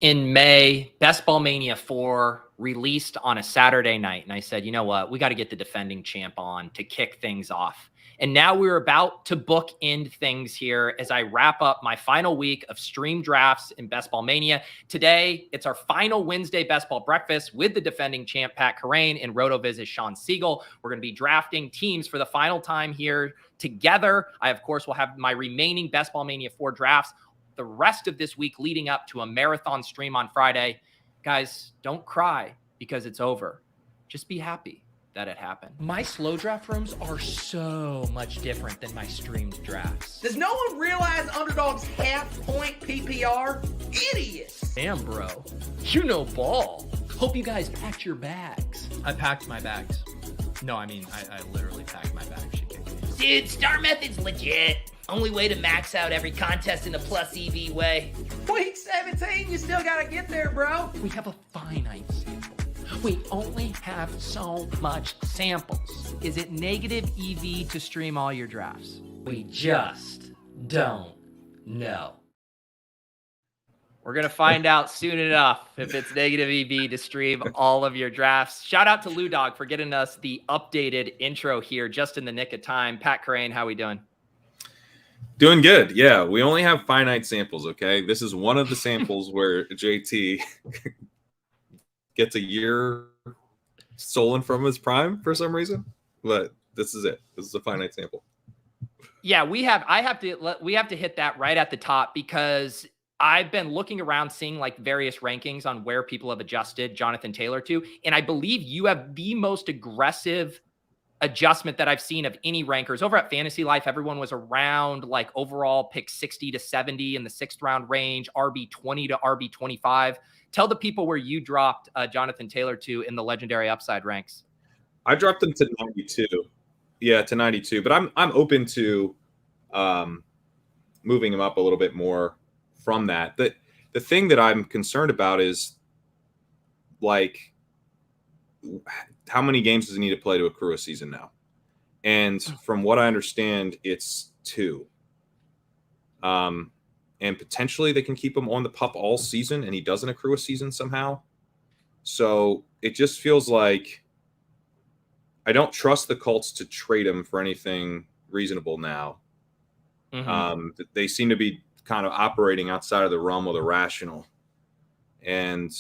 in May, Ball Mania IV released on a Saturday night. And I said, you know what? We got to get the defending champ on to kick things off. And now we're about to bookend things here as I wrap up my final week of stream drafts in Ball Mania. Today, it's our final Wednesday Best Ball Breakfast with the defending champ, Pat Kerrane, and RotoViz's Shawn Siegel. We're going to be drafting teams for the final time here together. I, of course, will have my remaining Ball Mania 4 drafts the rest of this week leading up to a marathon stream on Friday. Guys, don't cry because it's over. Just be happy that it happened. My slow draft rooms are so much different than my streamed drafts. Does no one realize Underdog's half-point PPR? Idiots! Damn, bro. You know ball. Hope you guys packed your bags. I packed my bags. No, I mean, I literally packed my bags. Dude, Star Method's legit. Only way to max out every contest in a plus EV way. Week 17, you still gotta get there, bro. We have a finite sample. We only have so much samples. Is it negative EV to stream all your drafts? We just don't know. We're going to find out soon enough if it's negative EV to stream all of your drafts. Shout out to Lou Dog for getting us the updated intro here just in the nick of time. Pat Kerrane, how we doing? Doing good. Yeah, we only have finite samples, okay? This is one of the samples where JT gets a year stolen from his prime for some reason, but this is it. This is a finite sample. Yeah, we have to hit that right at the top because I've been looking around seeing like various rankings on where people have adjusted Jonathan Taylor to, and I believe you have the most aggressive adjustment that I've seen of any rankers. Over at Fantasy Life, everyone was around like overall pick 60 to 70 in the 6th round range, RB 20 to RB 25. Tell the people where you dropped Jonathan Taylor to in the legendary upside ranks. I dropped him to 92. Yeah, to 92, but I'm open to moving him up a little bit more from that. The thing that I'm concerned about is like how many games does he need to play to accrue a season now? And from what I understand, it's 2. And potentially they can keep him on the pup all season and he doesn't accrue a season somehow. So it just feels like I don't trust the Colts to trade him for anything reasonable now. Mm-hmm. They seem to be kind of operating outside of the realm of the rational. And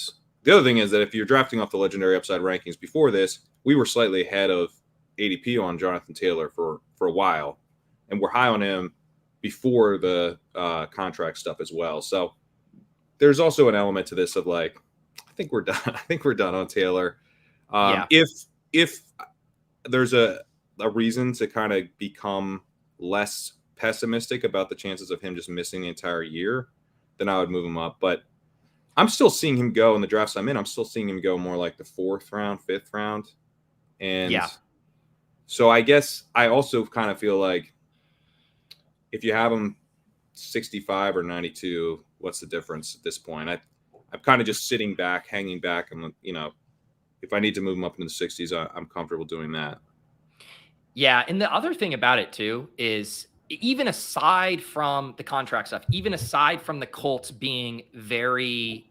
the other thing is that if you're drafting off the legendary upside rankings before this, we were slightly ahead of ADP on Jonathan Taylor for a while, and we're high on him before the contract stuff as well. So there's also an element to this of like, I think we're done. I think we're done on Taylor. If there's a reason to kind of become less pessimistic about the chances of him just missing the entire year, then I would move him up. But I'm still seeing him go in the drafts I'm in. I'm still seeing him go more like the 4th round, 5th round. And so I guess I also kind of feel like if you have him 65 or 92, what's the difference at this point? I'm kind of just sitting back, hanging back. And, you know, if I need to move him up into the 60s, I'm comfortable doing that. Yeah. And the other thing about it too is even aside from the contract stuff, even aside from the Colts being very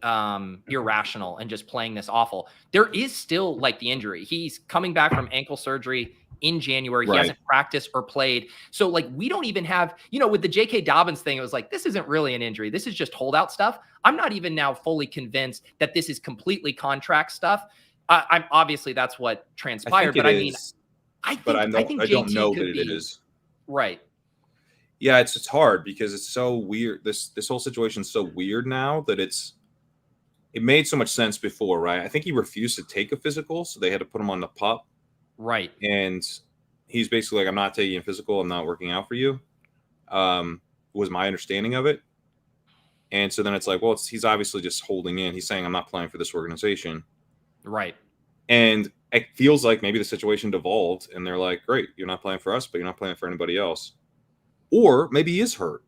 irrational and just playing this awful, there is still like the injury. He's coming back from ankle surgery in January. Right. He hasn't practiced or played. So like, we don't even have, you know, with the J.K. Dobbins thing, it was like, this isn't really an injury. This is just holdout stuff. I'm not even now fully convinced that this is completely contract stuff. I'm obviously that's what transpired, but I mean, I don't know that it is. Right. Yeah, it's hard because it's so weird. This whole situation is so weird now that it made so much sense before, right? I think he refused to take a physical, so they had to put him on the pup. Right. And he's basically like, I'm not taking a physical. I'm not working out for you. Was my understanding of it. And so then it's like, well, he's obviously just holding in. He's saying, I'm not playing for this organization. Right. And it feels like maybe the situation devolved and they're like, great, you're not playing for us, but you're not playing for anybody else. Or maybe he is hurt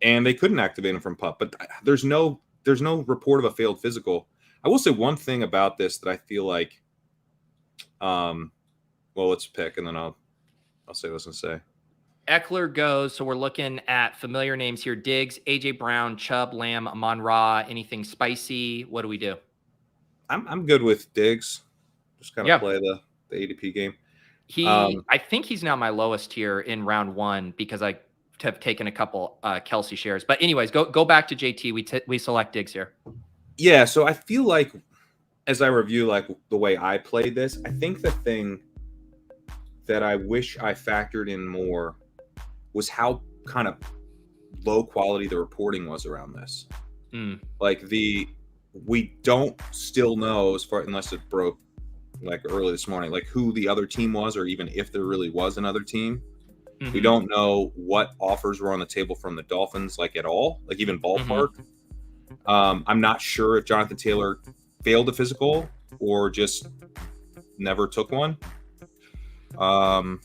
and they couldn't activate him from pup, but there's no report of a failed physical. I will say one thing about this that I feel like, well, let's pick and then I'll say what I was going to say. Eckler goes. So we're looking at familiar names here. Diggs, AJ Brown, Chubb, Lamb, Amon-Ra. Anything spicy? What do we do? I'm good with Diggs. Just kind of play the ADP game. I think he's now my lowest tier in round 1 because I have taken a couple Kelsey shares. But anyways, go back to JT. We select Diggs here. Yeah, so I feel like as I review like the way I played this, I think the thing that I wish I factored in more was how kind of low quality the reporting was around this. Like we don't still know as far, unless it broke like early this morning, like who the other team was, or even if there really was another team. We don't know what offers were on the table from the Dolphins, like at all, like even ballpark. I'm not sure if Jonathan Taylor failed a physical or just never took one. A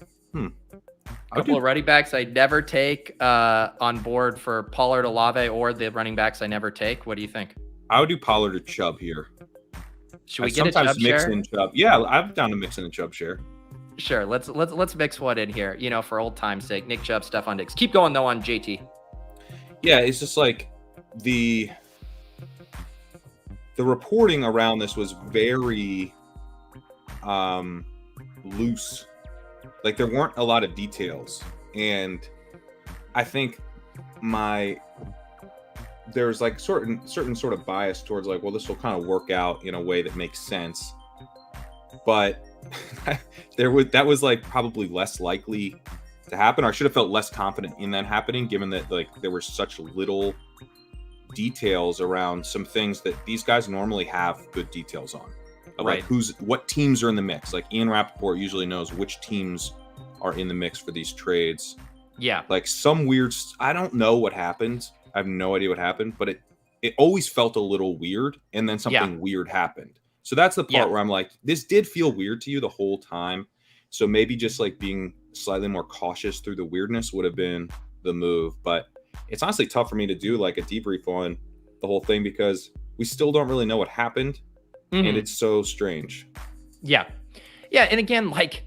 couple of running backs I never take on board for Pollard, Olave, or the running backs I never take. What do you think? I would do Pollard or Chubb here. Should we get a Chubb share? In Chubb. Yeah, I'm down to mix in a Chubb share. Sure, let's mix one in here. You know, for old time's sake, Nick Chubb, Stephon Diggs. Keep going though on JT. Yeah, it's just like the reporting around this was very loose. Like there weren't a lot of details, and I think there's like certain sort of bias towards like, well, this will kind of work out in a way that makes sense, but that was like probably less likely to happen. I should have felt less confident in that happening, given that like there were such little details around some things that these guys normally have good details on. Like what teams are in the mix. Like Ian Rappaport usually knows which teams are in the mix for these trades. Yeah. Like some weird, I don't know what happened. I have no idea what happened, but it always felt a little weird. And then something weird happened. So that's the part where I'm like, this did feel weird to you the whole time. So maybe just like being slightly more cautious through the weirdness would have been the move. But it's honestly tough for me to do like a debrief on the whole thing because we still don't really know what happened. And it's so strange. Yeah. And again, like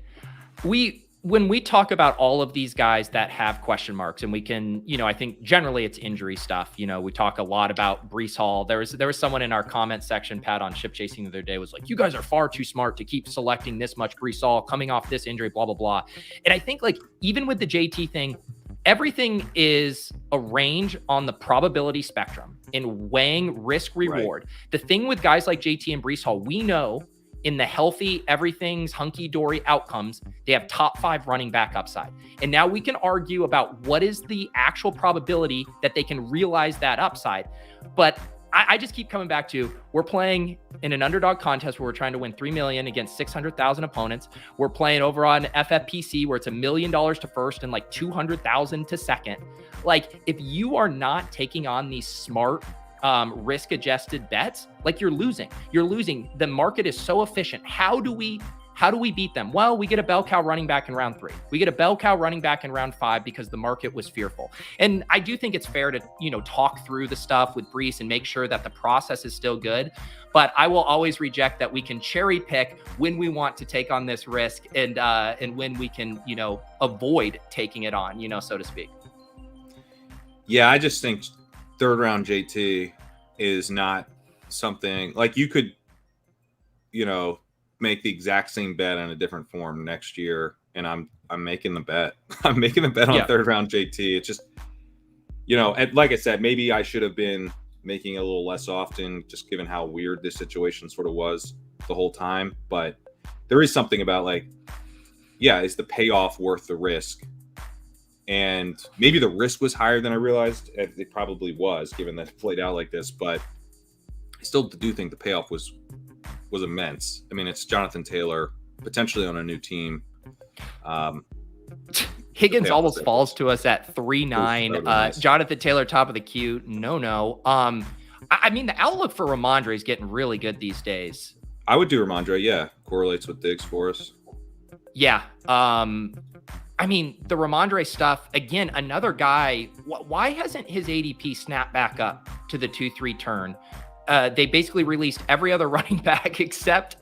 when we talk about all of these guys that have question marks, and we can, you know, I think generally it's injury stuff. You know, we talk a lot about Breece Hall. There was someone in our comment section, Pat, on Ship Chasing the other day was like, you guys are far too smart to keep selecting this much Breece Hall coming off this injury, blah, blah, blah. And I think like even with the JT thing, everything is a range on the probability spectrum in weighing risk reward. The thing with guys like JT and Breece Hall, we know in the healthy, everything's hunky-dory outcomes, they have top 5 running back upside. And now we can argue about what is the actual probability that they can realize that upside. But I just keep coming back to, we're playing in an underdog contest where we're trying to win $3 million against 600,000 opponents. We're playing over on FFPC where it's $1 million to first and like 200,000 to second. Like if you are not taking on these smart risk-adjusted bets, like you're losing. The market is so efficient. How do we beat them? Well, we get a bell cow running back in round 3. We get a bell cow running back in round 5 because the market was fearful. And I do think it's fair to, you know, talk through the stuff with Breece and make sure that the process is still good. But I will always reject that we can cherry pick when we want to take on this risk and when we can, you know, avoid taking it on, you know, so to speak. Yeah, I just think third round JT is not something like you could, you know, make the exact same bet in a different form next year, and I'm making the bet. I'm making the bet on third round JT. It's just, you know, and like I said, maybe I should have been making it a little less often, just given how weird this situation sort of was the whole time. But there is something about like, yeah, is the payoff worth the risk? And maybe the risk was higher than I realized. It probably was, given that it played out like this. But I still do think the payoff was immense. I mean, it's Jonathan Taylor potentially on a new team. Higgins almost falls to us at 3-9. Nice. Jonathan Taylor, top of the queue. No. I mean, the outlook for Ramondre is getting really good these days. I would do Ramondre. Yeah, correlates with Diggs for us. Yeah. I mean, the Ramondre stuff, again, another guy, why hasn't his ADP snapped back up to the 2-3 turn? They basically released every other running back except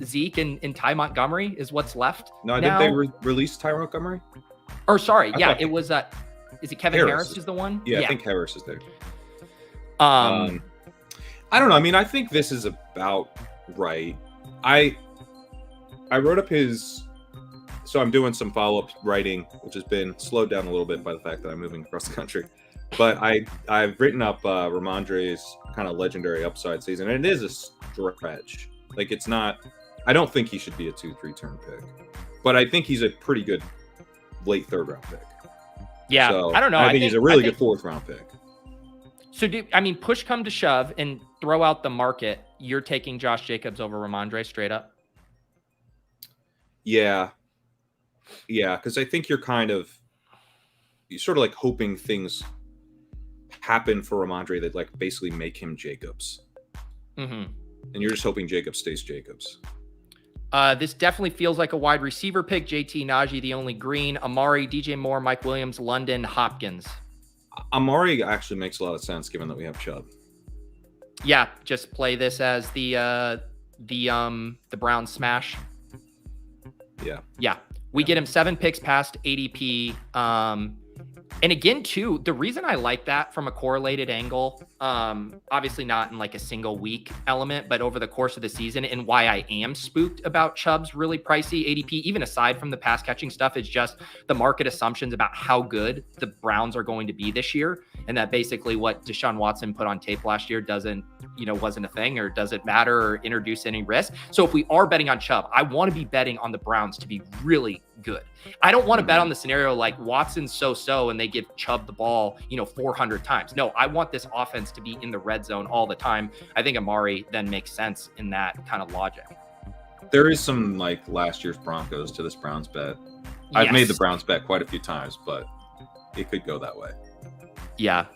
Zeke and Ty Montgomery is what's left. No, did they release Ty Montgomery? Or sorry, I yeah, thought it was. Is it Kevin Harris is the one? Yeah, I think Harris is there. Um, I don't know. I mean, I think this is about right. I wrote up his. So I'm doing some follow-up writing, which has been slowed down a little bit by the fact that I'm moving across the country. But I've written up Ramondre's kind of legendary upside season, and it is a stretch. Like, it's not. I don't think he should be a 2-3 turn pick, but I think he's a pretty good late third round pick. Yeah, so I don't know. I think he's a really good fourth round pick. So push come to shove and throw out the market, you're taking Josh Jacobs over Ramondre straight up? Yeah, because I think you're sort of like hoping things happen for Ramondre that like basically make him Jacobs. Mm-hmm. And you're just hoping Jacobs stays Jacobs. This definitely feels like a wide receiver pick. JT, Najee, the only green. Amari, DJ Moore, Mike Williams, London, Hopkins. Amari actually makes a lot of sense given that we have Chubb. Yeah, just play this as the Browns smash. Yeah. We get him 7 picks past ADP. And again, too, the reason I like that from a correlated angle, obviously not in like a single week element, but over the course of the season, and why I am spooked about Chubb's really pricey ADP, even aside from the pass catching stuff, is just the market assumptions about how good the Browns are going to be this year. And that basically what Deshaun Watson put on tape last year wasn't a thing, or doesn't matter, or introduce any risk. So if we are betting on Chubb, I want to be betting on the Browns to be really good. I don't want to bet on the scenario like Watson's so-so and they give Chubb the ball, 400 times. No, I want this offense to be in the red zone all the time. I think Amari then makes sense in that kind of logic. There is some like last year's Broncos to this Browns bet. I've made the Browns bet quite a few times, but it could go that way. Yeah.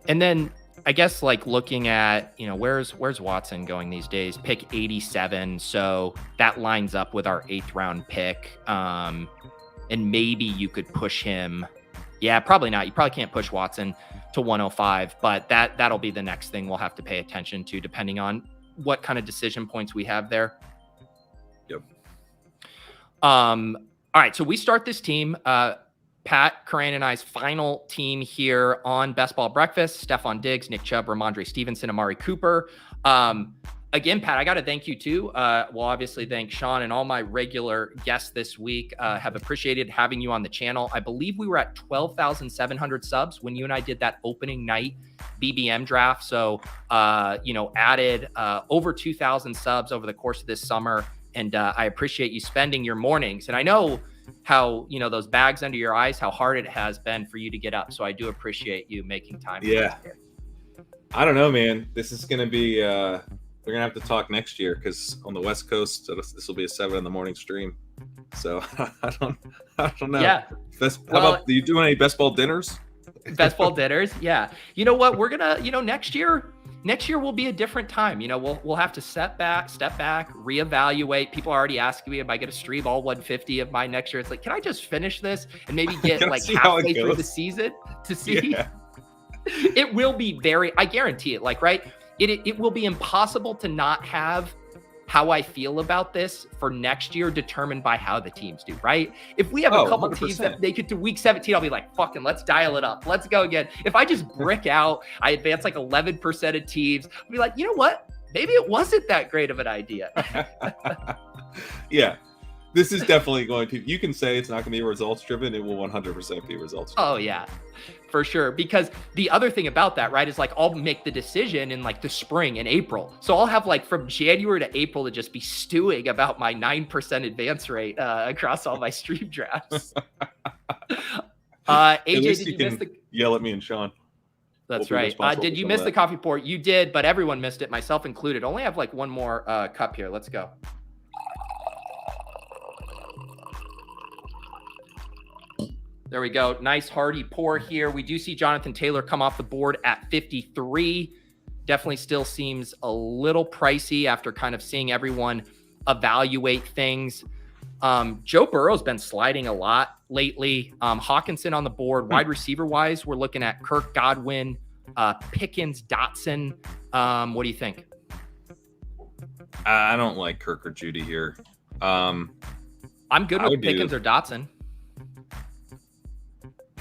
And then I guess like looking at, where's Watson going these days? Pick 87. So that lines up with our 8th round pick. And maybe you could push him. Yeah, probably not. You probably can't push Watson to 105, but that'll be the next thing we'll have to pay attention to, depending on what kind of decision points we have there. Yep. All right. So we start this team, Pat, Corain, and I's final team here on Best Ball Breakfast: Stephon Diggs, Nick Chubb, Ramondre Stevenson, Amari Cooper. Again, Pat, I got to thank you too. Well, obviously thank Shawn and all my regular guests this week. Have appreciated having you on the channel. I believe we were at 12,700 subs when you and I did that opening night BBM draft. So, added over 2,000 subs over the course of this summer. And I appreciate you spending your mornings. And I know how, those bags under your eyes, how hard it has been for you to get up. So I do appreciate you making time. Yeah. I don't know, man. This is going to be, we're going to have to talk next year because on the West Coast, this will be a 7 a.m. stream. So I don't know. Yeah. How about, are you doing any best ball dinners? Best ball dinners. Yeah. You know what? We're going to, next year will be a different time. We'll have to step back, reevaluate. People are already asking me if I get to stream all 150 of mine next year. It's like, can I just finish this and maybe get like halfway through the season to see? Yeah. It will be I guarantee it. Like, right. It will be impossible to not have how I feel about this for next year determined by how the teams do, right? If we have a couple 100%. Teams that make it to week 17, I'll be like, fucking, let's dial it up. Let's go again. If I just brick out, I advance like 11% of teams, I'll be like, you know what? Maybe it wasn't that great of an idea. Yeah. This is definitely going to, you can say it's not going to be results driven. It will 100% be results driven. Oh yeah, for sure. Because the other thing about that, right, is like, I'll make the decision in like the spring in April. So I'll have like from January to April to just be stewing about my 9% advance rate across all my stream drafts. AJ, did you miss yell at me and Shawn? That's right. Did you miss the coffee pour? You did, but everyone missed it, myself included. Only have like one more cup here. Let's go. There we go. Nice hearty pour here. We do see Jonathan Taylor come off the board at 53. Definitely still seems a little pricey after kind of seeing everyone evaluate things. Joe Burrow's been sliding a lot lately. Hawkinson on the board. Wide receiver wise, we're looking at Kirk, Godwin, Pickens, Dotson. What do you think? I don't like Kirk or Judy here. I'm good with Pickens or Dotson.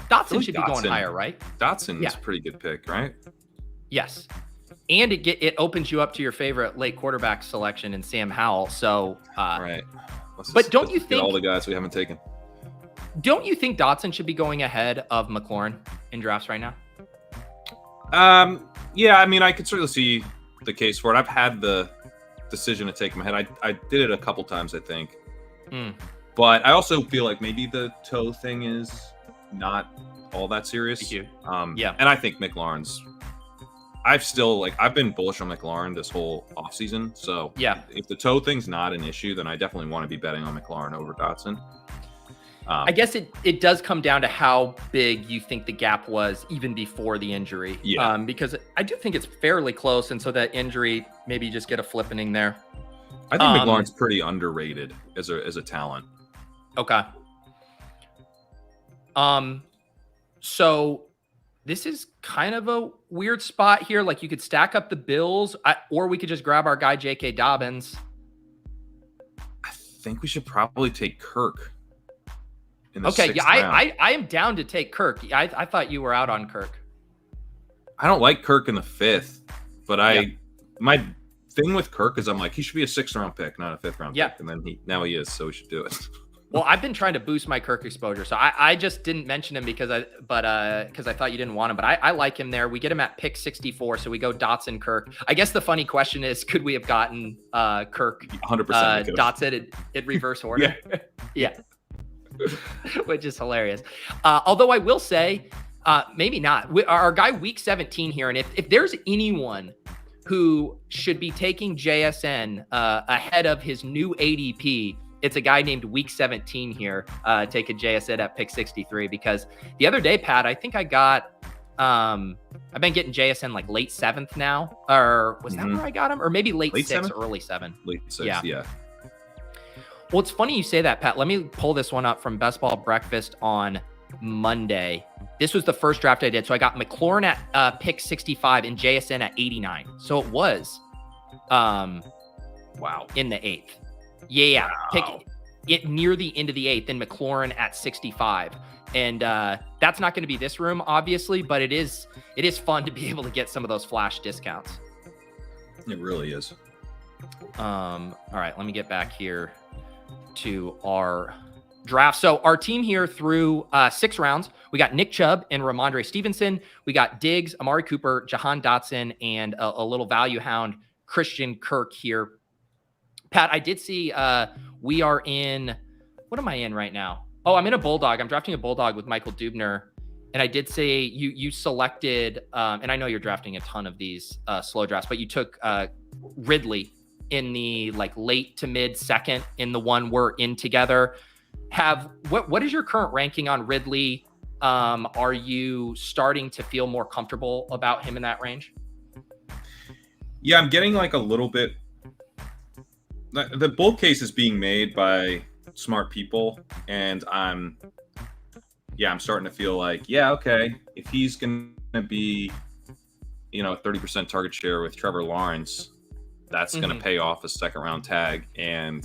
Dotson should be going higher, right? Dotson is a pretty good pick, right? Yes. And it opens you up to your favorite late quarterback selection in Sam Howell. So, right. Don't you think all the guys we haven't taken? Don't you think Dotson should be going ahead of McLaurin in drafts right now? Yeah, I mean, I could certainly see the case for it. I've had the decision to take him ahead. I did it a couple times, I think. But I also feel like maybe the toe thing is not all that serious. Yeah. And I think McLaurin's. I've been bullish on McLaurin this whole offseason. So yeah, if the toe thing's not an issue, then I definitely want to be betting on McLaurin over Dotson. I guess it does come down to how big you think the gap was even before the injury. Yeah. Because I do think it's fairly close. And so that injury, maybe you just get a flippening there. I think McLaurin's pretty underrated as a talent. Okay. So this is kind of a weird spot here. Like you could stack up the Bills, or we could just grab our guy J.K. Dobbins. I think we should probably take Kirk. Okay, yeah, I am down to take Kirk. I thought you were out on Kirk. I don't like Kirk in the 5th, but my thing with Kirk is I'm like, he should be a 6th round pick, not a 5th round pick. And then now he is, so we should do it. Well, I've been trying to boost my Kirk exposure, so I just didn't mention him because I thought you didn't want him, but I like him there. We get him at pick 64, so we go Dotson, Kirk. I guess the funny question is, could we have gotten Kirk 100% Dotson in reverse order? Yeah. Which is hilarious. Although I will say, maybe not. Our guy week 17 here, and if there's anyone who should be taking JSN ahead of his new ADP, it's a guy named week 17 here, taking JSN at pick 63, because the other day, Pat, I think I got, I've been getting JSN like late 7th now, or was that where I got him? Or maybe late 6, early 7. Late 6, yeah. Well, it's funny you say that, Pat. Let me pull this one up from Best Ball Breakfast on Monday. This was the first draft I did. So I got McLaurin at pick 65 and JSN at 89. So it was in the 8th. Yeah. Wow. Pick it near the end of the 8th, and McLaurin at 65. And that's not going to be this room, obviously, but it is fun to be able to get some of those flash discounts. It really is. All right, let me get back here to our draft. So our team here through 6 rounds, we got Nick Chubb and Ramondre Stevenson. We got Diggs, Amari Cooper, Jahan Dotson, and a little value hound, Christian Kirk here. Pat, I did see we are in, what am I in right now? Oh, I'm in a Bulldog. I'm drafting a Bulldog with Michael Dubner. And I did say you selected, and I know you're drafting a ton of these slow drafts, but you took Ridley in the late to mid 2nd in the one we're in together. What is your current ranking on Ridley? Are you starting to feel more comfortable about him in that range? Yeah, I'm getting a little bit. The bull case is being made by smart people, and I'm starting to feel like, okay, if he's going to be, a 30% target share with Trevor Lawrence, that's going to pay off a 2nd round tag. And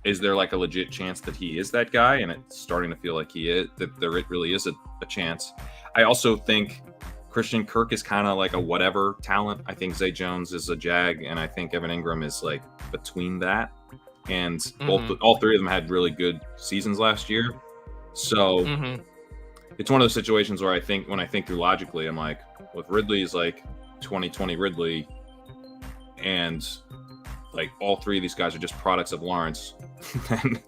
is there a legit chance that he is that guy? And it's starting to feel like he is, that there really is a chance. I also think Christian Kirk is kind of a whatever talent. I think Zay Jones is a jag, and I think Evan Ingram is between that. And all 3 of them had really good seasons last year. So it's one of those situations where when I think through logically, I'm like, well, if Ridley is 2020 Ridley, and all 3 of these guys are just products of Lawrence, then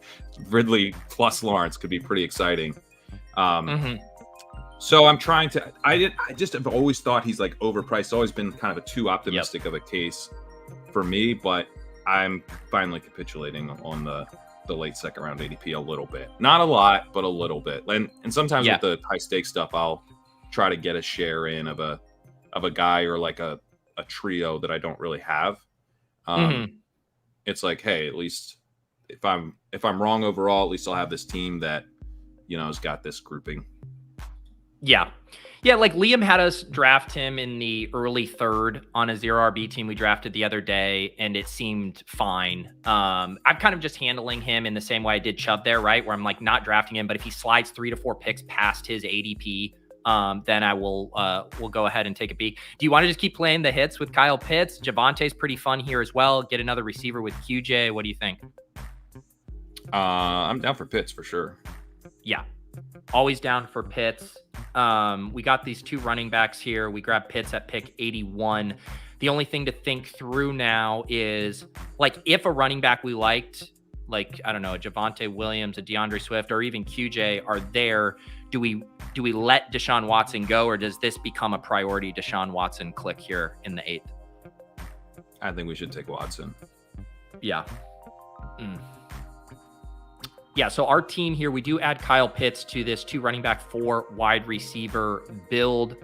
Ridley plus Lawrence could be pretty exciting. So I'm trying to. I just have always thought he's overpriced. It's always been kind of a too optimistic of a case for me, but I'm finally capitulating on the late 2nd round ADP a little bit. Not a lot, but a little bit. And sometimes with the high stakes stuff, I'll try to get a share in of a guy or a trio that I don't really have. It's hey, at least if I'm wrong overall, at least I'll have this team that has got this grouping. Yeah, Yeah, like Liam had us draft him in the early third on a 0 RB team we drafted the other day, and it seemed fine. I'm kind of just handling him in the same way I did Chubb there, right? Where I'm like not drafting him, but if he slides 3 to 4 picks past his ADP, then I will we'll go ahead and take a peek. Do you want to just keep playing the hits with Kyle Pitts? Javonte's pretty fun here as well. Get another receiver with QJ. What do you think? I'm down for Pitts for sure. Yeah, always down for Pitts. We got these 2 running backs here. We grabbed Pitts at pick 81. The only thing to think through now is like if a running back we liked, like, I don't know, a Javonte Williams, a DeAndre Swift, or even QJ are there, do we let Deshaun Watson go, or does this become a priority Deshaun Watson click here in the 8th? I think we should take Watson. Yeah. Yeah, so our team here, we do add Kyle Pitts to this 2 running back, 4 wide receiver build.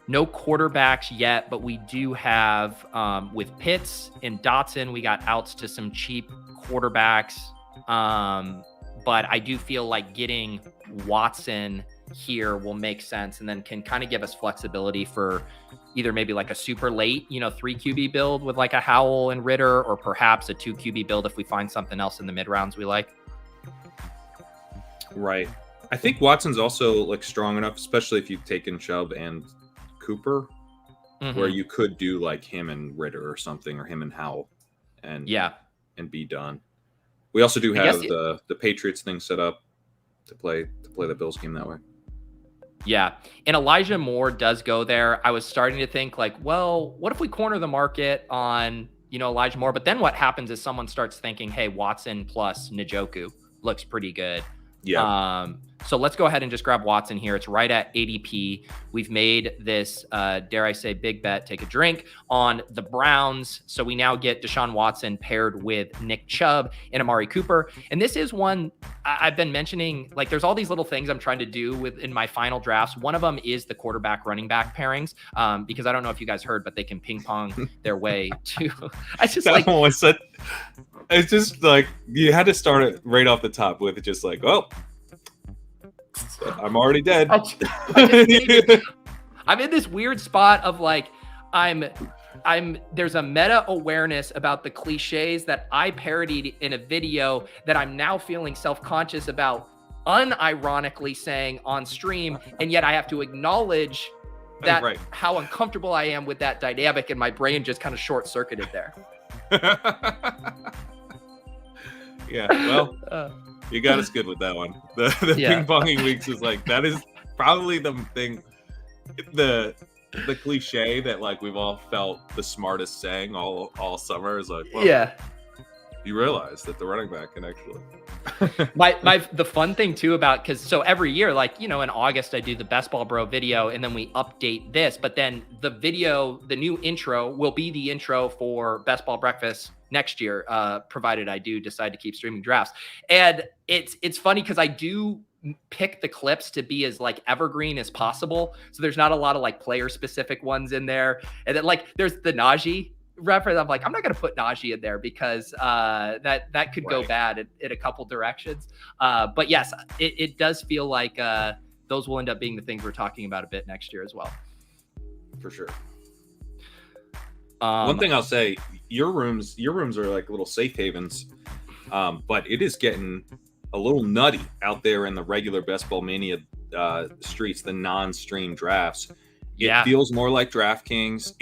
No quarterbacks yet, but we do have, with Pitts and Dotson, we got outs to some cheap quarterbacks. But I do feel like getting Watson here will make sense and then can kind of give us flexibility for either maybe like a super late, 3 QB build with like a Howell and Ritter, or perhaps a 2 QB build if we find something else in the mid rounds we like. Right. I think Watson's also like strong enough, especially if you've taken Chubb and Cooper, where you could do like him and Ritter or something, or him and Howell, and be done. We also do have the Patriots thing set up to play the Bills game that way. Yeah, and Elijah Moore does go there. I was starting to think like, well, what if we corner the market on Elijah Moore? But then what happens is someone starts thinking, hey, Watson plus Njoku looks pretty good. Yeah. So let's go ahead and just grab Watson here. It's right at ADP. We've made this, dare I say, big bet, take a drink on the Browns. So we now get Deshaun Watson paired with Nick Chubb and Amari Cooper. And this is one I've been mentioning, like there's all these little things I'm trying to do in my final drafts. One of them is the quarterback running back pairings, because I don't know if you guys heard, but they can ping pong their way to, it's just like, you had to start it right off the top with just like, well, I'm already dead. I'm in this weird spot of like, there's a meta awareness about the cliches that I parodied in a video that I'm now feeling self-conscious about unironically saying on stream. And yet I have to acknowledge that how uncomfortable I am with that dynamic, and my brain just kind of short-circuited there. Yeah, well, you got us good with that one. The ping-ponging weeks is like, that is probably the thing, the cliche that like we've all felt the smartest saying all summer is like, well, you realize that the running back can actually. The fun thing too about, because so every year, like, in August I do the Best Ball Bro video and then we update this, but then the video, the new intro will be the intro for Best Ball Breakfast next year, provided I do decide to keep streaming drafts. And it's funny because I do pick the clips to be as like evergreen as possible, so there's not a lot of like player specific ones in there. And then like there's the Najee reference. I'm like, I'm not going to put Najee in there because that could go bad in a couple directions. But yes, it does feel like those will end up being the things we're talking about a bit next year as well. For sure. One thing I'll say, your rooms are like little safe havens, but it is getting a little nutty out there in the regular Best Ball Mania streets, the non-stream drafts. It feels more like DraftKings.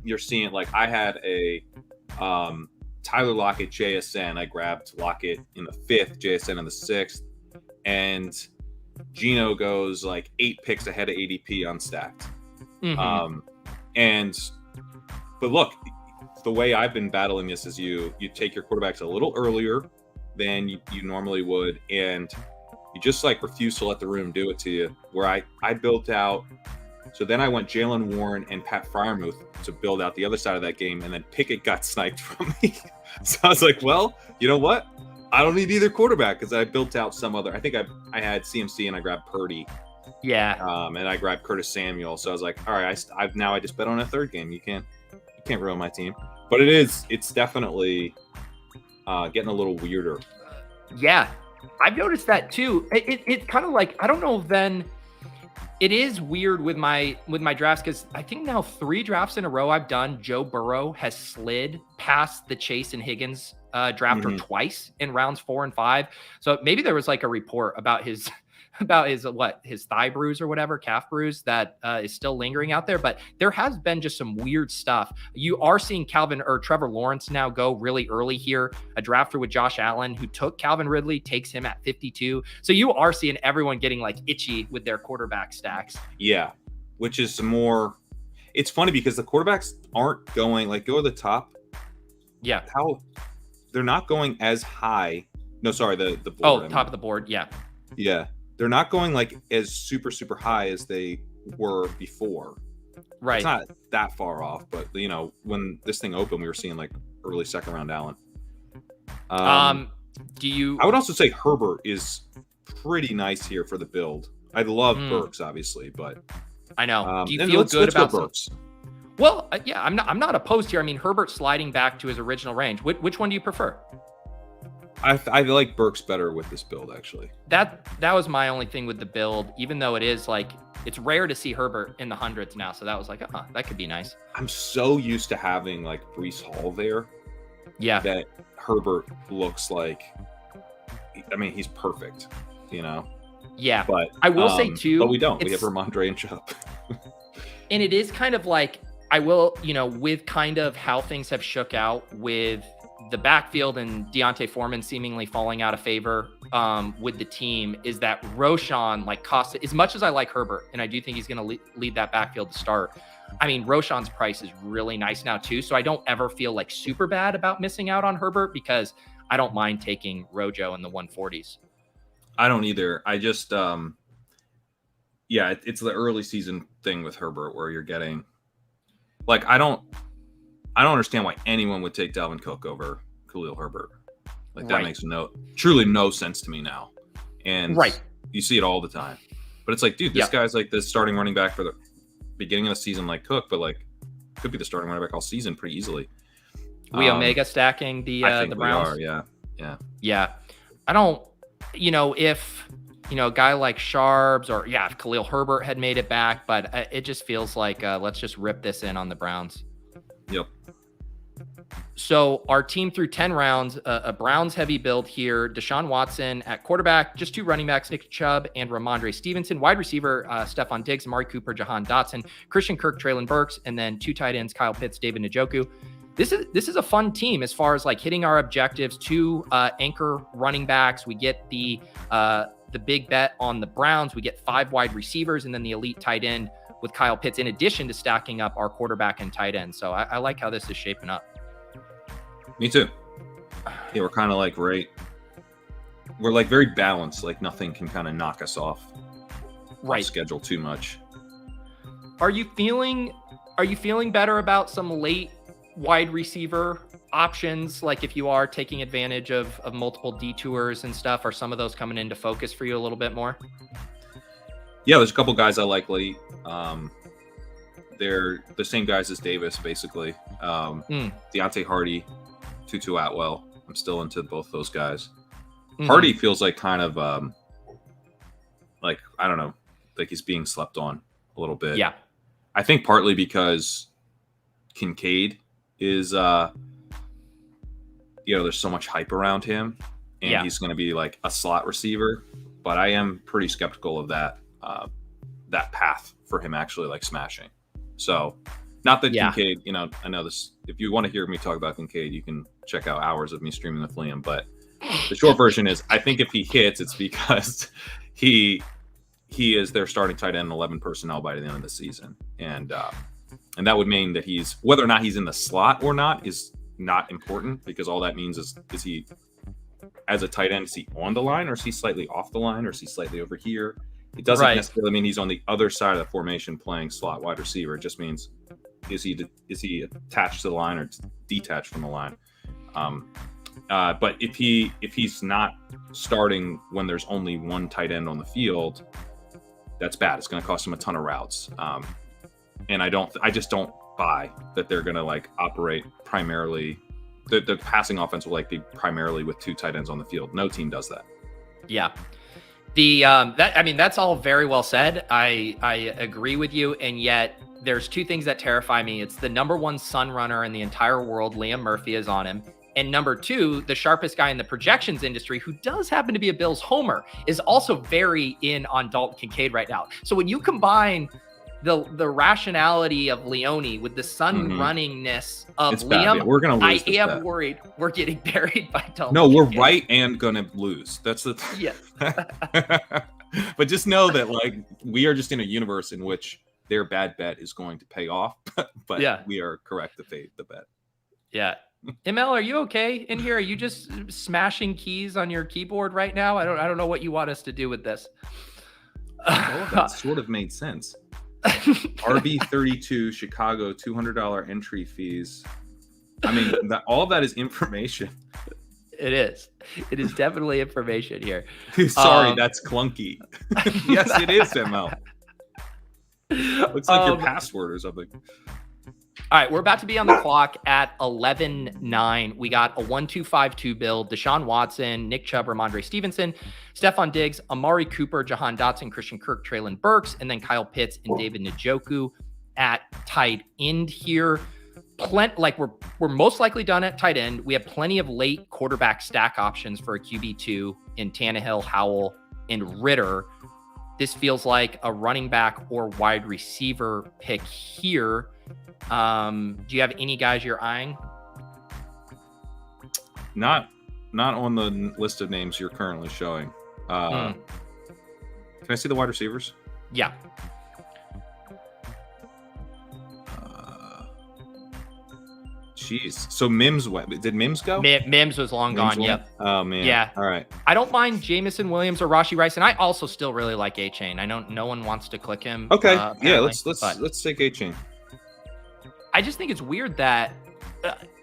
You're seeing, like, I had a Tyler Lockett JSN. I grabbed Lockett in the 5th, JSN in the 6th, and Gino goes like 8 picks ahead of ADP unstacked. But look, the way I've been battling this is you take your quarterbacks a little earlier than you normally would, and you just like refuse to let the room do it to you. Where I built out, so then I went Jalen Warren and Pat Freiermuth to build out the other side of that game, and then Pickett got sniped from me. So I was like, well, you know what? I don't need either quarterback because I built out some other. I think I had CMC and I grabbed Purdy. And I grabbed Curtis Samuel. So I was like, all right, I just bet on a third game. You can't ruin my team. But it's definitely getting a little weirder. Yeah, I've noticed that too. It's kind of like, I don't know then It is weird with my drafts because I think now 3 drafts in a row I've done, Joe Burrow has slid past the Chase and Higgins drafter twice in rounds 4 and 5. So maybe there was like a report about his his thigh bruise or whatever, calf bruise that is still lingering out there. But there has been just some weird stuff. You are seeing Trevor Lawrence now go really early here. A drafter with Josh Allen who took Calvin Ridley takes him at 52. So you are seeing everyone getting like itchy with their quarterback stacks. Yeah, which is more. It's funny because the quarterbacks aren't going like go to the top. Yeah, they're not going as high. No, sorry, the board. Oh, top of the board. Yeah. Yeah. They're not going like as super, super high as they were before. Right. It's not that far off, but you know, when this thing opened, we were seeing like early second round Allen. I would also say Herbert is pretty nice here for the build. I love Burks, obviously, but I know. Do you feel good about Burks? Well, yeah, I'm not opposed here. I mean, Herbert sliding back to his original range. Which one do you prefer? I like Burks better with this build, actually. That was my only thing with the build, even though it is like, it's rare to see Herbert in the hundreds now. So that was like, that could be nice. I'm so used to having like Breece Hall there. Yeah. That Herbert looks like, I mean, he's perfect, you know? Yeah. But I will say too. But we don't. We have Ramondre and Chubb. And it is kind of like, I will, with kind of how things have shook out with the backfield and Deontay Foreman seemingly falling out of favor with the team, is that Roshan cost, as much as I like Herbert and I do think he's going to lead that backfield to start. I mean, Roshan's price is really nice now too. So I don't ever feel like super bad about missing out on Herbert because I don't mind taking Rojo in the 140s. I don't either. I just, it's the early season thing with Herbert where you're getting I don't understand why anyone would take Dalvin Cook over Khalil Herbert. That makes truly no sense to me now. And you see it all the time. But it's like, dude, this guy's like the starting running back for the beginning of the season like Cook, but could be the starting running back all season pretty easily. We Omega stacking the Browns. We are, yeah. Yeah. I don't, if a guy like Sharps or if Khalil Herbert had made it back, but it just feels like let's just rip this in on the Browns. Yep. So our team through 10 rounds, a Browns heavy build here. Deshaun Watson at quarterback, just 2 running backs, Nick Chubb and Ramondre Stevenson. Wide receiver, Stephon Diggs, Amari Cooper, Jahan Dotson, Christian Kirk, Treylon Burks, and then 2 tight ends, Kyle Pitts, David Njoku. This is a fun team as far as hitting our objectives. 2 anchor running backs. We get the big bet on the Browns. We get 5 wide receivers and then the elite tight end with Kyle Pitts, in addition to stacking up our quarterback and tight end. So I like how this is shaping up. Me too. Yeah, we're kind of we're very balanced. Nothing can kind of knock us off schedule too much. Are you feeling better about some late wide receiver options? If you are taking advantage of multiple detours and stuff, are some of those coming into focus for you a little bit more? Yeah, there's a couple guys I like late. They're the same guys as Davis, basically. Deontay Hardy, Tutu Atwell. I'm still into both those guys. Hardy feels kind of I don't know, he's being slept on a little bit. Yeah. I think partly because Kincaid is there's so much hype around him and he's going to be a slot receiver, but I am pretty skeptical of that path for him actually smashing. So not that Kincaid, I know this, if you want to hear me talk about Kincaid, you can check out hours of me streaming with Liam, but the short version is I think if he hits, it's because he is their starting tight end 11 personnel by the end of the season. And that would mean that whether or not he's in the slot or not is not important, because all that means is he, as a tight end, is he on the line or is he slightly off the line or is he slightly over here? It doesn't necessarily mean he's on the other side of the formation playing slot wide receiver. It just means is he attached to the line or detached from the line? But if he's not starting when there's only one tight end on the field, that's bad. It's going to cost him a ton of routes. And I just don't buy that they're going to operate primarily. The passing offense will be primarily with 2 tight ends on the field. No team does that. Yeah. That's all very well said. I agree with you, and yet there's two things that terrify me. It's the number one Sun runner in the entire world, Liam Murphy, is on him. And number two, the sharpest guy in the projections industry, who does happen to be a Bills homer, is also very in on Dalton Kincaid right now. So when you combine the rationality of Leone with the Sun runningness of Liam, we're gonna lose. I am worried we're getting buried by Dalton. No, we're Kincaid. right and gonna lose. That's the But just know that like we are just in a universe in which their bad bet is going to pay off. But yeah, we are correct to fade the bet. Yeah. ML, are you okay in here? Are you just smashing keys on your keyboard right now? I don't know what you want us to do with this. Well, that sort of made sense. RB32 Chicago $200 entry fees. I mean, all of that is information. It is. It is definitely information here. Sorry, that's clunky. Yes, it is, ML. Looks like your password or something. All right, we're about to be on the clock at 11:09. We got a 1-2-5-2 build. Deshaun Watson, Nick Chubb, Ramondre Stevenson, Stephon Diggs, Amari Cooper, Jahan Dotson, Christian Kirk, Treylon Burks, and then Kyle Pitts and David Njoku at tight end here. We're most likely done at tight end. We have plenty of late quarterback stack options for a QB2 in Tannehill, Howell, and Ritter. This feels like a running back or wide receiver pick here. Do you have any guys you're eyeing? Not on the list of names you're currently showing. Can I see the wide receivers? Yeah. Jeez. So Mims went. Did Mims go? Mims was long gone. Yep. Oh man. Yeah. All right. I don't mind Jamison Williams or Rashee Rice, and I also still really like Achane. I know no one wants to click him. Okay. Yeah. Let's take Achane. I just think it's weird that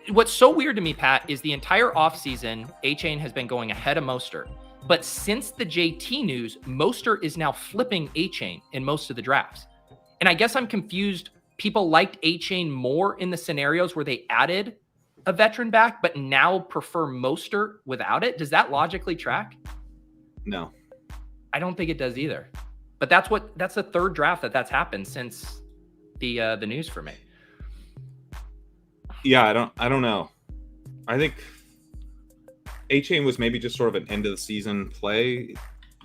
what's so weird to me, Pat, is the entire offseason, Achane has been going ahead of Mostert. But since the JT news, Mostert is now flipping Achane in most of the drafts. And I guess I'm confused. People liked Achane more in the scenarios where they added a veteran back, but now prefer Mostert without it. Does that logically track? No. I don't think it does either. But that's the third draft that's happened since the news for me. Yeah, I don't know. I think Achane was maybe just sort of an end of the season play.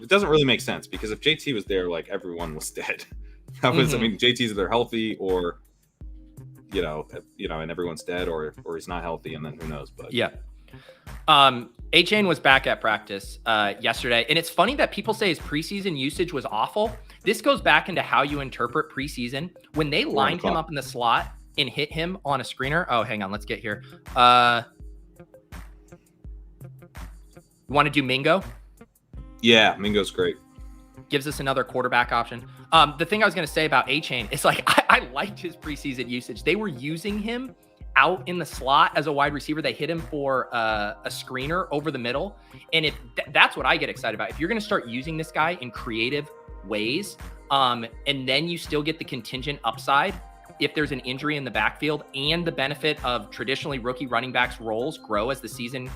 It doesn't really make sense because if JT was there, like everyone was dead. That was, I mean, JT's either healthy or, and everyone's dead, or he's not healthy, and then who knows? But yeah. Achane was back at practice yesterday, and it's funny that people say his preseason usage was awful. This goes back into how you interpret preseason. When they lined him up in the slot and hit him on a screener. Oh, hang on, let's get here. You want to do Mingo? Yeah, Mingo's great. Gives us another quarterback option. The thing I was going to say about Achane is like I liked his preseason usage. They were using him out in the slot as a wide receiver. They hit him for a screener over the middle, and that's what I get excited about. If you're going to start using this guy in creative ways, and then you still get the contingent upside if there's an injury in the backfield, and the benefit of traditionally rookie running backs roles grow as the season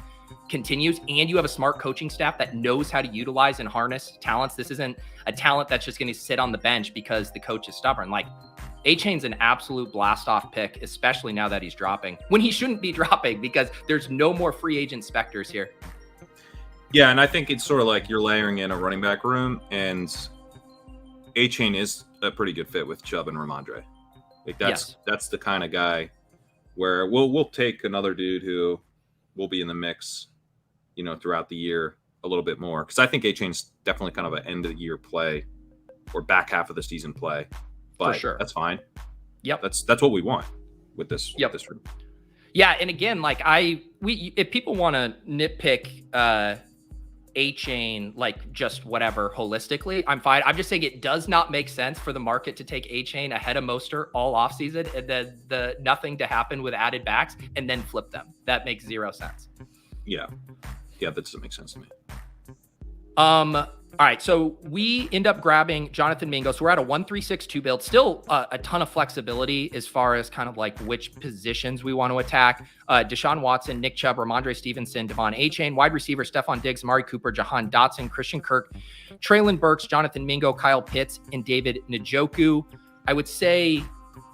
continues, and you have a smart coaching staff that knows how to utilize and harness talents. This isn't a talent that's just going to sit on the bench because the coach is stubborn. Like, Achane's an absolute blast off pick, especially now that he's dropping when he shouldn't be dropping because there's no more free agent specters here. Yeah, and I think it's sort of like you're layering in a running back room, and Achane is a pretty good fit with Chubb and Ramondre. Like that's the kind of guy where we'll take another dude who will be in the mix, throughout the year a little bit more. Because I think Achane's definitely kind of an end of the year play or back half of the season play. But for sure, that's fine. Yep, that's what we want with this. Yep. With this room. Yeah, and again, like if people want to nitpick Achane, like just whatever holistically, I'm fine. I'm just saying it does not make sense for the market to take Achane ahead of Mostert all offseason and then the nothing to happen with added backs and then flip them. That makes zero sense. Yeah, that doesn't make sense to me. All right, so we end up grabbing Jonathan Mingo. So we're at a 1-3-6-2 build. Still a ton of flexibility as far as kind of like which positions we want to attack. Deshaun Watson, Nick Chubb, Ramondre Stevenson, Devon Achane, wide receiver Stephon Diggs, Amari Cooper, Jahan Dotson, Christian Kirk, Treylon Burks, Jonathan Mingo, Kyle Pitts, and David Njoku. I would say,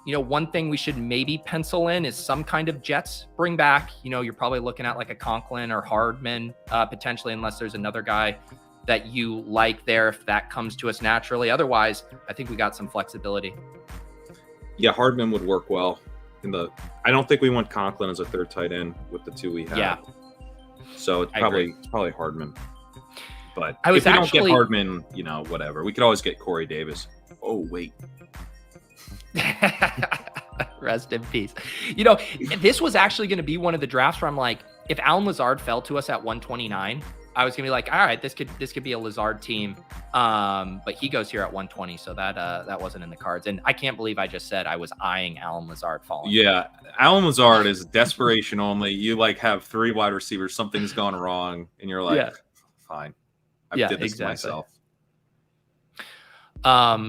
one thing we should maybe pencil in is some kind of Jets bring back. You're probably looking at like a Conklin or Hardman potentially, unless there's another guy that you like there, if that comes to us naturally. Otherwise, I think we got some flexibility. Yeah, Hardman would work well. I don't think we want Conklin as a third tight end with the two we have. Yeah. So it's probably Hardman. But if we don't get Hardman, whatever. We could always get Corey Davis. Oh, wait. Rest in peace. This was actually going to be one of the drafts where I'm like, if Allen Lazard fell to us at 129, I was gonna be like, all right, this could be a Lazard team, but he goes here at 120, so that wasn't in the cards. And I can't believe I just said I was eyeing Allen Lazard falling. Yeah, Allen Lazard is desperation only. You have three wide receivers, something's gone wrong, and you're like, fine, I did this to myself. All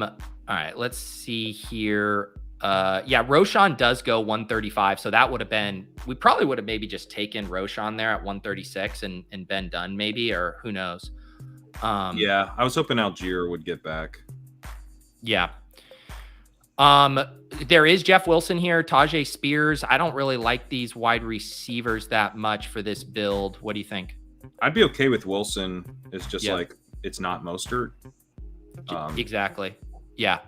right, let's see here. Roshan does go 135. So that would have been, we probably would have maybe just taken Roshan there at 136 and been done maybe, or who knows. I was hoping Algier would get back. Yeah. There is Jeff Wilson here, Tyjae Spears. I don't really like these wide receivers that much for this build. What do you think? I'd be okay with Wilson. It's just like, it's not Mostert. Exactly. Yeah.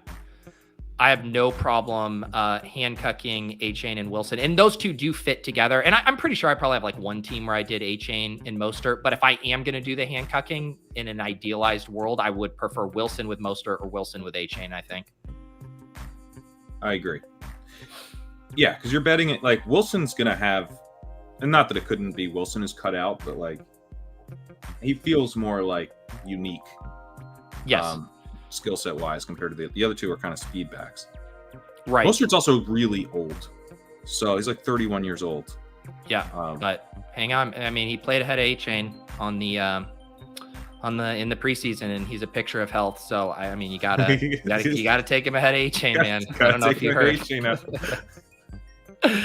I have no problem handcucking Achane and Wilson. And those two do fit together. And I'm pretty sure I probably have like one team where I did Achane and Mostert. But if I am going to do the handcucking in an idealized world, I would prefer Wilson with Mostert or Wilson with Achane, I think. I agree. Yeah, because you're betting it like Wilson's going to have, and not that it couldn't be Wilson is cut out, but like he feels more like unique. Yes. Skill set wise compared to the other two are kind of speed backs. Right. Mostert's also really old. So he's like 31 years old. Yeah. But hang on. I mean, he played ahead of A-Chain in the preseason, and he's a picture of health. So I mean, you gotta take him ahead of A-Chain, man. I don't know if you heard.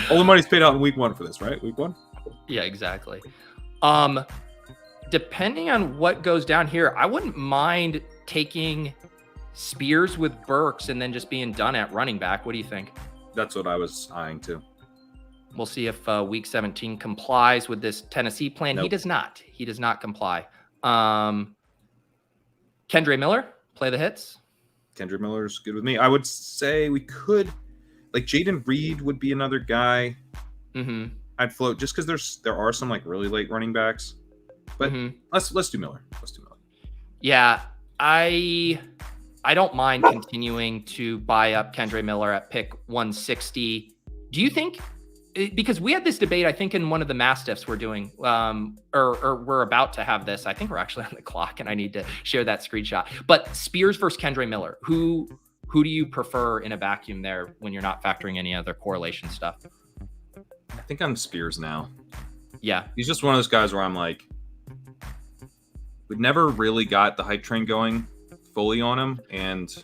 All the money's paid out in week 1 for this, right? Week 1? Yeah, exactly. Depending on what goes down here, I wouldn't mind taking Spears with Burks and then just being done at running back. What do you think? That's what I was eyeing too. We'll see if week 17 complies with this Tennessee plan. Nope. He does not. He does not comply. Kendre Miller, play the hits. Kendre Miller's good with me. I would say we could, like Jaden Reed would be another guy. Mm-hmm. I'd float just because there are some like really late running backs. But let's do Miller. Yeah, I don't mind continuing to buy up Kendre Miller at pick 160. Do you think, because we had this debate, I think in one of the Mastiffs we're doing, or we're about to have this, I think we're actually on the clock and I need to share that screenshot, but Spears versus Kendre Miller, who do you prefer in a vacuum there when you're not factoring any other correlation stuff? I think I'm Spears now. Yeah. He's just one of those guys where I'm like, we've never really got the hype train going fully on him, and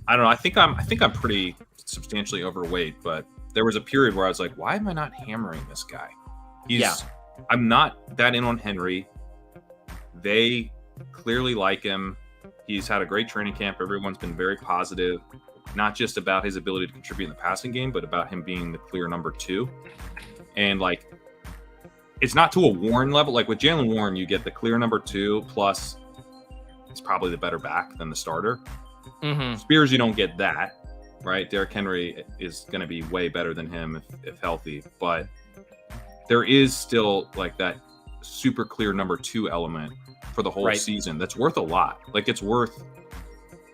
I don't know. I think I'm pretty substantially overweight, but there was a period where I was like, why am I not hammering this guy? I'm not that in on Henry. They clearly like him. He's had a great training camp. Everyone's been very positive, not just about his ability to contribute in the passing game, but about him being the clear number 2. And like, it's not to a Warren level. Like with Jalen Warren, you get the clear number 2 plus he's probably the better back than the starter. Mm-hmm. Spears, you don't get that, right? Derrick Henry is going to be way better than him if healthy, but there is still like that super clear number 2 element for the whole season. That's worth a lot. Like it's worth,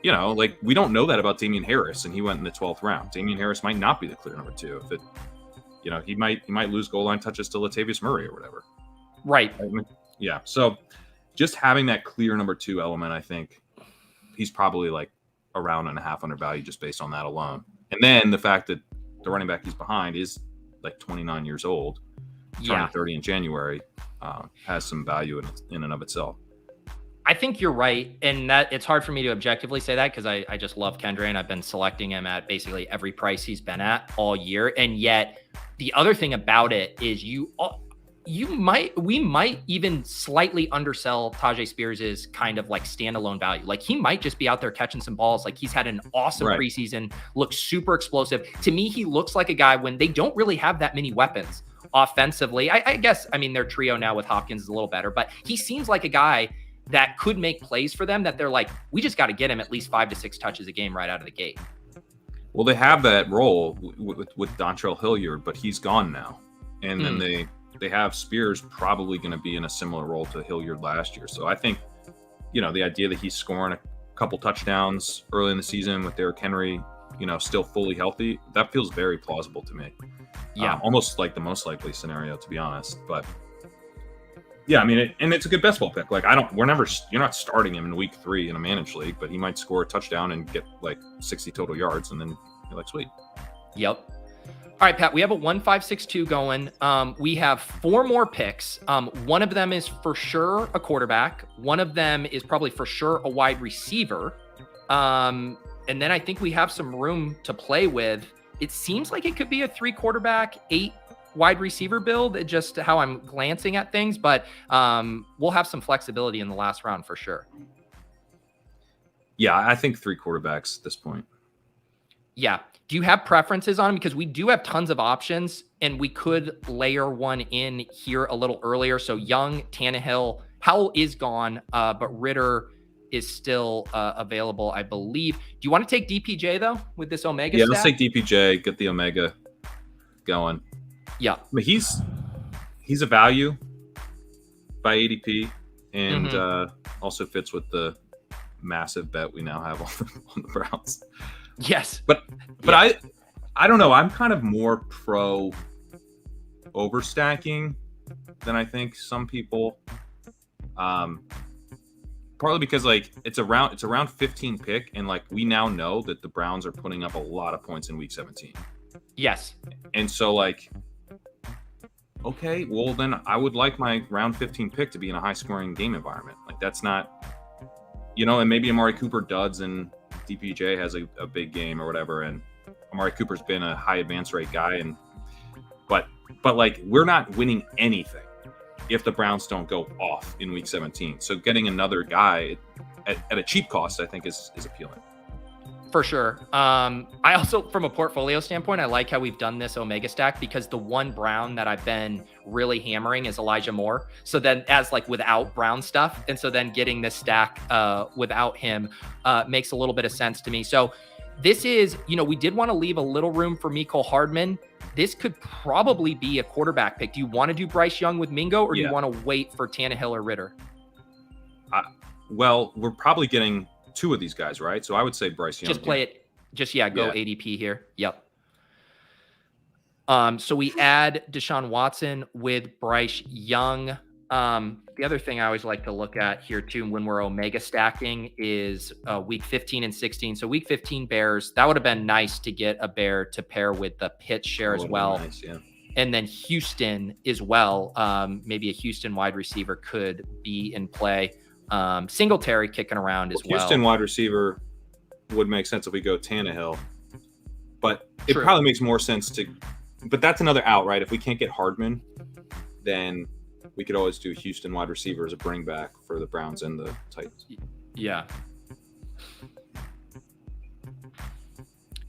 like we don't know that about Damian Harris, and he went in the 12th round. Damian Harris might not be the clear number 2 if it. He might lose goal line touches to Latavius Murray or whatever. Right. Yeah. So just having that clear number 2 element, I think he's probably like a round and a half under value just based on that alone. And then the fact that the running back he's behind is like 29 years old, turning 30 in January, has some value in and of itself. I think you're right. And that it's hard for me to objectively say that because I just love Kendre and I've been selecting him at basically every price he's been at all year. And yet the other thing about it is we might even slightly undersell Tyjae Spears' kind of like standalone value. Like he might just be out there catching some balls. Like he's had an awesome preseason, looks super explosive. To me, he looks like a guy when they don't really have that many weapons offensively. I guess, I mean, their trio now with Hopkins is a little better, but he seems like a guy that could make plays for them that they're like, we just got to get him at least 5 to 6 touches a game right out of the gate. Well, they have that role with Dontrell Hilliard, but he's gone now. And then they have Spears probably going to be in a similar role to Hilliard last year. So I think, the idea that he's scoring a couple touchdowns early in the season with Derrick Henry, still fully healthy, that feels very plausible to me. Yeah. Almost like the most likely scenario, to be honest. But yeah, I mean, and it's a good best ball pick. Like you're not starting him in week 3 in a managed league, but he might score a touchdown and get like 60 total yards. And then you're like, sweet. Yep. All right, Pat, we have a 1-5-6-2 going. We have 4 more picks. One of them is for sure a quarterback. One of them is probably for sure a wide receiver. And then I think we have some room to play with. It seems like it could be a 3 quarterback, 8 wide receiver build, just how I'm glancing at things, but we'll have some flexibility in the last round for sure. Yeah, I think 3 quarterbacks at this point. Yeah. Do you have preferences on them? Because we do have tons of options and we could layer one in here a little earlier. So Young, Tannehill, Howell is gone, but Ritter is still available, I believe. Do you want to take DPJ though with this Omega stack? Let's take DPJ, get the Omega going. Yeah. But he's a value by ADP and also fits with the massive bet we now have on the Browns. Yes. But yeah. I don't know. I'm kind of more pro overstacking than I think some people. Partly because like it's around 15 pick, and like we now know that the Browns are putting up a lot of points in week 17. Yes. And so like, okay, well then I would like my round 15 pick to be in a high scoring game environment. Like that's not, and maybe Amari Cooper duds and DPJ has a big game or whatever, and Amari Cooper's been a high advance rate guy, but like we're not winning anything if the Browns don't go off in week 17. So getting another guy at a cheap cost, I think is appealing. For sure. I also, from a portfolio standpoint, I like how we've done this Omega stack because the one Brown that I've been really hammering is Elijah Moore. So then as like without Brown stuff. And so then getting this stack without him makes a little bit of sense to me. So this is, we did want to leave a little room for Mecole Hardman. This could probably be a quarterback pick. Do you want to do Bryce Young with Mingo or do you want to wait for Tannehill or Ritter? Well, we're probably getting 2 of these guys, right? So I would say Bryce Young. Just play it. Just, go ADP here. Yep. So we add Deshaun Watson with Bryce Young. The other thing I always like to look at here too, when we're Omega stacking is week 15 and 16. So week 15 Bears, that would have been nice to get a Bear to pair with the Pitts share as well. Nice, yeah. And then Houston as well. Maybe a Houston wide receiver could be in play. Singletary kicking around as well. Houston wide receiver would make sense if we go Tannehill, but it probably makes more sense but that's another out, right? If we can't get Hardman, then we could always do Houston wide receiver as a bring back for the Browns and the Titans. Yeah.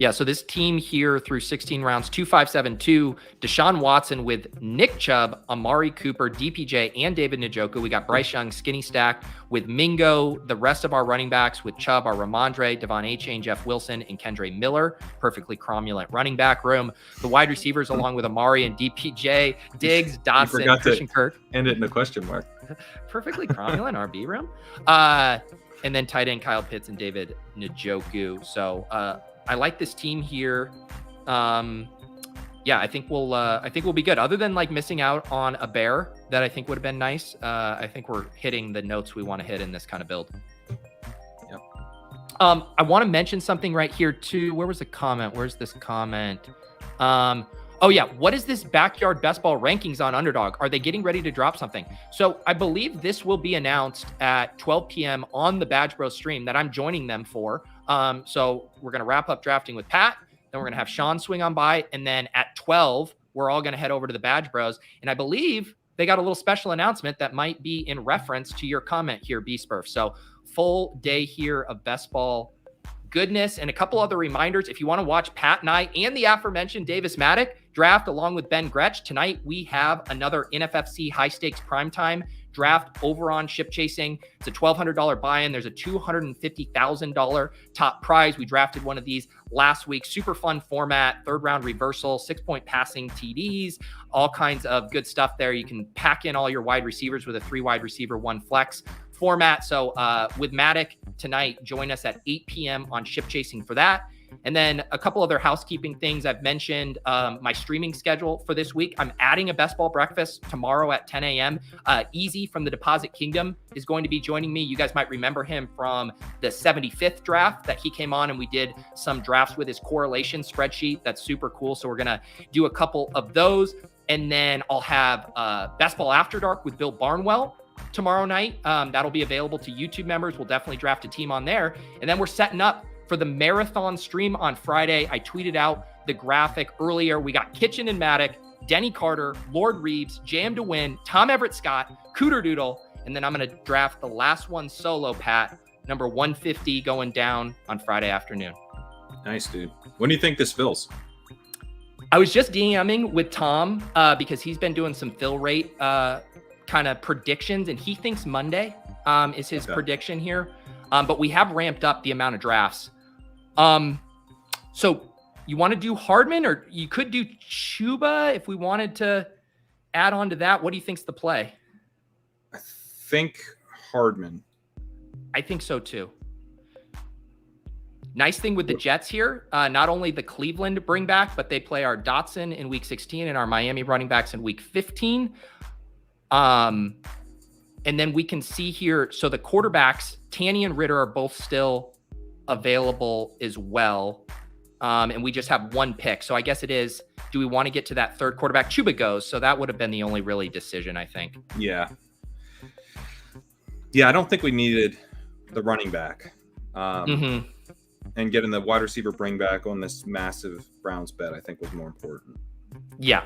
Yeah, so this team here through 16 rounds, 2-5-7-2, Deshaun Watson with Nick Chubb, Amari Cooper, DPJ, and David Njoku. We got Bryce Young skinny stacked with Mingo, the rest of our running backs with Chubb, our Ramondre, Devon Achane, Jeff Wilson, and Kendre Miller. Perfectly cromulent running back room. The wide receivers along with Amari and DPJ, Diggs, Dotson, Christian Kirk. End it in a question mark. Perfectly cromulent RB room. And then tight end Kyle Pitts and David Njoku. So, I like this team here. I think we'll be good. Other than like missing out on a Bear that I think would have been nice. I think we're hitting the notes we want to hit in this kind of build. Yep. I want to mention something right here too. Where was the comment? Where's this comment? Oh yeah, what is this backyard best ball rankings on Underdog? Are they getting ready to drop something? So I believe this will be announced at 12 p.m. on the Badge Bros stream that I'm joining them for. So we're going to wrap up drafting with Pat. Then we're going to have Shawn swing on by. And then at 12, we're all going to head over to the Badge Bros. And I believe they got a little special announcement that might be in reference to your comment here, B-Spurf. So full day here of best ball goodness, and a couple other reminders. If you want to watch Pat and I and the aforementioned Davis Maddock draft along with Ben Gretsch tonight, we have another NFFC high stakes primetime draft over on Ship Chasing. It's a $1,200 buy-in. There's a $250,000 top prize. We drafted one of these last week. Super fun format, third round reversal, 6-point passing TDs, all kinds of good stuff there. You can pack in all your wide receivers with a 3 wide receiver, 1 flex format. So with Maddock tonight, join us at 8 p.m. on Ship Chasing for that. And then a couple other housekeeping things. I've mentioned my streaming schedule for this week. I'm adding a best ball breakfast tomorrow at 10 a.m. Easy from the Deposit Kingdom is going to be joining me. You guys might remember him from the 75th draft that he came on and we did some drafts with his correlation spreadsheet. That's super cool. So we're going to do a couple of those. And then I'll have Best Ball After Dark with Bill Barnwell tomorrow night. That'll be available to YouTube members. We'll definitely draft a team on there. And then we're setting up for the marathon stream on Friday. I tweeted out the graphic earlier. We got Kitchen and Maddock, Denny Carter, Lord Reeves, Jam to Win, Tom Everett Scott, Cooter Doodle, and then I'm going to draft the last one solo, Pat, number 150 going down on Friday afternoon. Nice, dude. When do you think this fills? I was just DMing with Tom because he's been doing some fill rate kind of predictions, and he thinks Monday is his prediction here. But we have ramped up the amount of drafts. So you want to do Hardman, or you could do Chuba if we wanted to add on to that. What do you think's the play? I think Hardman. I think so too. Nice thing with the Jets here, not only the Cleveland bring back, but they play our Dotson in week 16 and our Miami running backs in week 15. And then we can see here, so the quarterbacks, Tanny and Ritter, are both still available as well. And we just have one pick. So I guess it is, do we want to get to that third quarterback? Chuba goes. So that would have been the only really decision, I think. Yeah. Yeah, I don't think we needed the running back. And getting the wide receiver bring back on this massive Browns bet, I think, was more important. Yeah.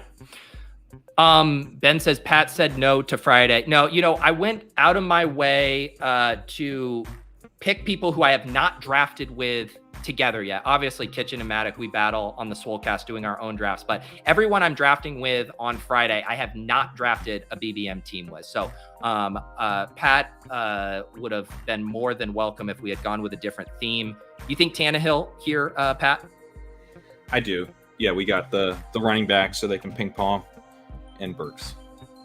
Ben says Pat said no to Friday. No, I went out of my way to pick people who I have not drafted with together yet. Obviously, Kitchen and Maddock, we battle on the Swolecast doing our own drafts, but everyone I'm drafting with on Friday, I have not drafted a BBM team with. So Pat would have been more than welcome if we had gone with a different theme. You think Tannehill here, Pat? I do. Yeah, we got the running back so they can ping pong. And Burks.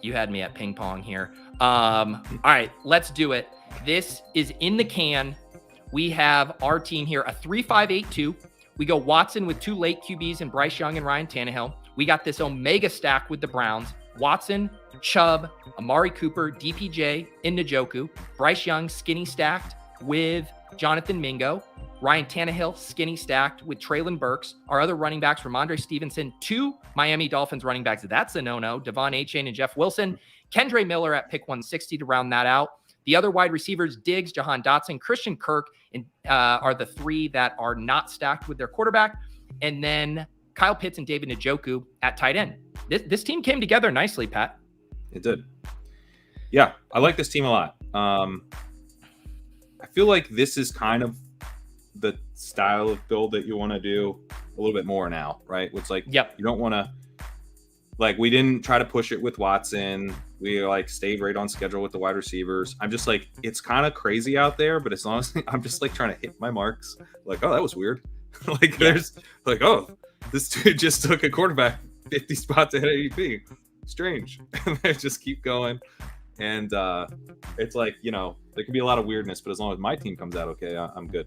You had me at ping pong here. All right, let's do it. This is in the can. We have our team here, a 3-5-8-2. We go Watson with 2 late QBs and Bryce Young and Ryan Tannehill. We got this Omega stack with the Browns. Watson, Chubb, Amari Cooper, DPJ, and Njoku. Bryce Young skinny stacked with Jonathan Mingo. Ryan Tannehill skinny stacked with Treylon Burks. Our other running backs, Ramondre Stevenson, 2 Miami Dolphins running backs. That's a no-no. Devon Achane and Jeff Wilson. Kendre Miller at pick 160 to round that out. The other wide receivers, Diggs, Jahan Dotson, Christian Kirk, and are the 3 that are not stacked with their quarterback. And then Kyle Pitts and David Njoku at tight end. This team came together nicely, Pat. It did. Yeah, I like this team a lot. I feel like this is kind of the style of build that you want to do a little bit more now, right? It's like, you don't want to, like, we didn't try to push it with Watson. We stayed right on schedule with the wide receivers. I'm just like, it's kind of crazy out there, but as long as I'm just trying to hit my marks, like, oh, that was weird. There's oh, this dude just took a quarterback 50 spots ahead of ADP. Strange. And they just keep going. And it's like, there could be a lot of weirdness, but as long as my team comes out okay, I'm good.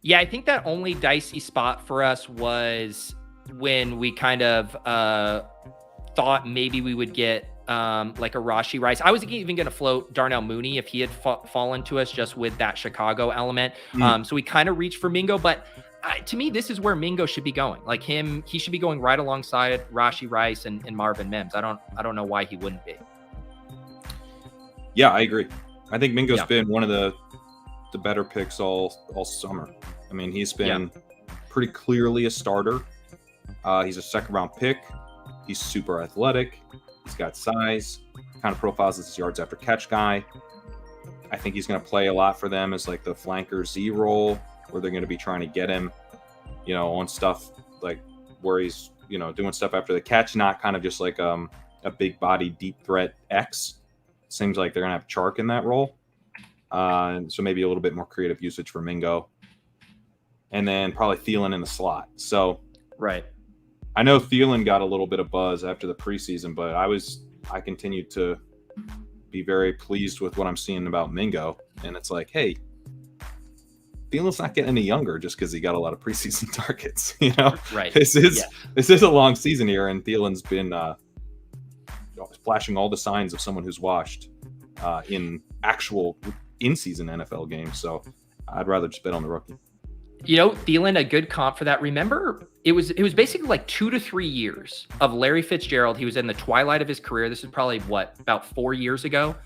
Yeah, I think that only dicey spot for us was when we kind of thought maybe we would get like a Rashee Rice. I was even going to float Darnell Mooney if he had fallen to us just with that Chicago element. So we kind of reached for Mingo, but to me, this is where Mingo should be going. Like he should be going right alongside Rashee Rice and Marvin Mims. I don't know why he wouldn't be. Yeah, I agree. I think Mingo's been one of the better picks all summer. I mean, he's been pretty clearly a starter. He's a second-round pick. He's super athletic. He's got size. Kind of profiles as a yards after catch guy. I think he's going to play a lot for them as like the flanker Z role, where they're going to be trying to get him, on stuff like where he's, doing stuff after the catch, not kind of just like a big body deep threat X. Seems like they're going to have Chark in that role. So maybe a little bit more creative usage for Mingo. And then probably Thielen in the slot. So right. I know Thielen got a little bit of buzz after the preseason, but I continued to be very pleased with what I'm seeing about Mingo. And it's like, hey, Thielen's not getting any younger just because he got a lot of preseason targets. Right. This is a long season here, and Thielen's been flashing all the signs of someone who's washed in actual in-season NFL games. So I'd rather just bet on the rookie. Thielen, a good comp for that. Remember, it was basically like 2 to 3 years of Larry Fitzgerald. He was in the twilight of his career. This is probably about 4 years ago.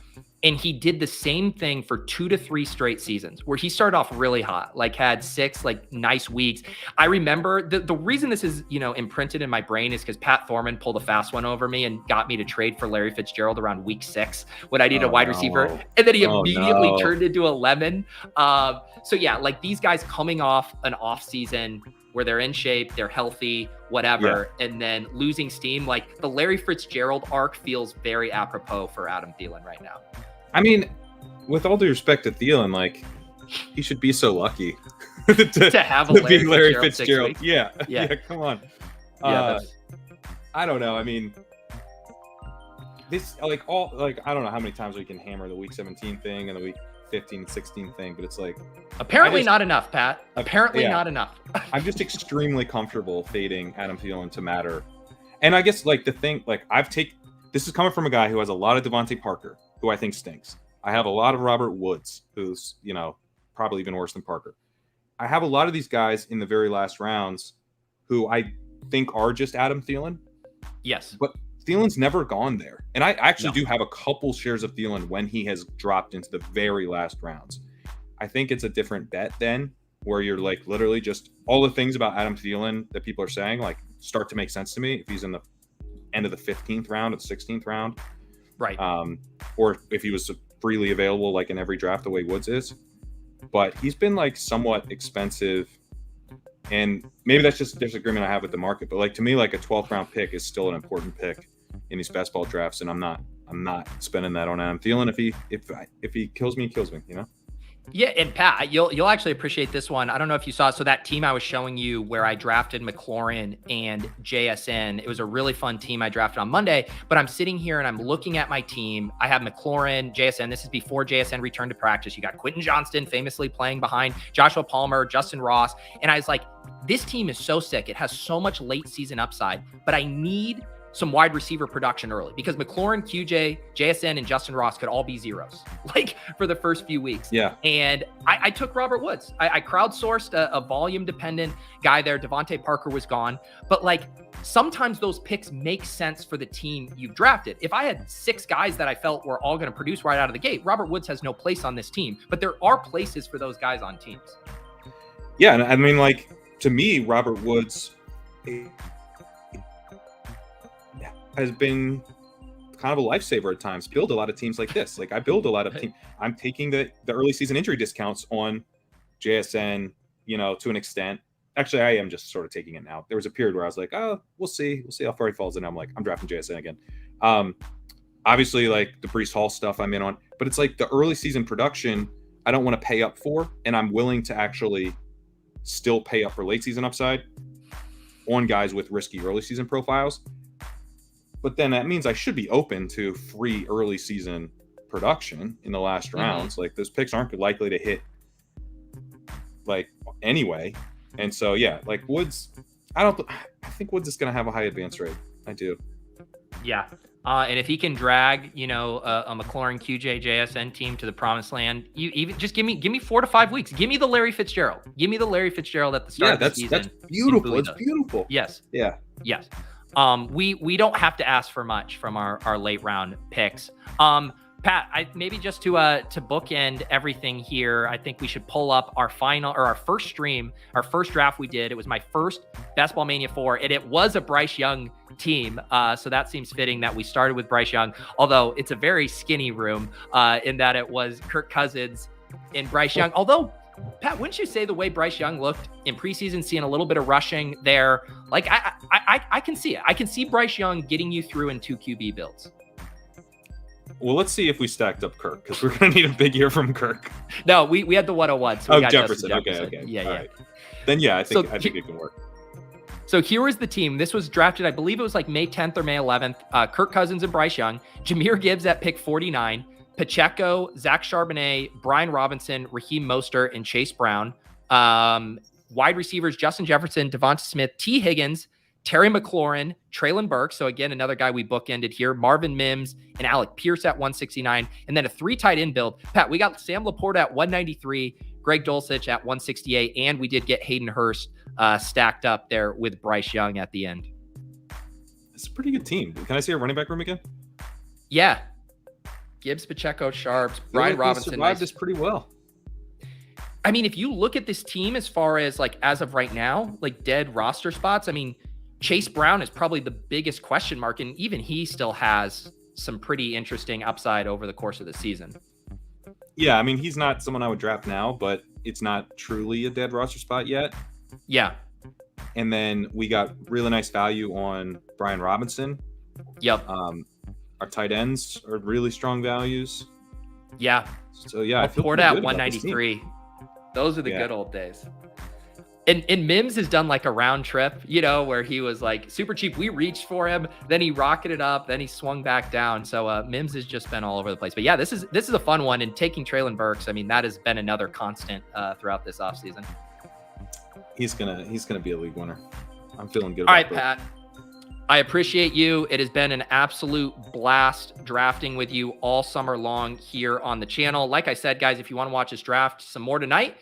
And he did the same thing for 2 to 3 straight seasons where he started off really hot, like had 6 like nice weeks. I remember the reason this is, imprinted in my brain is because Pat Thorman pulled a fast one over me and got me to trade for Larry Fitzgerald around week 6 when I needed a wide receiver. And then he immediately turned into a lemon. So yeah, like these guys coming off an off season where they're in shape, they're healthy, whatever, and then losing steam, like the Larry Fitzgerald arc feels very apropos for Adam Thielen right now. I mean, with all due respect to Thielen, like he should be so lucky to have a Larry Fitzgerald. Yeah, come on. I don't know. I mean, this I don't know how many times we can hammer the week 17 thing and the week 15, 16 thing, but it's like apparently not enough, Pat. Apparently not enough. I'm just extremely comfortable fading Adam Thielen to matter. And I guess like the thing, like this is coming from a guy who has a lot of Devontae Parker, who I think stinks. I have a lot of Robert Woods, who's, probably even worse than Parker. I have a lot of these guys in the very last rounds who I think are just Adam Thielen. Yes. But Thielen's never gone there. And I actually do have a couple shares of Thielen when he has dropped into the very last rounds. I think it's a different bet then, where you're like literally just all the things about Adam Thielen that people are saying like start to make sense to me if he's in the end of the 15th round or the 16th round. Right. Or if he was freely available like in every draft the way Woods is. But he's been like somewhat expensive. And maybe that's just a disagreement I have with the market. But like to me, like a 12th round pick is still an important pick in these best ball drafts. And I'm not spending that on Adam Thielen. If he kills me, he kills me, Yeah, and Pat, you'll actually appreciate this one. I don't know if you saw. So that team I was showing you where I drafted McLaurin and JSN, it was a really fun team I drafted on Monday. But I'm sitting here and I'm looking at my team. I have McLaurin, JSN. This is before JSN returned to practice. You got Quentin Johnston famously playing behind Joshua Palmer, Justin Ross. And I was like, this team is so sick. It has so much late season upside, but I need some wide receiver production early because McLaurin, QJ, JSN, and Justin Ross could all be zeros like for the first few weeks. Yeah. And I took Robert Woods. I crowdsourced a volume dependent guy there. Devontae Parker was gone, but like sometimes those picks make sense for the team you've drafted. If I had 6 guys that I felt were all going to produce right out of the gate, Robert Woods has no place on this team, but there are places for those guys on teams. Yeah. And I mean, like to me, Robert Woods has been kind of a lifesaver at times. Build a lot of teams like this. Like I build a lot of teams. I'm taking the early season injury discounts on JSN, to an extent. Actually, I am just sort of taking it now. There was a period where I was like, oh, we'll see how far he falls. And I'm like, I'm drafting JSN again. Obviously, like the Breece Hall stuff I'm in on, but it's like the early season production I don't want to pay up for, and I'm willing to actually still pay up for late season upside on guys with risky early season profiles. But then that means I should be open to free early season production in the last rounds. Like those picks aren't likely to hit like anyway. And so, yeah, like Woods, I think Woods is going to have a high advance rate. I do. Yeah. And if he can drag, a McLaurin QJ JSN team to the promised land, you even just give me 4 to 5 weeks. Give me the Larry Fitzgerald. Give me the Larry Fitzgerald at the start of the season. That's beautiful. It's beautiful. Yes. Yeah. Yes. We don't have to ask for much from our late round picks. Pat, maybe just to bookend everything here, I think we should pull up our first stream, our first draft we did. It was my first Best Ball Mania 4, and it was a Bryce Young team. So that seems fitting that we started with Bryce Young, although it's a very skinny room in that it was Kirk Cousins and Bryce Young. Although, Pat, wouldn't you say the way Bryce Young looked in preseason, seeing a little bit of rushing there, like I can see it. I can see Bryce Young getting you through in 2 QB builds. Well, let's see if we stacked up Kirk, because we're going to need a big year from Kirk. No, we had the 101. So we got Jefferson. Jefferson. Okay. Yeah. Right. Then, I think it can work. So here was the team. This was drafted, I believe it was like May 10th or May 11th. Kirk Cousins and Bryce Young. Jahmyr Gibbs at pick 49. Pacheco, Zach Charbonnet, Brian Robinson, Raheem Mostert, and Chase Brown. Wide receivers, Justin Jefferson, Devonta Smith, T. Higgins, Terry McLaurin, Treylon Burks. So again, another guy we bookended here. Marvin Mims and Alec Pierce at 169. And then a 3 tight end build. Pat, we got Sam Laporta at 193, Greg Dulcich at 168. And we did get Hayden Hurst stacked up there with Bryce Young at the end. It's a pretty good team. Can I see our running back room again? Yeah. Gibbs, Pacheco, Sharps, Brian Robinson. Survived this pretty well. I mean, if you look at this team as far as like as of right now, like dead roster spots, I mean, Chase Brown is probably the biggest question mark, and even he still has some pretty interesting upside over the course of the season. Yeah, I mean, he's not someone I would draft now, but it's not truly a dead roster spot yet. Yeah. And then we got really nice value on Brian Robinson. Yep. Our tight ends are really strong values. Yeah. So, yeah, I feel Laporta at 193. Those are the good old days. And Mims has done like a round trip, where he was like super cheap. We reached for him, then he rocketed up, then he swung back down. So Mims has just been all over the place. But yeah, this is a fun one. And taking Treylon Burks, I mean, that has been another constant throughout this offseason. He's gonna be a league winner. I'm feeling good. All right, Pat. I appreciate you. It has been an absolute blast drafting with you all summer long here on the channel. Like I said, guys, if you want to watch us draft some more tonight,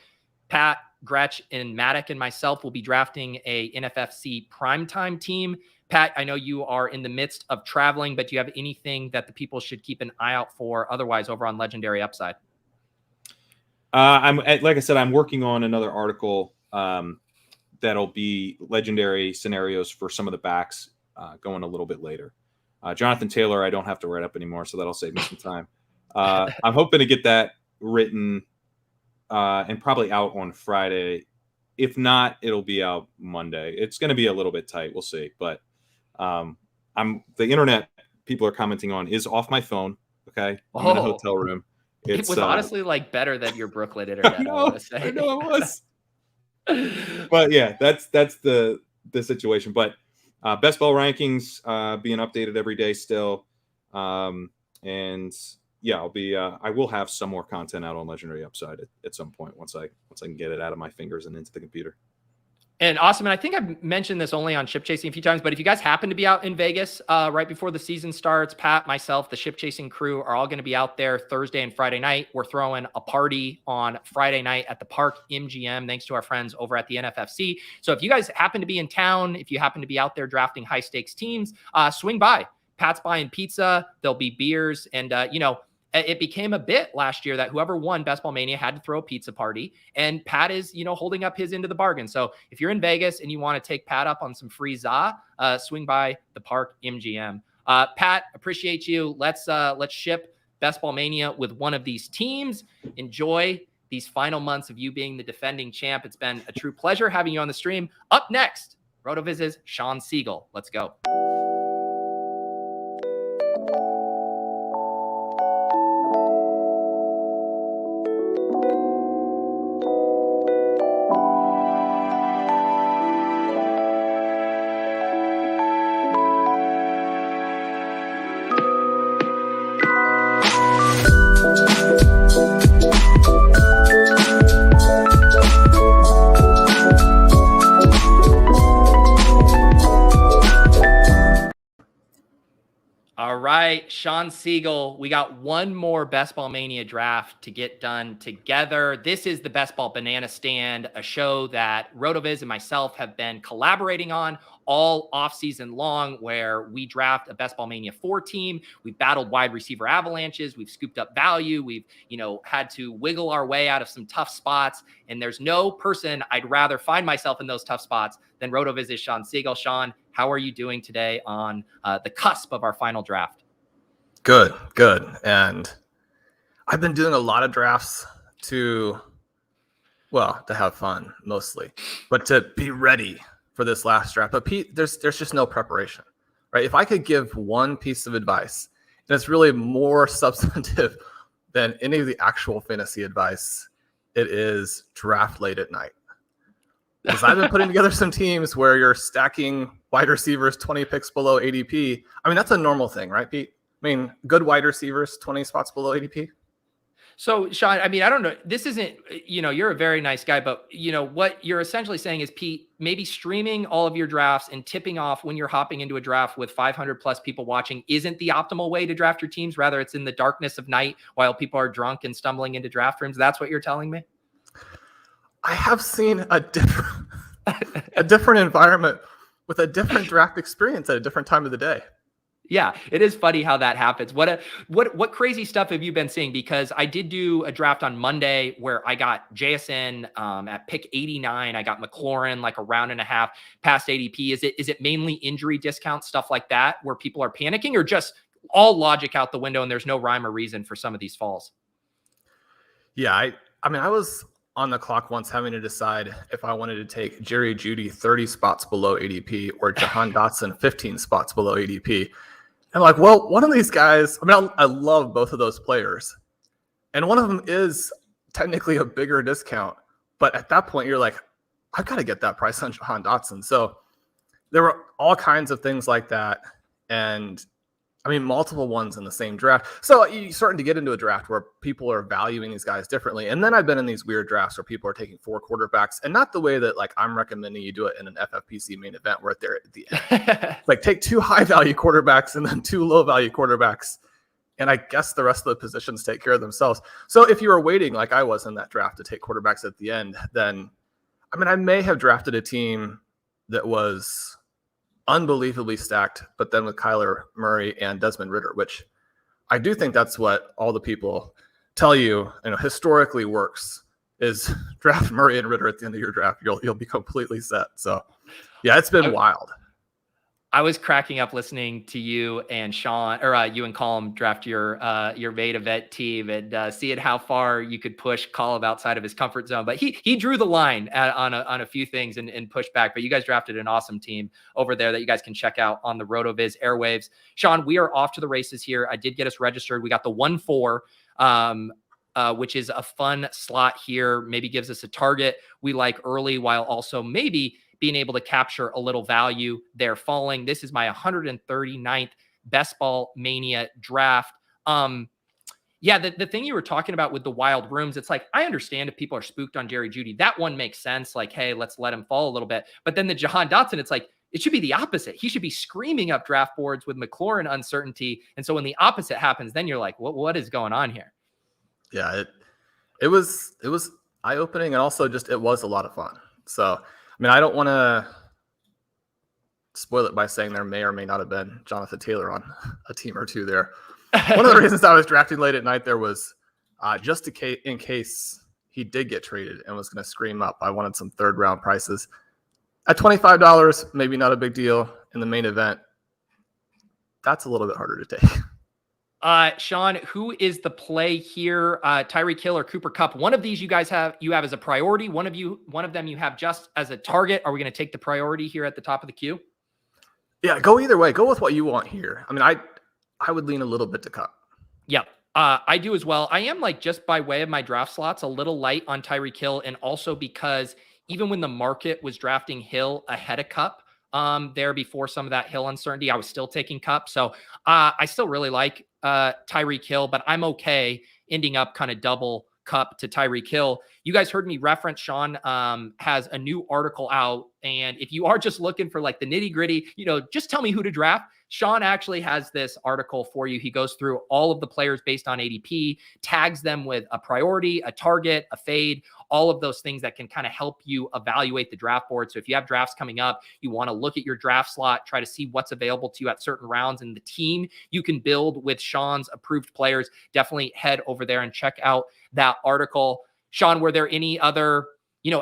Pat, Gretch, and Maddock and myself will be drafting a NFFC primetime team. Pat, I know you are in the midst of traveling, but do you have anything that the people should keep an eye out for otherwise over on Legendary Upside? Like I said, I'm working on another article that'll be legendary scenarios for some of the backs going a little bit later. Jonathan Taylor, I don't have to write up anymore, so that'll save me some time. I'm hoping to get that written and probably out on Friday. If not, it'll be out Monday. It's going to be a little bit tight. We'll see. But the internet people are commenting on is off my phone. Okay. I'm in a hotel room. It was honestly like better than your Brooklyn internet. I know it was. But yeah, that's the situation. But best ball rankings being updated every day still. And yeah, I will have some more content out on Legendary Upside at some point once I can get it out of my fingers and into the computer. And awesome. And I think I've mentioned this only on Ship Chasing a few times, but if you guys happen to be out in Vegas right before the season starts, Pat, myself, the Ship Chasing crew are all going to be out there Thursday and Friday night. We're throwing a party on Friday night at the Park MGM, thanks to our friends over at the NFFC. So if you guys happen to be in town, if you happen to be out there drafting high stakes teams, swing by. Pat's buying pizza. There'll be beers. And, it became a bit last year that whoever won Best Ball Mania had to throw a pizza party, and Pat is, holding up his end of the bargain. So if you're in Vegas and you want to take Pat up on some free za, swing by the Park MGM. Pat, appreciate you. Let's ship Best Ball Mania with one of these teams. Enjoy these final months of you being the defending champ. It's been a true pleasure having you on the stream. Up next, RotoViz's Shawn Siegel. Let's go. right, Shawn Siegel, we got one more Best Ball Mania draft to get done together. This is the Best Ball Banana Stand, a show that RotoViz and myself have been collaborating on all offseason long, where we draft a Best Ball Mania 4 team. We've battled wide receiver avalanches. We've scooped up value. We've, had to wiggle our way out of some tough spots. And there's no person I'd rather find myself in those tough spots than RotoViz's Shawn Siegel. Shawn, how are you doing today on the cusp of our final draft? Good. And I've been doing a lot of drafts to have fun mostly, but to be ready for this last draft. But Pete, there's just no preparation, right? If I could give one piece of advice, and it's really more substantive than any of the actual fantasy advice, it is draft late at night. Because I've been putting together some teams where you're stacking wide receivers 20 picks below ADP. I mean, that's a normal thing, right, Pete? I mean, good wide receivers 20 spots below ADP. So, Shawn, I mean, I don't know. This isn't, you're a very nice guy, but, what you're essentially saying is, Pete, maybe streaming all of your drafts and tipping off when you're hopping into a draft with 500 plus people watching isn't the optimal way to draft your teams. Rather, it's in the darkness of night while people are drunk and stumbling into draft rooms. That's what you're telling me? I have seen a different environment with a different draft experience at a different time of the day. Yeah, it is funny how that happens. What crazy stuff have you been seeing? Because I did do a draft on Monday where I got JSN at pick 89. I got McLaurin like a round and a half past ADP. Is it mainly injury discount stuff like that where people are panicking, or just all logic out the window and there's no rhyme or reason for some of these falls? Yeah, I mean, I was on the clock once having to decide if I wanted to take Jerry Jeudy 30 spots below ADP or Jahan Dotson 15 spots below ADP. And like, well, one of these guys, I mean, I love both of those players. And one of them is technically a bigger discount. But at that point, you're like, I've got to get that price on Jahan Dotson. So there were all kinds of things like that. And I mean, multiple ones in the same draft. So you're starting to get into a draft where people are valuing these guys differently. And then I've been in these weird drafts where people are taking 4 quarterbacks, and not the way that like I'm recommending you do it in an FFPC main event where they're at the end. Like take 2 high value quarterbacks and then 2 low value quarterbacks. And I guess the rest of the positions take care of themselves. So if you were waiting like I was in that draft to take quarterbacks at the end, then I mean, I may have drafted a team that was unbelievably stacked, but then with Kyler Murray and Desmond Ridder, which I do think that's what all the people tell you, historically works, is draft Murray and Ridder at the end of your draft. You'll be completely set. So yeah, it's been wild. I was cracking up listening to you and Shawn, or you and Colm draft your main event team, and seeing how far you could push Colm outside of his comfort zone. But he drew the line on a few things and pushed back. But you guys drafted an awesome team over there that you guys can check out on the RotoViz airwaves. Shawn, we are off to the races here. I did get us registered. We got the 1-4. Which is a fun slot here. Maybe gives us a target we like early, while also maybe being able to capture a little value there falling. This is my 139th Best Ball Mania draft. Yeah, the thing you were talking about with the wild rooms, it's like, I understand if people are spooked on Jerry Jeudy. That one makes sense. Like, hey, let's let him fall a little bit. But then the Jahan Dotson, it's like, it should be the opposite. He should be screaming up draft boards with McLaurin uncertainty. And so when the opposite happens, then you're like, what is going on here? Yeah, it was eye-opening, and also just it was a lot of fun. So I mean, I don't want to spoil it by saying there may or may not have been Jonathan Taylor on a team or two there. One of the reasons I was drafting late at night there was just in case he did get traded and was going to scream up. I wanted some 3rd round prices. At $25, maybe not a big deal. In the main event, that's a little bit harder to take. Shawn, who is the play here? Tyreek Hill or Cooper Kupp? One of these you have as a priority. One of them you have just as a target. Are we going to take the priority here at the top of the queue? Yeah, go either way. Go with what you want here. I mean, I would lean a little bit to Kupp. Yep. I do as well. I am, like, just by way of my draft slots, a little light on Tyreek Hill, and also because even when the market was drafting Hill ahead of Kupp, there before some of that Hill uncertainty, I was still taking Kupp. So I still really like Tyreek Hill, but I'm okay ending up kind of double Kupp to Tyreek Hill. You guys heard me reference Shawn has a new article out. And if you are just looking for like the nitty gritty, just tell me who to draft. Shawn actually has this article for you. He goes through all of the players based on ADP, tags them with a priority, a target, a fade, all of those things that can kind of help you evaluate the draft board. So if you have drafts coming up, you want to look at your draft slot, try to see what's available to you at certain rounds and the team you can build with Shawn's approved players. Definitely head over there and check out that article. Shawn, were there any other,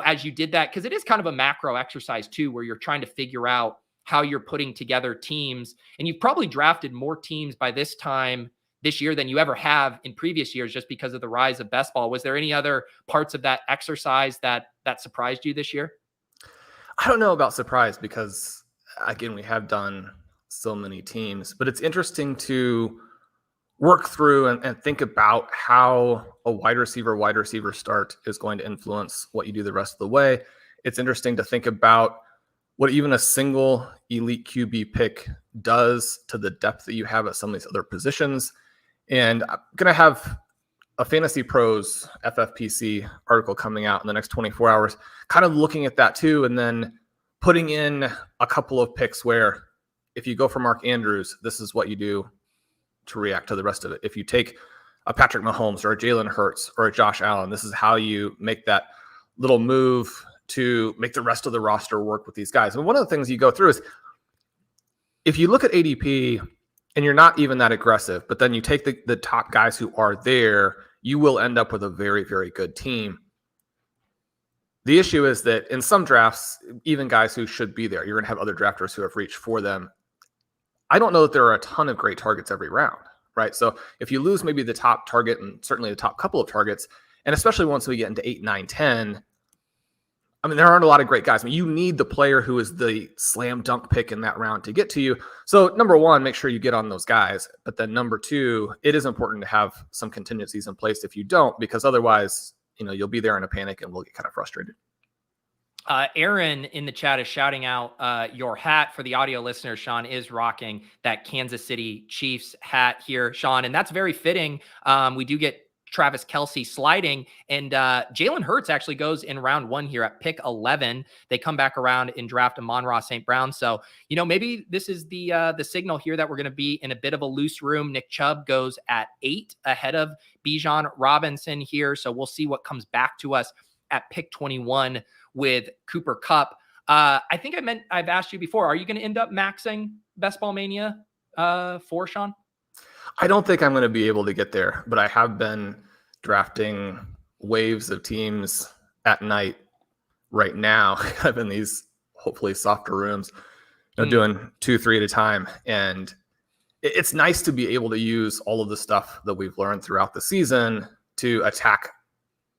as you did that, because it is kind of a macro exercise too, where you're trying to figure out how you're putting together teams, and you've probably drafted more teams by this time this year than you ever have in previous years, just because of the rise of best ball. Was there any other parts of that exercise that surprised you this year? I don't know about surprise, because again, we have done so many teams, but it's interesting to work through and think about how a wide receiver start is going to influence what you do the rest of the way. It's interesting to think about what even a single elite QB pick does to the depth that you have at some of these other positions. And I'm going to have a Fantasy Pros FFPC article coming out in the next 24 hours, kind of looking at that too, and then putting in a couple of picks where if you go for Mark Andrews, this is what you do to react to the rest of it. If you take a Patrick Mahomes or a Jalen Hurts or a Josh Allen, this is how you make that little move to make the rest of the roster work with these guys. And one of the things you go through is if you look at ADP and you're not even that aggressive, but then you take the top guys who are there, you will end up with a very, very good team. The issue is that in some drafts, even guys who should be there, you're going to have other drafters who have reached for them. I don't know that there are a ton of great targets every round, right? So if you lose maybe the top target and certainly the top couple of targets, and especially once we get into 8, 9, 10, I mean, there aren't a lot of great guys. I mean, you need the player who is the slam dunk pick in that round to get to you. So number one, make sure you get on those guys. But then number two, it is important to have some contingencies in place if you don't, because otherwise, you'll be there in a panic and we'll get kind of frustrated. Aaron in the chat is shouting out your hat. For the audio listeners, Shawn is rocking that Kansas City Chiefs hat here, Shawn, and that's very fitting. We do get Travis Kelce sliding, and Jalen Hurts actually goes in round 1 here at pick 11. They come back around and draft Amon-Ra St. Brown. So, maybe this is the signal here that we're going to be in a bit of a loose room. Nick Chubb goes at 8 ahead of Bijan Robinson here. So we'll see what comes back to us at pick 21 with Cooper Kupp. I think I've asked you before, are you going to end up maxing Best Ball Mania for Shawn? I don't think I'm going to be able to get there, but I have been drafting waves of teams at night right now. I'm in these hopefully softer rooms, doing 2, 3 at a time. And it's nice to be able to use all of the stuff that we've learned throughout the season to attack,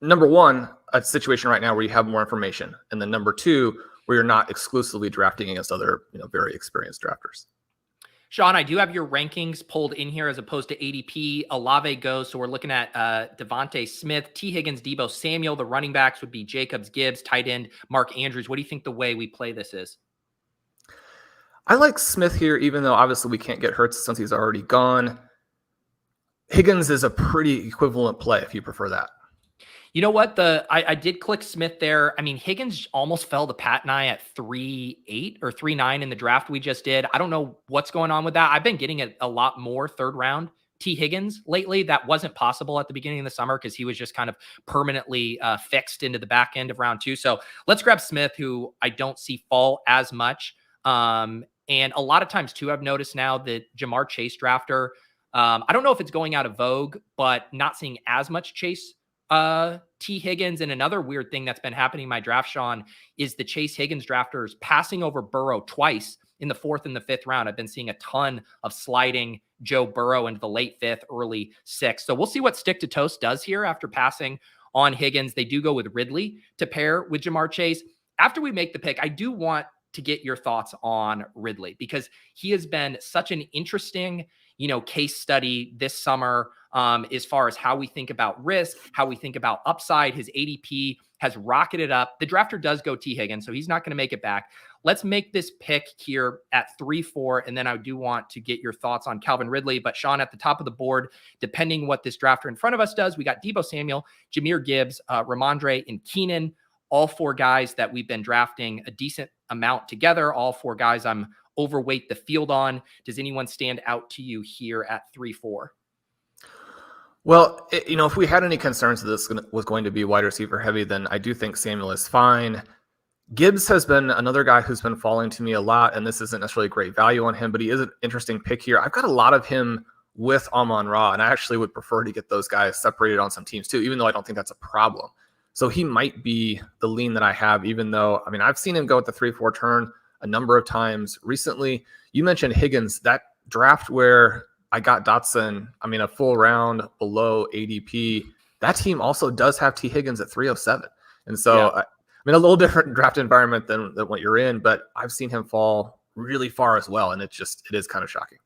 number one, a situation right now where you have more information. And then number two, where you're not exclusively drafting against other, very experienced drafters. Shawn, I do have your rankings pulled in here as opposed to ADP. Olave goes, so we're looking at Devonta Smith, T. Higgins, Deebo Samuel. The running backs would be Jacobs, Gibbs, tight end, Mark Andrews. What do you think the way we play this is? I like Smith here, even though obviously we can't get Hurts since he's already gone. Higgins is a pretty equivalent play if you prefer that. You know what? I did click Smith there. I mean, Higgins almost fell to Pat and I at 3.8 or 3.9 in the draft we just did. I don't know what's going on with that. I've been getting a lot more third round T. Higgins lately. That wasn't possible at the beginning of the summer because he was just kind of permanently fixed into the back end of round 2. So let's grab Smith, who I don't see fall as much. And a lot of times too, I've noticed now that Jamar Chase drafter, I don't know if it's going out of vogue, but not seeing as much Chase T. Higgins. And another weird thing that's been happening in my draft, Shawn, is the Chase Higgins drafters passing over Burrow twice in the 4th and the 5th round. I've been seeing a ton of sliding Joe Burrow into the late 5th, early 6th. So we'll see what Stick to Toast does here after passing on Higgins. They do go with Ridley to pair with Jamar Chase. After we make the pick, I do want to get your thoughts on Ridley because he has been such an interesting, case study this summer as far as how we think about risk, how we think about upside. His ADP has rocketed up. The drafter does go T. Higgins, so he's not going to make it back. Let's make this pick here at 3-4, and then I do want to get your thoughts on Calvin Ridley. But Shawn, at the top of the board, depending what this drafter in front of us does, we got Deebo Samuel, Jahmyr Gibbs, Ramondre, and Keenan. All 4 guys that we've been drafting a decent amount together. All 4 guys I'm overweight the field on. Does anyone stand out to you here at 3-4? Well, if we had any concerns that this was going to be wide receiver heavy, then I do think Samuel is fine. Gibbs has been another guy who's been falling to me a lot, and this isn't necessarily great value on him, but he is an interesting pick here. I've got a lot of him with Amon-Ra, and I actually would prefer to get those guys separated on some teams too, even though I don't think that's a problem. So he might be the lean that I have, even though, I've seen him go at the 3-4 turn a number of times recently. You mentioned Higgins, that draft where I got Dotson, a full round below ADP. That team also does have T. Higgins at 307. And so, a little different draft environment than what you're in, but I've seen him fall really far as well. And it is kind of shocking.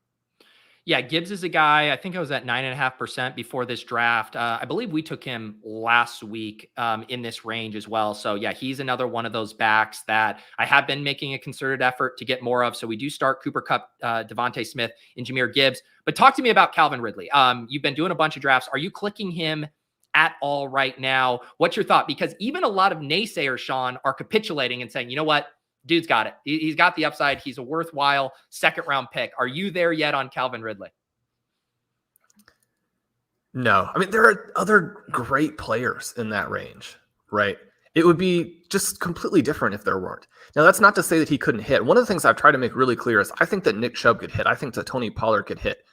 Yeah, Gibbs is a guy, I think I was at 9.5% before this draft. I believe we took him last week in this range as well. So yeah, he's another one of those backs that I have been making a concerted effort to get more of. So we do start Cooper Kupp, Devonta Smith, and Jahmyr Gibbs. But talk to me about Calvin Ridley. You've been doing a bunch of drafts. Are you clicking him at all right now? What's your thought? Because even a lot of naysayers, Shawn, are capitulating and saying, you know what? Dude's got it. He's got the upside. He's a worthwhile second-round pick. Are you there yet on Calvin Ridley? No. There are other great players in that range, right? It would be just completely different if there weren't. Now, that's not to say that he couldn't hit. One of the things I've tried to make really clear is I think that Nick Chubb could hit. I think that Tony Pollard could hit.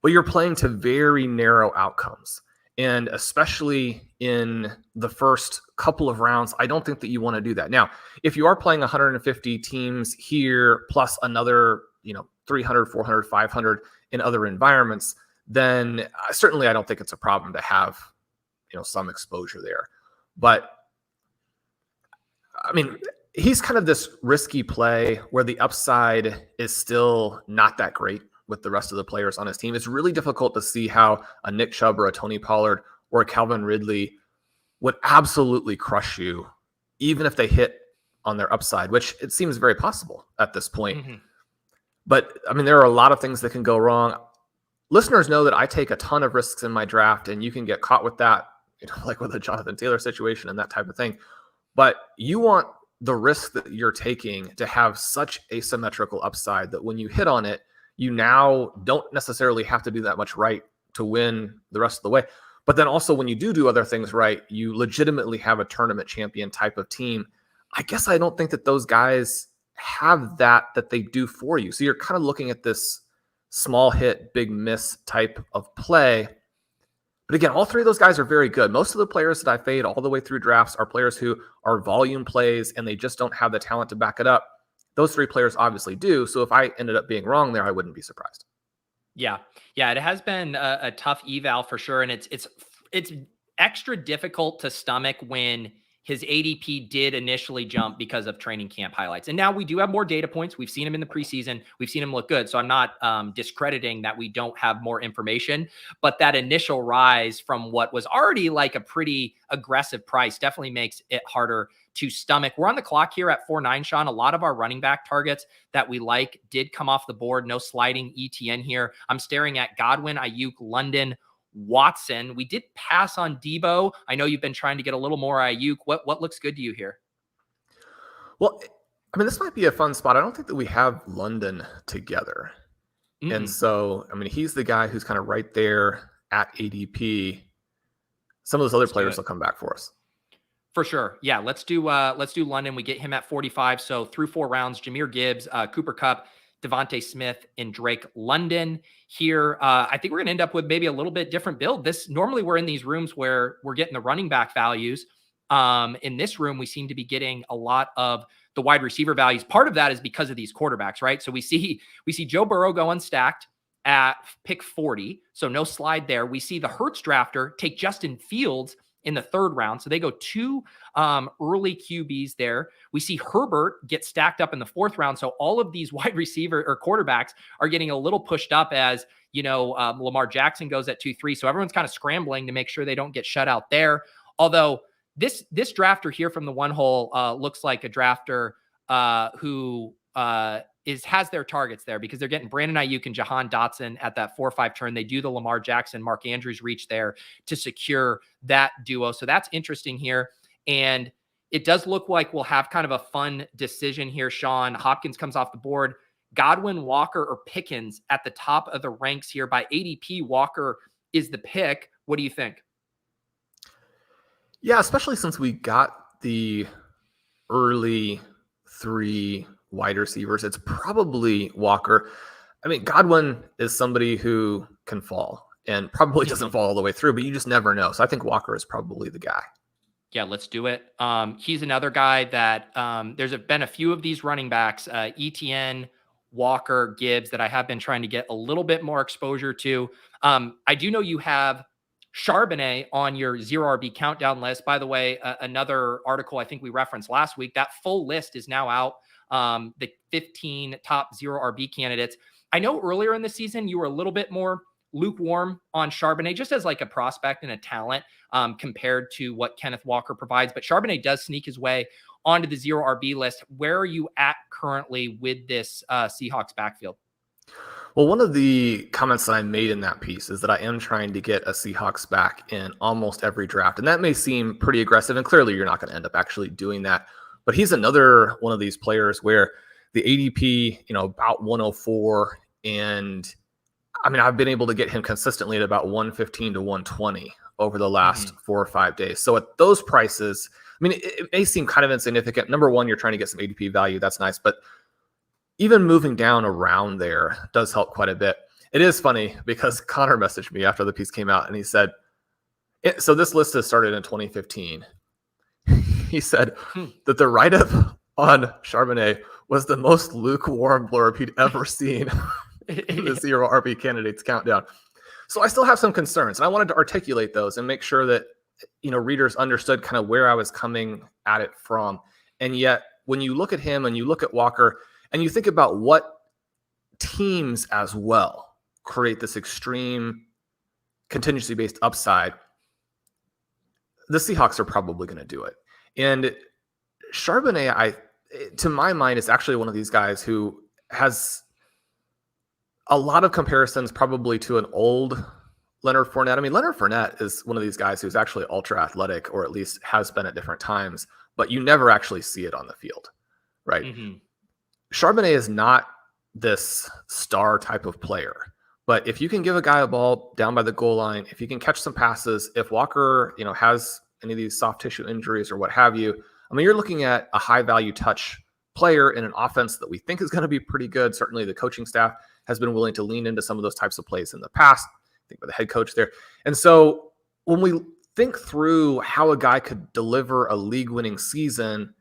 But you're playing to very narrow outcomes. And especially in the first couple of rounds, I don't think that you want to do that. Now, if you are playing 150 teams here, plus another, 300, 400, 500 in other environments, then certainly I don't think it's a problem to have, some exposure there. But he's kind of this risky play where the upside is still not that great with the rest of the players on his team. It's really difficult to see how a Nick Chubb or a Tony Pollard or a Calvin Ridley would absolutely crush you, even if they hit on their upside, which it seems very possible at this point. Mm-hmm. But there are a lot of things that can go wrong. Listeners know that I take a ton of risks in my draft, and you can get caught with that, like with the Jonathan Taylor situation and that type of thing. But you want the risk that you're taking to have such asymmetrical upside that when you hit on it, you now don't necessarily have to do that much right to win the rest of the way. But then also when you do other things right, you legitimately have a tournament champion type of team. I guess I don't think that those guys have that they do for you. So you're kind of looking at this small hit, big miss type of play. But again, all three of those guys are very good. Most of the players that I fade all the way through drafts are players who are volume plays and they just don't have the talent to back it up. Those three players obviously do. So if I ended up being wrong there, I wouldn't be surprised. Yeah. It has been a tough eval for sure. And it's extra difficult to stomach when his ADP did initially jump because of training camp highlights. And now we do have more data points. We've seen him in the preseason. We've seen him look good. So I'm not discrediting that we don't have more information, but that initial rise from what was already like a pretty aggressive price definitely makes it harder to stomach. We're on the clock here at 4-9, Shawn. A lot of our running back targets that we like did come off the board. No sliding ETN here. I'm staring at Godwin, Ayuk, London, Watson. We did pass on Debo. I know you've been trying to get a little more Ayuk. What looks good to you here? Well, this might be a fun spot. I don't think that we have London together. Mm-hmm. And so, he's the guy who's kind of right there at ADP. Some of those other players will come back for us. For sure. Yeah, let's do London. We get him at 45. So through 4 rounds, Jahmyr Gibbs, Cooper Kupp, Devonta Smith, and Drake London here. I think we're going to end up with maybe a little bit different build. Normally we're in these rooms where we're getting the running back values. In this room, we seem to be getting a lot of the wide receiver values. Part of that is because of these quarterbacks, right? So we see Joe Burrow go unstacked at pick 40. So no slide there. We see the Hurts drafter take Justin Fields in the 3rd round. So they go 2 early QBs there. We see Herbert get stacked up in the 4th round. So all of these wide receiver or quarterbacks are getting a little pushed up as, Lamar Jackson goes at 2-3. So everyone's kind of scrambling to make sure they don't get shut out there. Although this drafter here from the one hole looks like a drafter who has their targets there because they're getting Brandon Ayuk and Jahan Dotson at that 4-5 turn. They do the Lamar Jackson, Mark Andrews reach there to secure that duo. So that's interesting here. And it does look like we'll have kind of a fun decision here, Shawn. Hopkins comes off the board. Godwin, Walker, or Pickens at the top of the ranks here. By ADP, Walker is the pick. What do you think? Yeah, especially since we got the early 3 wide receivers, it's probably Walker. I mean, Godwin is somebody who can fall and probably doesn't fall all the way through, but you just never know. So I think Walker is probably the guy. Yeah, let's do it. He's another guy that there's been a few of these running backs, ETN, Walker, Gibbs, that I have been trying to get a little bit more exposure to. I do know you have Charbonnet on your zero RB countdown list. By the way, another article I think we referenced last week, that full list is now out. The 15 top zero RB candidates. I know earlier in the season, you were a little bit more lukewarm on Charbonnet, just as like a prospect and a talent compared to what Kenneth Walker provides. But Charbonnet does sneak his way onto the zero RB list. Where are you at currently with this Seahawks backfield? Well, one of the comments that I made in that piece is that I am trying to get a Seahawks back in almost every draft. And that may seem pretty aggressive, and clearly you're not going to end up actually doing that. But he's another one of these players where the ADP, about 104. And I mean, I've been able to get him consistently at about 115 to 120 over the last 4 or 5 days. So at those prices, I mean, it may seem kind of insignificant. Number one, you're trying to get some ADP value. That's nice. But even moving down around there does help quite a bit. It is funny because Connor messaged me after the piece came out and he said, so this list has started in 2015. He said that the write-up on Charbonnet was the most lukewarm blurb he'd ever seen in the zero RB candidates countdown. So I still have some concerns, and I wanted to articulate those and make sure that readers understood kind of where I was coming at it from. And yet, when you look at him and you look at Walker, and you think about what teams as well create this extreme contingency-based upside, the Seahawks are probably going to do it. And Charbonnet, to my mind, is actually one of these guys who has a lot of comparisons probably to an old Leonard Fournette. I mean, Leonard Fournette is one of these guys who's actually ultra athletic, or at least has been at different times, but you never actually see it on the field, right? Mm-hmm. Charbonnet is not this star type of player, but if you can give a guy a ball down by the goal line, if you can catch some passes, if Walker, has any of these soft tissue injuries or what have you, I mean, you're looking at a high value touch player in an offense that we think is going to be pretty good. Certainly the coaching staff has been willing to lean into some of those types of plays in the past. I think with the head coach there. And so when we think through how a guy could deliver a league winning season,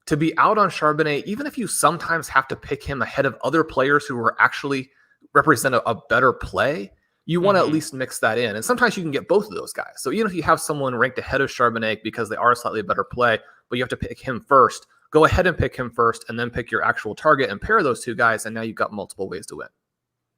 to be out on Charbonnet, even if you sometimes have to pick him ahead of other players who are actually represent a better play, you want to at least mix that in. And sometimes you can get both of those guys. So even if you have someone ranked ahead of Charbonnet because they are a slightly better play, but you have to pick him first, go ahead and pick him first and then pick your actual target and pair those two guys. And now you've got multiple ways to win.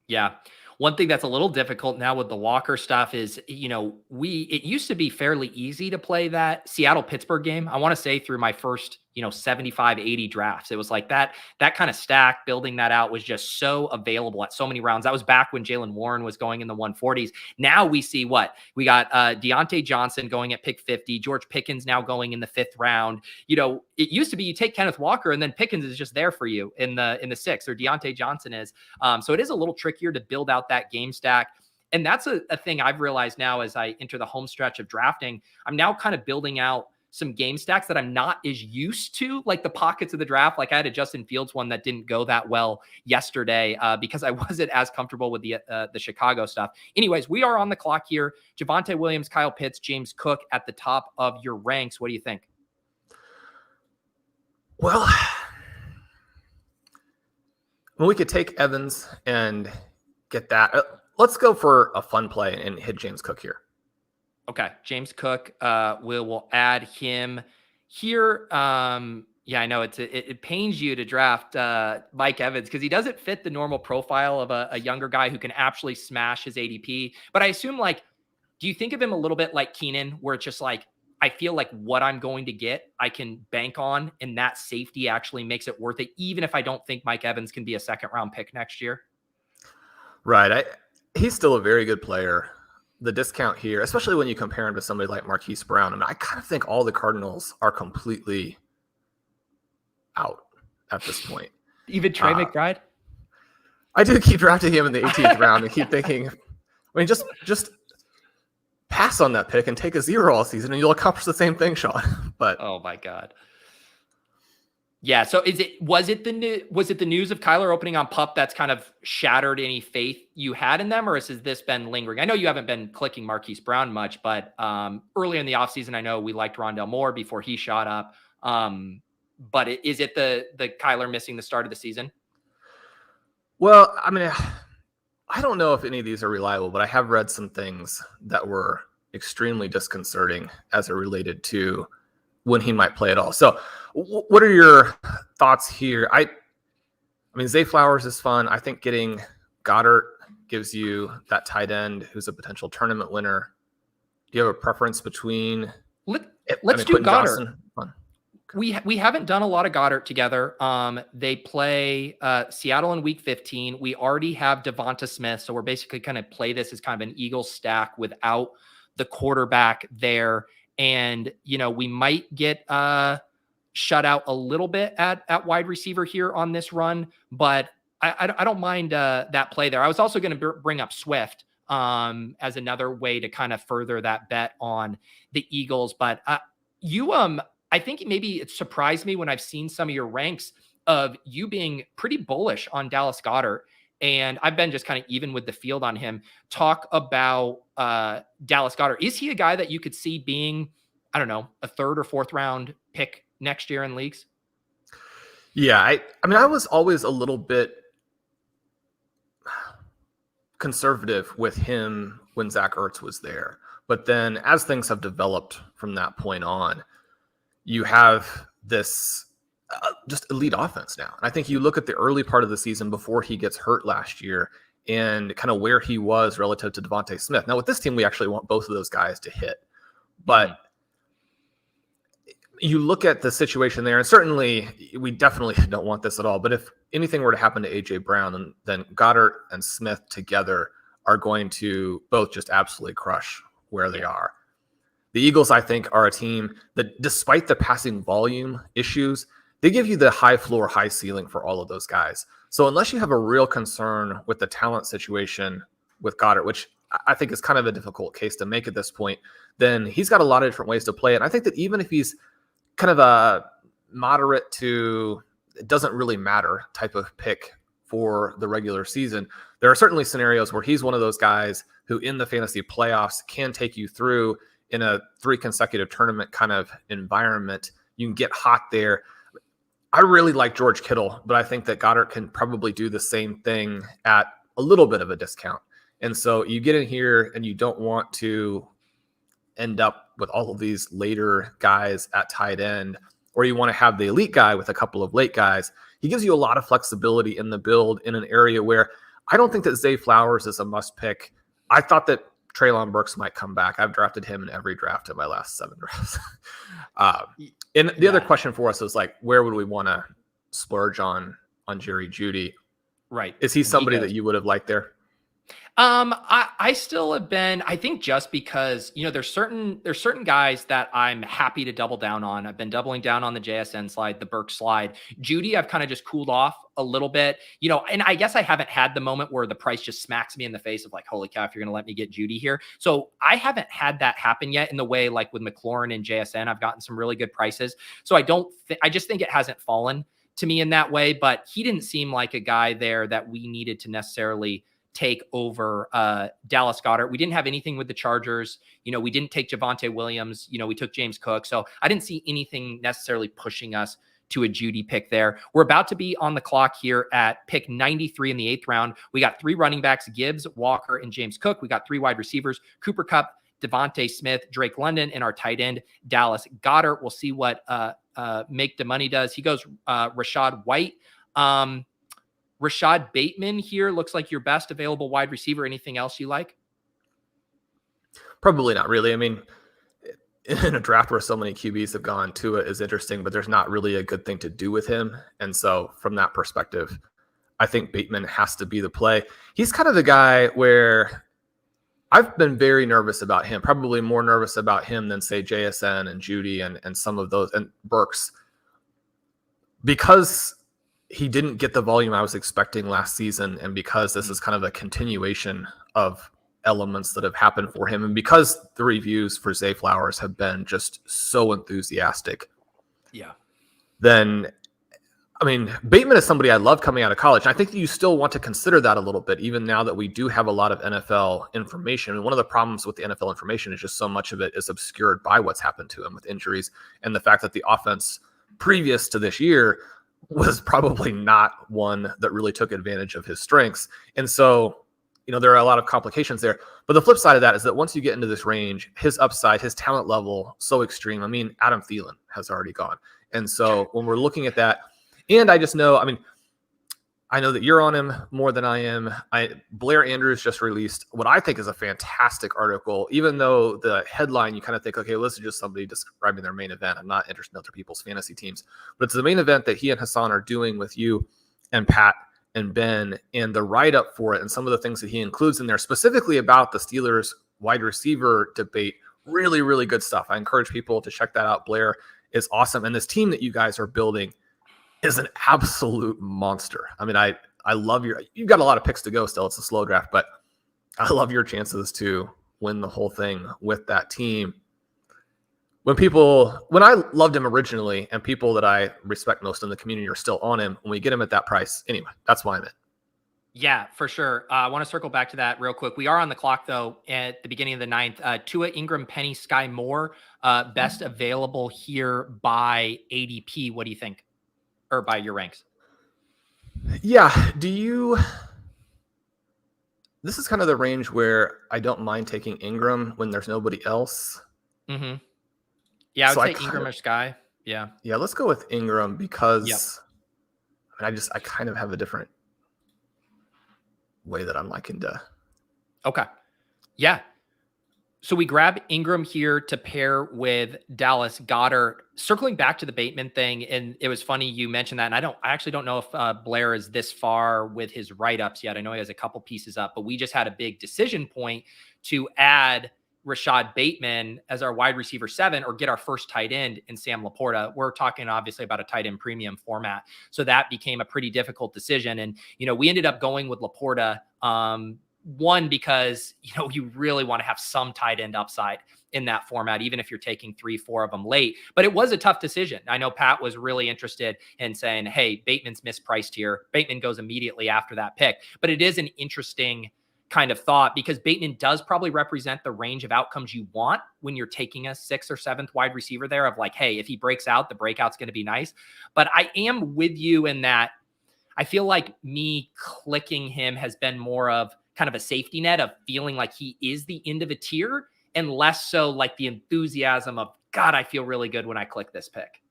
Yeah. One thing that's a little difficult now with the Walker stuff is, it used to be fairly easy to play that Seattle-Pittsburgh game. I want to say through my first, 75, 80 drafts, it was like that kind of stack, building that out was just so available at so many rounds. That was back when Jaylen Warren was going in the 140s. Now we see we got Deontay Johnson going at pick 50, George Pickens now going in the 5th round. It used to be you take Kenneth Walker and then Pickens is just there for you in the 6th, or Deontay Johnson is. So it is a little trickier to build out that game stack. And that's a thing I've realized now as I enter the home stretch of drafting. I'm now kind of building out some game stacks that I'm not as used to, like the pockets of the draft. Like I had a Justin Fields one that didn't go that well yesterday because I wasn't as comfortable with the Chicago stuff. Anyways, we are on the clock here. Javonte Williams, Kyle Pitts, James Cook at the top of your ranks. What do you think? Well, we could take Evans and get that. Let's go for a fun play and hit James Cook here. Okay, James Cook, we'll add him here. Yeah, I know it pains you to draft Mike Evans because he doesn't fit the normal profile of a younger guy who can actually smash his ADP. But I assume, do you think of him a little bit like Keenan, where it's just like, I feel like what I'm going to get, I can bank on, and that safety actually makes it worth it, even if I don't think Mike Evans can be a 2nd-round pick next year? Right. He's still a very good player. The discount here, especially when you compare him to somebody like Marquise Brown, and I kind of think all the Cardinals are completely out at this point. Even Trey McBride? I do keep drafting him in the 18th round and keep thinking, I mean, just pass on that pick and take a 0 all season and you'll accomplish the same thing, Shawn. But oh my God. Yeah. So was it the news of Kyler opening on PUP that's kind of shattered any faith you had in them, or has this been lingering? I know you haven't been clicking Marquise Brown much, but earlier in the offseason, I know we liked Rondell Moore before he shot up. But is it the Kyler missing the start of the season? Well, I mean, I don't know if any of these are reliable, but I have read some things that were extremely disconcerting as it related to when he might play at all. So what are your thoughts here? I mean, Zay Flowers is fun. I think getting Goedert gives you that tight end who's a potential tournament winner. Do you have a preference between? Let's do Quentin Goedert. Johnson? Fun. We haven't done a lot of Goedert together. They play Seattle in week 15. We already have Devonta Smith. So we're basically going to play this as kind of an Eagles stack without the quarterback there. And, we might get shut out a little bit at wide receiver here on this run, but I don't mind that play there. I was also going to bring up Swift as another way to kind of further that bet on the Eagles. But I think maybe it surprised me when I've seen some of your ranks of you being pretty bullish on Dallas Goedert. And I've been just kind of even with the field on him. Talk about Dallas Goedert. Is he a guy that you could see being, I don't know, a 3rd or 4th round pick next year in leagues? Yeah, I mean, I was always a little bit conservative with him when Zach Ertz was there. But then as things have developed from that point on, you have this just elite offense now. And I think you look at the early part of the season before he gets hurt last year and kind of where he was relative to Devonta Smith. Now with this team, we actually want both of those guys to hit. But you look at the situation there, and certainly we definitely don't want this at all. But if anything were to happen to A.J. Brown, then Goedert and Smith together are going to both just absolutely crush where they are. The Eagles, I think, are a team that, despite the passing volume issues, they give you the high floor, high ceiling for all of those guys. So unless you have a real concern with the talent situation with Goedert, which I think is kind of a difficult case to make at this point, then he's got a lot of different ways to play it. And I think that even if he's kind of a moderate to it doesn't really matter type of pick for the regular season, there are certainly scenarios where he's one of those guys who in the fantasy playoffs can take you through in a 3 consecutive tournament kind of environment. You can get hot there. I really like George Kittle, but I think that Goedert can probably do the same thing at a little bit of a discount. And so you get in here and you don't want to end up with all of these later guys at tight end, or you want to have the elite guy with a couple of late guys. He gives you a lot of flexibility in the build in an area where I don't think that Zay Flowers is a must pick. I thought that Treylon Burks might come back. I've drafted him in every draft in my last 7 drafts. And the other question for us is like, where would we want to splurge on Jerry Jeudy? Right. Is he somebody that you would have liked there? I still have been, I think just because, there's certain guys that I'm happy to double down on. I've been doubling down on the JSN slide, the Burke slide. Jeudy, I've kind of just cooled off a little bit, and I guess I haven't had the moment where the price just smacks me in the face of like, holy cow, if you're going to let me get Jeudy here. So I haven't had that happen yet in the way, like with McLaurin and JSN, I've gotten some really good prices. So I just think it hasn't fallen to me in that way, but he didn't seem like a guy there that we needed to necessarily take over Dallas Goedert. We didn't have anything with the Chargers. We didn't take Javonte Williams. We took James Cook. So I didn't see anything necessarily pushing us to a Jeudy pick there. We're about to be on the clock here at pick 93 in the 8th round. We got 3 running backs, Gibbs, Walker, and James Cook. We got 3 wide receivers, Cooper Kupp, Devonta Smith, Drake London, and our tight end, Dallas Goedert. We'll see what Make the Money does. He goes Rashod White. Rashod Bateman here looks like your best available wide receiver. Anything else you like? Probably not really. I mean, in a draft where so many QBs have gone, Tua is interesting, but there's not really a good thing to do with him. And so from that perspective, I think Bateman has to be the play. He's kind of the guy where I've been very nervous about him, probably more nervous about him than say JSN and Jeudy and some of those and Burks, because he didn't get the volume I was expecting last season. And because this is kind of a continuation of elements that have happened for him, and because the reviews for Zay Flowers have been just so enthusiastic, then I mean, Bateman is somebody I love coming out of college. I think that you still want to consider that a little bit, even now that we do have a lot of NFL information. And one of the problems with the NFL information is just so much of it is obscured by what's happened to him with injuries and the fact that the offense previous to this year was probably not one that really took advantage of his strengths. And so, you know, there are a lot of complications there. But the flip side of that is that once you get into this range, his upside, his talent level, so extreme. I mean, Adam Thielen has already gone. And so when we're looking at that, and I just know, I mean, I know that you're on him more than I am. Blair Andrews just released what I think is a fantastic article, even though the headline, you kind of think, okay, well, this is just somebody describing their main event. I'm not interested in other people's fantasy teams, but it's the main event that he and Hassan are doing with you and Pat and Ben, and the write-up for it and some of the things that he includes in there, specifically about the Steelers wide receiver debate. Really, really good stuff. I encourage people to check that out. Blair is awesome. And this team that you guys are building is an absolute monster. I mean, I love you've got a lot of picks to go still. It's a slow draft, but I love your chances to win the whole thing with that team. When I loved him originally, and people that I respect most in the community are still on him, when we get him at that price, anyway, that's why I'm in. Yeah, for sure. I want to circle back to that real quick. We are on the clock, though, at the beginning of the ninth. Tua, Ingram, Penny, Sky Moore, best available here by ADP. What do you think? Or by your ranks? Yeah. This is kind of the range where I don't mind taking Ingram when there's nobody else. Mm-hmm. Yeah, I would say Ingram or Sky. Yeah. Yeah, let's go with Ingram because I kind of have a different way that I'm liking to. Okay. Yeah. So we grab Ingram here to pair with Dallas Goedert. Circling back to the Bateman thing, and it was funny you mentioned that. And I actually don't know if Blair is this far with his write-ups yet. I know he has a couple pieces up, but we just had a big decision point to add Rashod Bateman as our wide receiver 7 or get our first tight end in Sam Laporta. We're talking obviously about a tight end premium format. So that became a pretty difficult decision. And, you know, we ended up going with Laporta. One, because, you know, you really want to have some tight end upside in that format, even if you're taking 3-4 of them late. But it was a tough decision. I know Pat was really interested in saying, hey, Bateman's mispriced here. Bateman goes immediately after that pick. But it is an interesting kind of thought because Bateman does probably represent the range of outcomes you want when you're taking a 6th or 7th wide receiver there of like, hey, if he breaks out, the breakout's going to be nice. But I am with you in that I feel like me clicking him has been more of kind of a safety net of feeling like he is the end of a tier and less so like the enthusiasm of, God, I feel really good when I click this pick.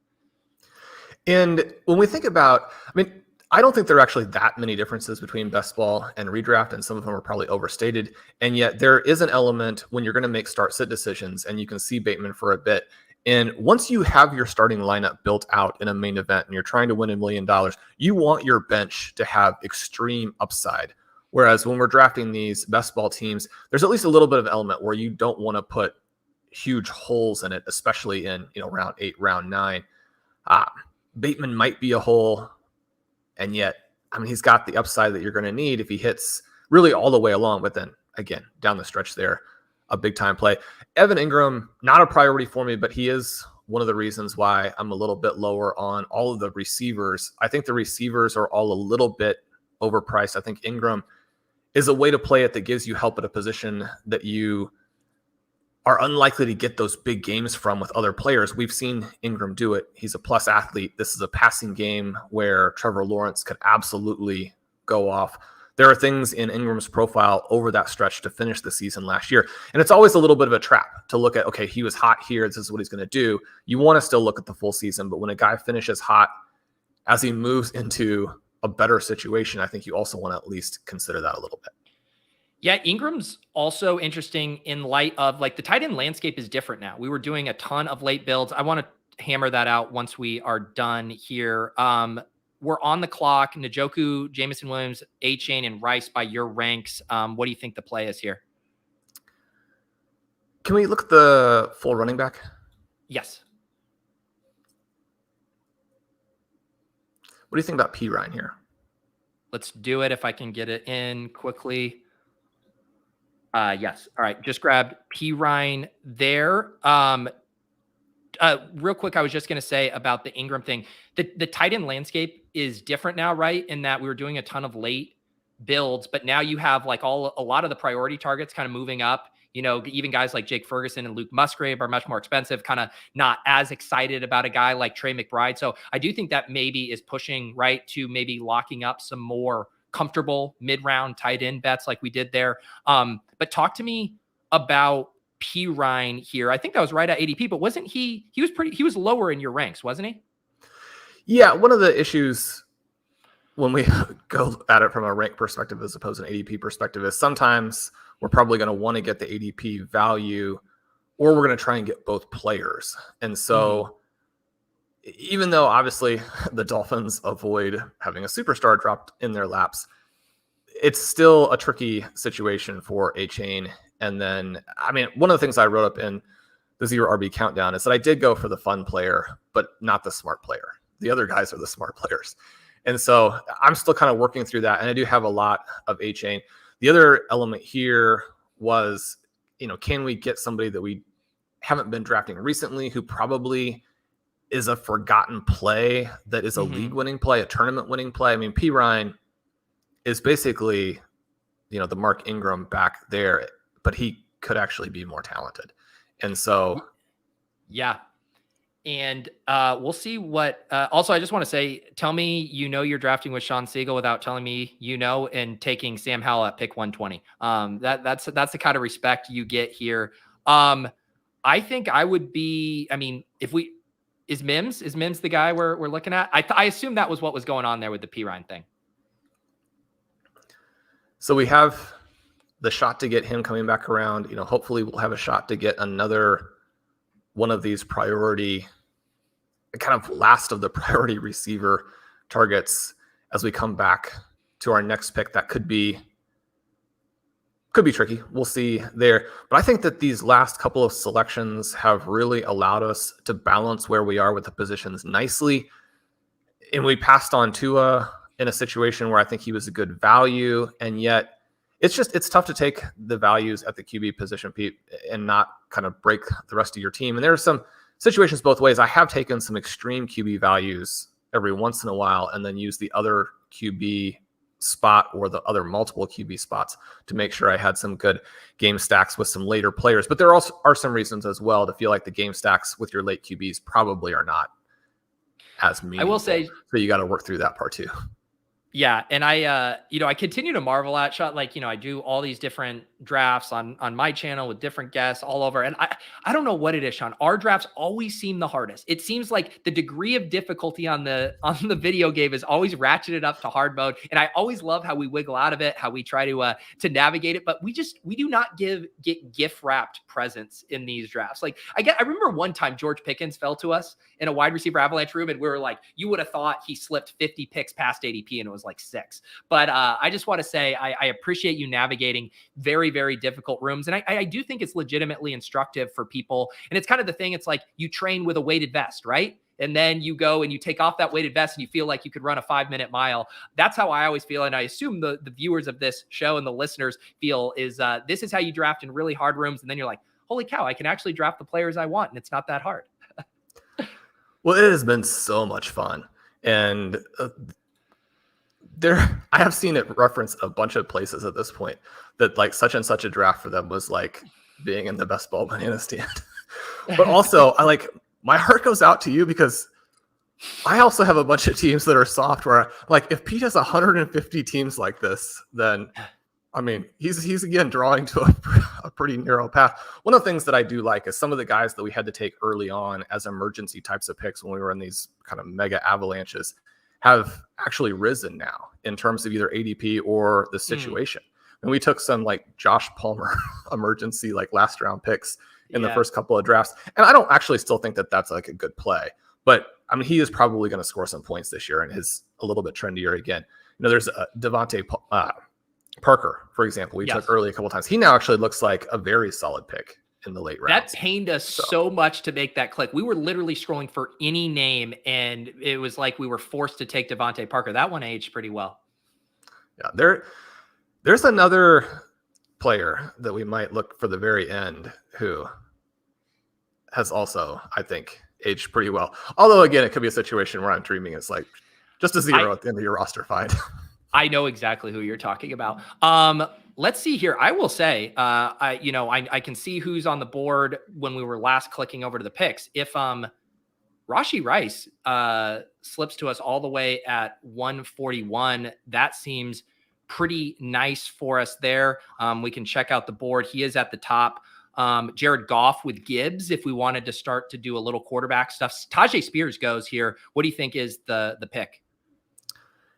And when we think about, I mean, I don't think there are actually that many differences between best ball and redraft, and some of them are probably overstated. And yet there is an element when you're going to make start-sit decisions, and you can see Bateman for a bit. And once you have your starting lineup built out in a main event and you're trying to win $1 million, you want your bench to have extreme upside. Whereas when we're drafting these best ball teams, there's at least a little bit of element where you don't want to put huge holes in it, especially in, you know, round 8, round 9. Bateman might be a hole, and yet, I mean, he's got the upside that you're going to need if he hits really all the way along. But then again, down the stretch there, a big time play. Evan Ingram, not a priority for me, but he is one of the reasons why I'm a little bit lower on all of the receivers. I think the receivers are all a little bit overpriced. I think Ingram is a way to play it that gives you help at a position that you are unlikely to get those big games from with other players. We've seen Ingram do it. He's a plus athlete. This is a passing game where Trevor Lawrence could absolutely go off. There are things in Ingram's profile over that stretch to finish the season last year. And it's always a little bit of a trap to look at, okay, he was hot here. This is what he's going to do. You want to still look at the full season, but when a guy finishes hot, as he moves into a better situation, I think you also want to at least consider that a little bit. Yeah, Ingram's also interesting in light of like the tight end landscape is different now. We were doing a ton of late builds. I want to hammer that out once we are done here. We're on the clock. Njoku, Jameson Williams, Achane, and Rice by your ranks. What do you think the play is here? Can we look at the full running back? Yes. What do you think about P. Ryan here? Let's do it if I can get it in quickly. Yes. All right. Just grabbed P. Ryan there. Real quick, I was just going to say about the Ingram thing. The tight end landscape is different now, right? In that we were doing a ton of late builds, but now you have like a lot of the priority targets kind of moving up. You know, even guys like Jake Ferguson and Luke Musgrave are much more expensive, kind of not as excited about a guy like Trey McBride. So I do think that maybe is pushing right to maybe locking up some more comfortable mid-round tight end bets like we did there. But talk to me about P. Ryan here. I think that was right at ADP, but wasn't he was lower in your ranks, wasn't he? Yeah. One of the issues when we go at it from a rank perspective as opposed to an ADP perspective is sometimes we're probably going to want to get the ADP value, or we're going to try and get both players. And so even though obviously the Dolphins avoid having a superstar dropped in their laps, it's still a tricky situation for Achane. And then, I mean, one of the things I wrote up in the Zero RB countdown is that I did go for the fun player, but not the smart player. The other guys are the smart players. And so I'm still kind of working through that. And I do have a lot of Achane. The other element here was, you know, can we get somebody that we haven't been drafting recently who probably is a forgotten play that is a league winning play, a tournament winning play? I mean, P. Ryan is basically, you know, the Mark Ingram back there, but he could actually be more talented. And so, yeah. And we'll see what, also, I just want to say, tell me, you're drafting with Shawn Siegel without telling me, and taking Sam Howell at pick 120. That's the kind of respect you get here. I think I would be, I mean, is Mims the guy we're looking at? I assume that was what was going on there with the P. Ryan thing. So we have the shot to get him coming back around. You know, hopefully we'll have a shot to get another one of these priority, kind of last of the priority receiver targets as we come back to our next pick. That could be tricky. We'll see there. But I think that these last couple of selections have really allowed us to balance where we are with the positions nicely. And we passed on Tua in a situation where I think he was a good value. And yet it's tough to take the values at the QB position, Pete, and not kind of break the rest of your team. And there are some situations both ways. I have taken some extreme QB values every once in a while and then use the other QB spot or the other multiple QB spots to make sure I had some good game stacks with some later players. But there also are some reasons as well to feel like the game stacks with your late QBs probably are not as meaningful. I will say, so you got to work through that part too. Yeah. And I continue to marvel at Shawn. Like, I do all these different drafts on my channel with different guests all over. And I don't know what it is, Shawn. Our drafts always seem the hardest. It seems like the degree of difficulty on the video game is always ratcheted up to hard mode. And I always love how we wiggle out of it, how we try to navigate it. But we do not get gift wrapped presents in these drafts. Like I remember one time George Pickens fell to us in a wide receiver avalanche room. And we were like, you would have thought he slipped 50 picks past ADP and it was like 6. But I just want to say I appreciate you navigating very, very difficult rooms. And I do think it's legitimately instructive for people. And it's kind of the thing. It's like you train with a weighted vest, right? And then you go and you take off that weighted vest and you feel like you could run a 5-minute mile. That's how I always feel. And I assume the viewers of this show and the listeners feel is this is how you draft in really hard rooms. And then you're like, holy cow, I can actually draft the players I want. And it's not that hard. Well, it has been so much fun. And I have seen it referenced a bunch of places at this point that like such and such a draft for them was like being in the best ball banana stand. But also my heart goes out to you because I also have a bunch of teams that are soft where like if Pete has 150 teams like this, then I mean, he's again drawing to a pretty narrow path. One of the things that I do like is some of the guys that we had to take early on as emergency types of picks when we were in these kind of mega avalanches have actually risen now in terms of either ADP or the situation. And we took some like Josh Palmer emergency, like last round picks in the first couple of drafts. And I don't actually still think that that's like a good play, but I mean, he is probably going to score some points this year and is a little bit trendier again. There's Devontae Parker, for example, we took early a couple of times. He now actually looks like a very solid pick in the late That rounds. pained us so much to make that click. We were literally scrolling for any name, and it was like we were forced to take Devontae Parker. That one aged pretty well. Yeah, there's another player that we might look for the very end who has also, I think, aged pretty well. Although, again, it could be a situation where I'm dreaming it's like just a 0 at the end of your roster find. I know exactly who you're talking about. Let's see here. I will say, I can see who's on the board when we were last clicking over to the picks. If Rashee Rice slips to us all the way at 141, that seems pretty nice for us there. We can check out the board. He is at the top. Jared Goff with Gibbs, if we wanted to start to do a little quarterback stuff. Tyjae Spears goes here. What do you think is the pick?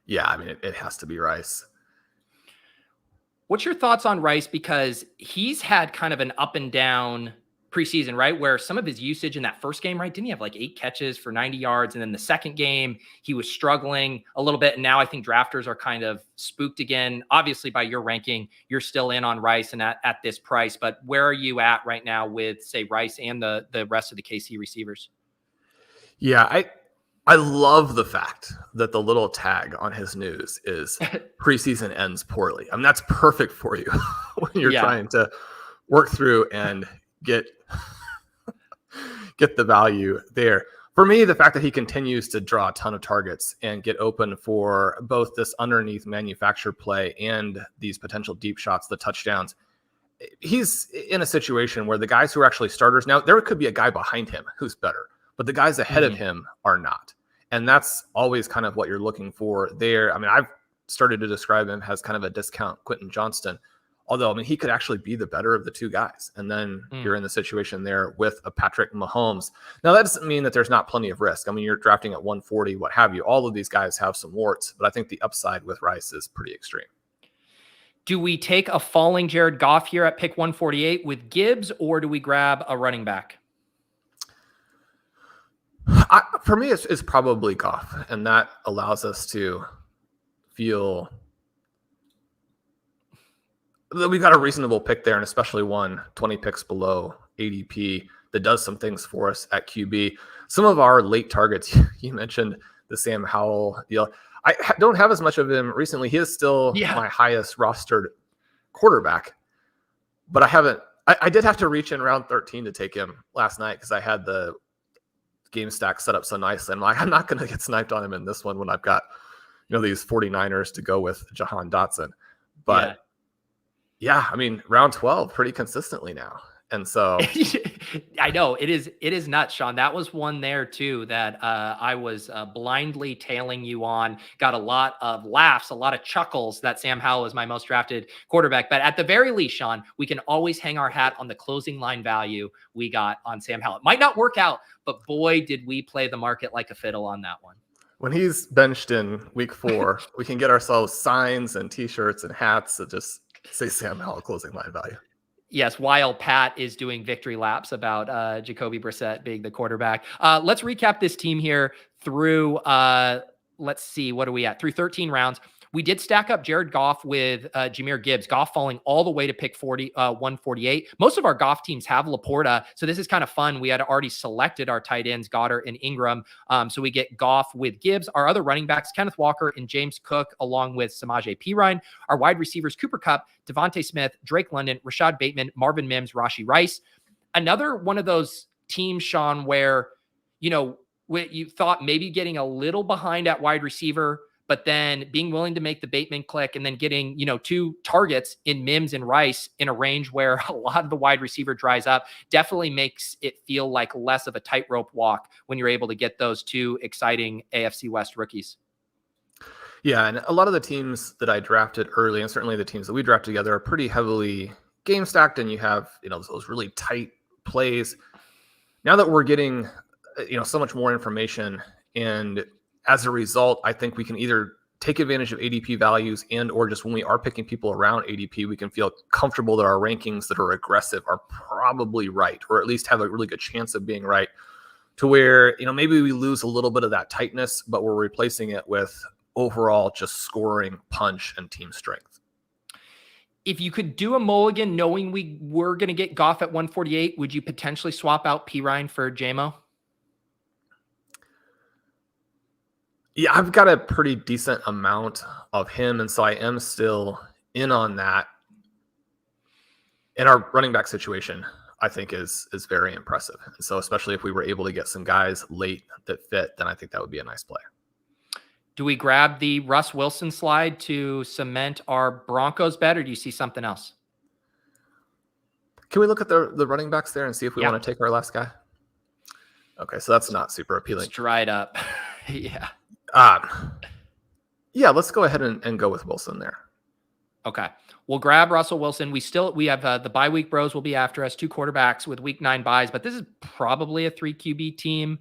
Yeah, I mean, it has to be Rice. What's your thoughts on Rice? Because he's had kind of an up and down preseason, right? Where some of his usage in that first game, right? Didn't he have like 8 catches for 90 yards? And then the second game, he was struggling a little bit. And now I think drafters are kind of spooked again. Obviously, by your ranking, you're still in on Rice and at this price. But where are you at right now with, say, Rice and the rest of the KC receivers? Yeah, I love the fact that the little tag on his news is preseason ends poorly. I mean, that's perfect for you when you're trying to work through and get the value there. For me, the fact that he continues to draw a ton of targets and get open for both this underneath manufactured play and these potential deep shots, the touchdowns, he's in a situation where the guys who are actually starters now, there could be a guy behind him who's better, but the guys ahead of him are not. And that's always kind of what you're looking for there. I mean, I've started to describe him as kind of a discount Quentin Johnston, although, I mean, he could actually be the better of the two guys. And then you're in the situation there with a Patrick Mahomes. Now, that doesn't mean that there's not plenty of risk. I mean, you're drafting at 140, what have you. All of these guys have some warts, but I think the upside with Rice is pretty extreme. Do we take a falling Jared Goff here at pick 148 with Gibbs, or do we grab a running back? For me, it's probably Goff, and that allows us to feel that we got a reasonable pick there, and especially one 20 picks below ADP that does some things for us at QB. Some of our late targets, you mentioned the Sam Howell deal. I don't have as much of him recently. He is still my highest rostered quarterback, but I did have to reach in round 13 to take him last night because I had the game stack set up so nicely. I'm like, I'm not going to get sniped on him in this one when I've got, these 49ers to go with Jahan Dotson. But yeah, I mean, round 12 pretty consistently now. And so I know it is nuts, Shawn. That was one there too that I was blindly tailing you on. Got a lot of laughs, a lot of chuckles that Sam Howell is my most drafted quarterback. But at the very least, Shawn, we can always hang our hat on the closing line value we got on Sam Howell. It might not work out, but boy, did we play the market like a fiddle on that one. When he's benched in week 4, we can get ourselves signs and T-shirts and hats that just say Sam Howell closing line value. Yes, while Pat is doing victory laps about Jacoby Brissett being the quarterback. Let's recap this team here through, let's see, what are we at? Through 13 rounds. We did stack up Jared Goff with Jahmyr Gibbs. Goff falling all the way to pick 148. Most of our Goff teams have Laporta, so this is kind of fun. We had already selected our tight ends, Goddard and Ingram. So we get Goff with Gibbs. Our other running backs, Kenneth Walker and James Cook, along with Samaje Perine. Our wide receivers, Cooper Kupp, Devonta Smith, Drake London, Rashod Bateman, Marvin Mims, Rashee Rice. Another one of those teams, Shawn, where, you thought maybe getting a little behind at wide receiver, but then being willing to make the Bateman click and then getting, 2 targets in Mims and Rice in a range where a lot of the wide receiver dries up definitely makes it feel like less of a tightrope walk when you're able to get those 2 exciting AFC West rookies. Yeah, and a lot of the teams that I drafted early, and certainly the teams that we draft together, are pretty heavily game stacked, and you have, those really tight plays. Now that we're getting, so much more information, and as a result, I think we can either take advantage of ADP values or just when we are picking people around ADP, we can feel comfortable that our rankings that are aggressive are probably right, or at least have a really good chance of being right, to where, maybe we lose a little bit of that tightness, but we're replacing it with overall just scoring punch and team strength. if you could do a mulligan knowing we were going to get Goff at 148, would you potentially swap out P. Ryan for JMO? Yeah, I've got a pretty decent amount of him, and so I am still in on that. And our running back situation, I think, is very impressive. And so especially if we were able to get some guys late that fit, then I think that would be a nice play. Do we grab the Russ Wilson slide to cement our Broncos bet, or do you see something else? Can we look at the running backs there and see if we want to take our last guy? Okay, so that's not super appealing. It's dried up. Yeah. Yeah, let's go ahead and go with Wilson there. Okay. We'll grab Russell Wilson. We have the bye week bros will be after us, 2 quarterbacks with week 9 buys, but this is probably a 3 QB team.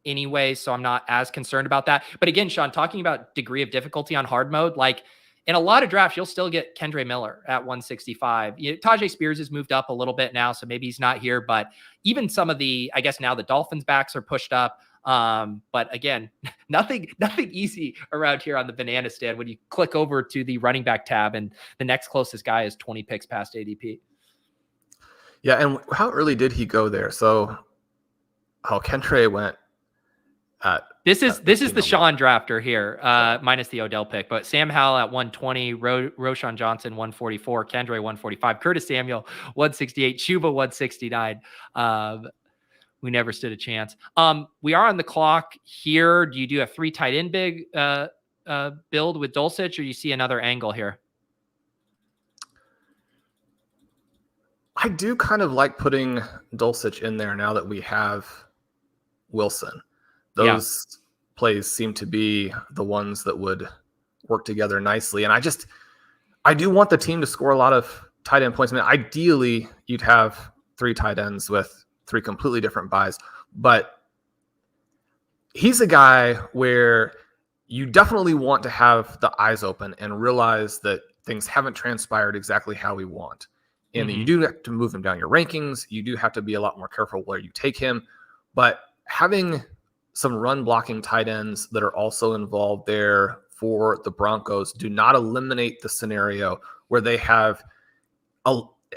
Anyway, so I'm not as concerned about that. But again, Shawn, talking about degree of difficulty on hard mode, like in a lot of drafts, you'll still get Kendre Miller at 165. Tyjae Spears has moved up a little bit now, so maybe he's not here. But even some of I guess now the Dolphins backs are pushed up. But again, nothing easy around here on the banana stand when you click over to the running back tab and the next closest guy is 20 picks past ADP. Yeah, and how early did he go there? So, Kendre went. This is the Shawn drafter here, minus the Odell pick. But Sam Howell at 120, Roshan Johnson 144, Kendre 145, Curtis Samuel 168, Chuba 169. We never stood a chance. We are on the clock here. Do you do a 3 tight end big build with Dulcich, or do you see another angle here? I do kind of like putting Dulcich in there now that we have Wilson. Those plays seem to be the ones that would work together nicely. And I do want the team to score a lot of tight end points. I mean, ideally, you'd have 3 tight ends with 3 completely different buys. But he's a guy where you definitely want to have the eyes open and realize that things haven't transpired exactly how we want. And you do have to move him down your rankings. You do have to be a lot more careful where you take him. But having some run blocking tight ends that are also involved there for the Broncos do not eliminate the scenario where they have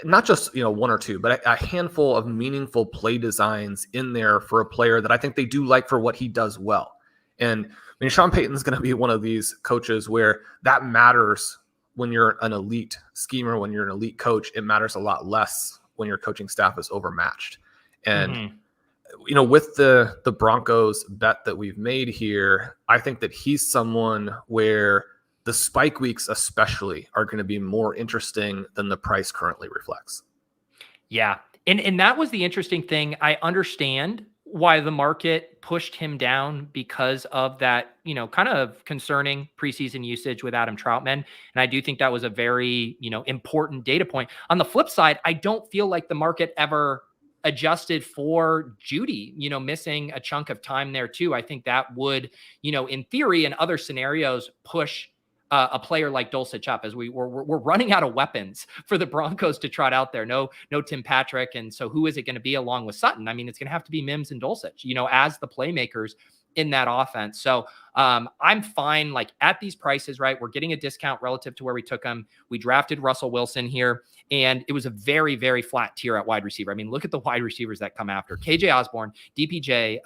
not just 1 or 2, but a handful of meaningful play designs in there for a player that I think they do like for what he does well. And I mean, Sean Payton's going to be one of these coaches where that matters when you're an elite schemer, when you're an elite coach. It matters a lot less when your coaching staff is overmatched. And with the Broncos bet that we've made here, I think that he's someone where the spike weeks especially are going to be more interesting than the price currently reflects. Yeah. And that was the interesting thing. I understand why the market pushed him down because of that, kind of concerning preseason usage with Adam Troutman. And I do think that was a very, important data point. On the flip side, I don't feel like the market ever adjusted for Judy, missing a chunk of time there too. I think that would, in theory and other scenarios, push a player like Dulcich up as we're running out of weapons for the Broncos to trot out there. No Tim Patrick. And so who is it going to be along with Sutton? I mean, it's going to have to be Mims and Dulcich, as the playmakers in that offense. So I'm fine, like at these prices, right? We're getting a discount relative to where we took them. We drafted Russell Wilson here, and it was a very, very flat tier at wide receiver. I mean, look at the wide receivers that come after KJ Osborne, DPJ,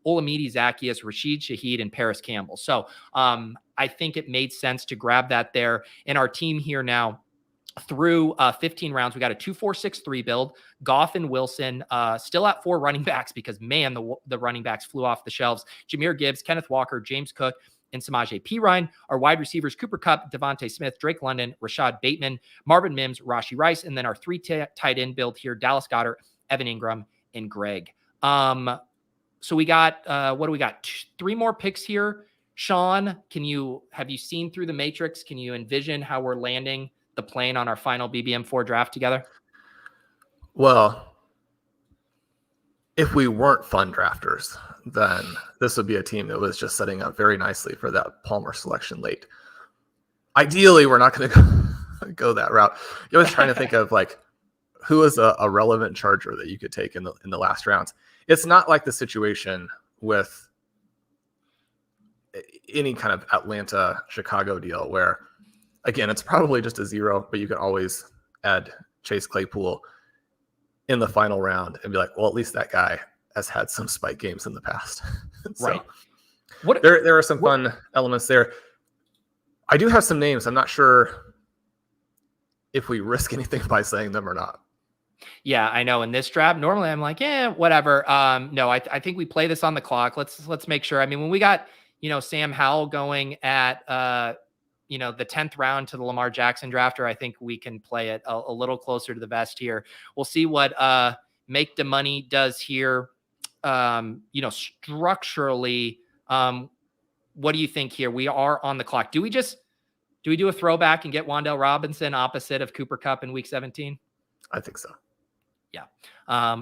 Olamide Zaccheaus, Rashid Shaheed, and Paris Campbell. So I think it made sense to grab that there. And our team here now, through 15 rounds, we got a 2-4-6-3 build. Goff and Wilson still at 4 running backs because, man, the running backs flew off the shelves. Jahmyr Gibbs, Kenneth Walker, James Cook, and Samaje Perine. Our wide receivers, Cooper Kupp, Devonta Smith, Drake London, Rashod Bateman, Marvin Mims, Rashee Rice. And then our 3 tight end build here, Dallas Goedert, Evan Ingram, and Greg. So we got, what do we got? 3 more picks here. Shawn, have you seen through the matrix? Can you envision how we're landing the plane on our final BBM4 draft together? Well, if we weren't fun drafters, then this would be a team that was just setting up very nicely for that Palmer selection late. Ideally, we're not going to go that route. I was trying to think of who is a relevant Charger that you could take in the last rounds. It's not like the situation with any kind of Atlanta, Chicago deal where again, it's probably just a 0, but you can always add Chase Claypool in the final round and be like, well, at least that guy has had some spike games in the past. So Right. There are some fun elements there. I do have some names. I'm not sure if we risk anything by saying them or not. Yeah, I know. In this draft, normally I'm like, whatever. No, I think we play this on the clock. Let's make sure. I mean, when we got, Sam Howell going at, the 10th round to the Lamar Jackson drafter, I think we can play it a little closer to the vest here. We'll see what Make the Money does here. Structurally, what do you think here? We are on the clock. Do we do a throwback and get Wan'Dale Robinson opposite of Cooper Kupp in week 17? I think so. Yeah.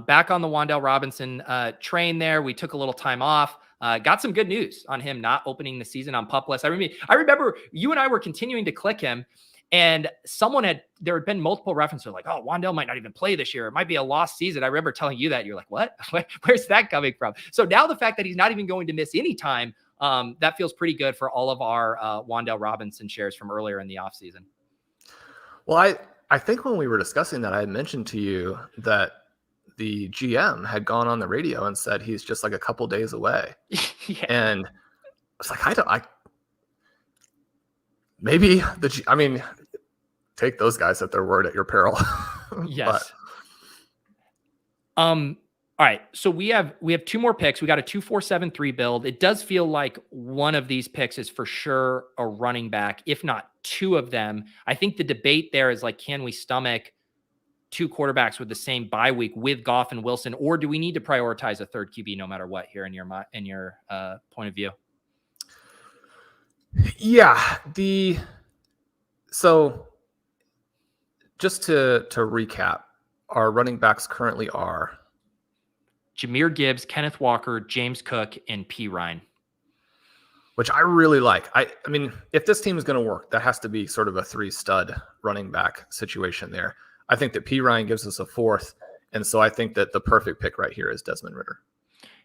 Back on the Wan'Dale Robinson train there. We took a little time off. Got some good news on him not opening the season on PUP list. I remember you and I were continuing to click him, and there had been multiple references like, oh, Wan'Dale might not even play this year. It might be a lost season. I remember telling you that. You're like, what? Where's that coming from? So now the fact that he's not even going to miss any time, that feels pretty good for all of our Wan'Dale Robinson shares from earlier in the offseason. Well, I think when we were discussing that, I had mentioned to you that the GM had gone on the radio and said he's just like a couple days away. Yeah. And I was like, take those guys at their word at your peril. Yes. All right. So we have 2 more picks. We got a 2-4-7-3 build. It does feel like one of these picks is for sure a running back, if not 2 of them. I think the debate there is like, can we stomach 2 quarterbacks with the same bye week with Goff and Wilson, or do we need to prioritize a third QB no matter what here in your point of view? Yeah. So just to recap, our running backs currently are Jahmyr Gibbs, Kenneth Walker, James Cook, and P. Ryan. Which I really like. I mean, if this team is going to work, that has to be sort of a 3-stud running back situation there. I think that P. Ryan gives us a 4th. And so I think that the perfect pick right here is Desmond Ridder.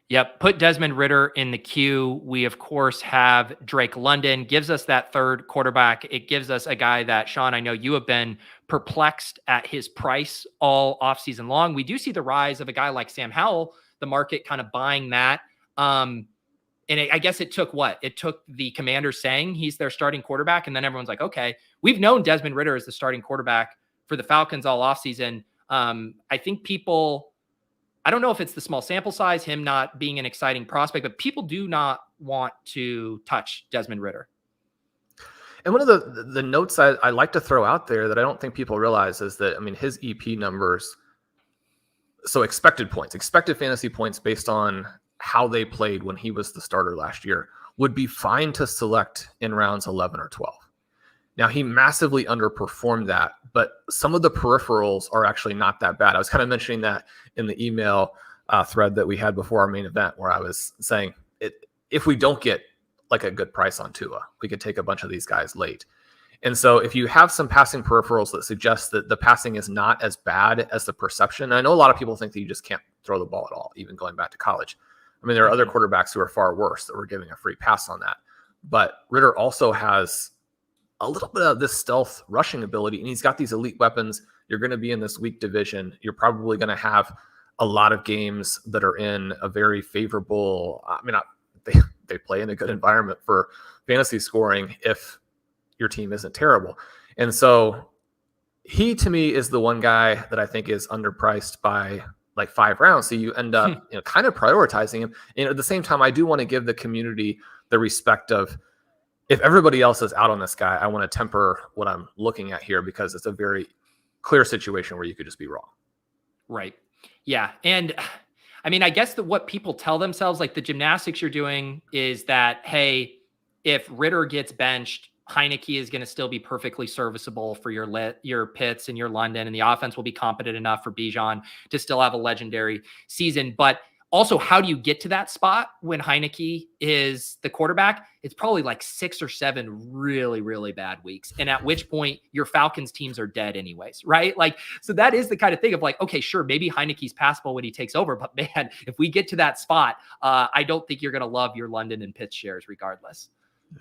Yep. Put Desmond Ridder in the queue. We, of course, have Drake London. Gives us that third quarterback. It gives us a guy that, Shawn, I know you have been perplexed at his price all offseason long. We do see the rise of a guy like Sam Howell, the market kind of buying that. And I guess it took what? It took the Commanders saying he's their starting quarterback. And then everyone's like, okay, we've known Desmond Ridder as the starting quarterback for the Falcons all offseason. I think I don't know if it's the small sample size, him not being an exciting prospect, but people do not want to touch Desmond Ridder. And one of the notes I like to throw out there that I don't think people realize is that, his EP numbers, so expected fantasy points based on how they played when he was the starter last year, would be fine to select in rounds 11 or 12. Now, he massively underperformed that, but some of the peripherals are actually not that bad. I was kind of mentioning that in the email thread that we had before our main event, where I was saying if we don't get like a good price on Tua, we could take a bunch of these guys late. And so if you have some passing peripherals that suggest that the passing is not as bad as the perception, I know a lot of people think that you just can't throw the ball at all, even going back to college. There are other quarterbacks who are far worse that we're giving a free pass on that. But Ridder also has a little bit of this stealth rushing ability, and he's got these elite weapons. You're going to be in this weak division. You're probably going to have a lot of games that are in a very favorable, they play in a good environment for fantasy scoring if your team isn't terrible. And so he, to me, is the one guy that I think is underpriced by like 5 rounds. So you end up kind of prioritizing him. And at the same time, I do want to give the community the respect of, if everybody else is out on this guy, I want to temper what I'm looking at here, because it's a very clear situation where you could just be wrong. Right. Yeah. And I guess that what people tell themselves, like the gymnastics you're doing is that, hey, if Ridder gets benched, Heineke is going to still be perfectly serviceable for your Pitts and your London, and the offense will be competent enough for Bijan to still have a legendary season. But also, how do you get to that spot when Heineke is the quarterback? It's probably like 6 or 7 really, really bad weeks. And at which point your Falcons teams are dead anyways, right? Like, so that is the kind of thing of like, okay, sure, maybe Heineke's passable when he takes over, but man, if we get to that spot, I don't think you're going to love your London and Pitts shares regardless.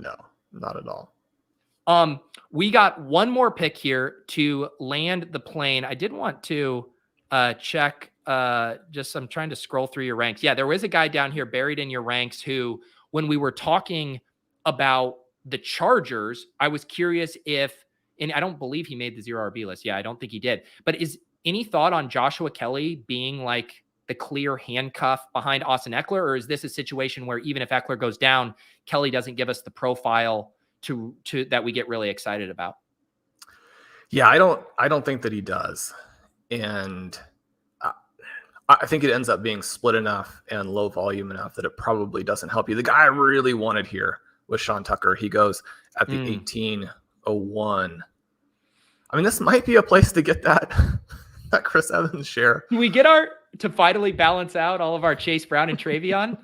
No, not at all. We got one more pick here to land the plane. I did want to check. I'm trying to scroll through your ranks. Yeah, there was a guy down here buried in your ranks who, when we were talking about the Chargers, I was curious if, and I don't believe he made the 0 RB list. Yeah, I don't think he did. But is any thought on Joshua Kelly being like the clear handcuff behind Austin Eckler? Or is this a situation where even if Eckler goes down, Kelly doesn't give us the profile to that we get really excited about? Yeah, I don't think that he does. And I think it ends up being split enough and low volume enough that it probably doesn't help you. The guy I really wanted here was Sean Tucker. He goes at the 1801. I mean, this might be a place to get that Chris Evans share. Can we get to finally balance out all of our Chase Brown and Travion?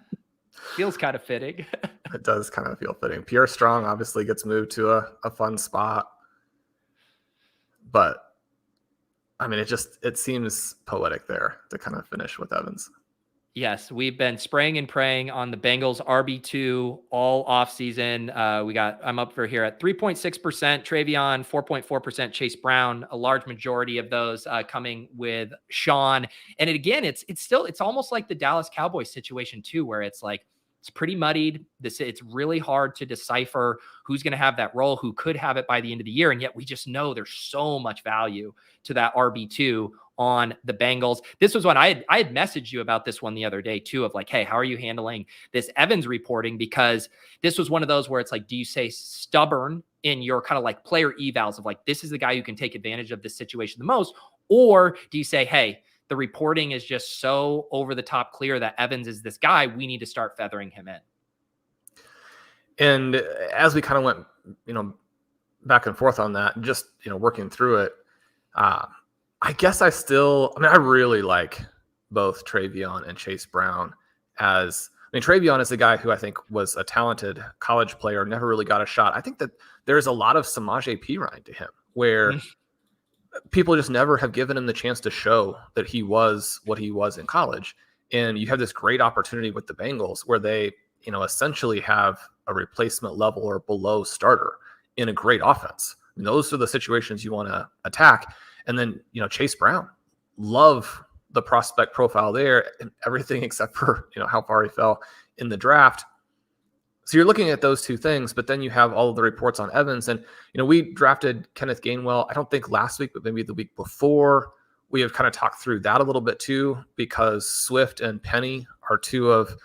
Feels kind of fitting. It does kind of feel fitting. Pierre Strong obviously gets moved to a fun spot. But I mean, it seems poetic there to kind of finish with Evans. Yes, we've been spraying and praying on the Bengals RB2 all offseason. I'm up for here at 3.6% Travion, 4.4% Chase Brown, a large majority of those coming with Shawn. And it's almost like the Dallas Cowboys situation too, where it's like, it's pretty muddied. It's really hard to decipher who's going to have that role, who could have it by the end of the year. And yet we just know there's so much value to that RB2 on the Bengals. This was one I had messaged you about this one the other day too, of like, hey, how are you handling this Evans reporting? Because this was one of those where it's like, do you say stubborn in your kind of like player evals of like, this is the guy who can take advantage of this situation the most? Or do you say, hey, the reporting is just so over the top clear that Evans is this guy, we need to start feathering him in? And as we kind of went, back and forth on that, just, working through it, I guess I really like both Travion and Chase Brown Travion is a guy who I think was a talented college player, never really got a shot. I think that there's a lot of Samaje Perine to him where people just never have given him the chance to show that he was what he was in college. And you have this great opportunity with the Bengals where they, essentially have a replacement level or below starter in a great offense. And those are the situations you want to attack. And then, Chase Brown, love the prospect profile there and everything except for, how far he fell in the draft. So you're looking at those two things, but then you have all of the reports on Evans. And, we drafted Kenneth Gainwell, I don't think last week, but maybe the week before. We have kind of talked through that a little bit too, because Swift and Penny are two of,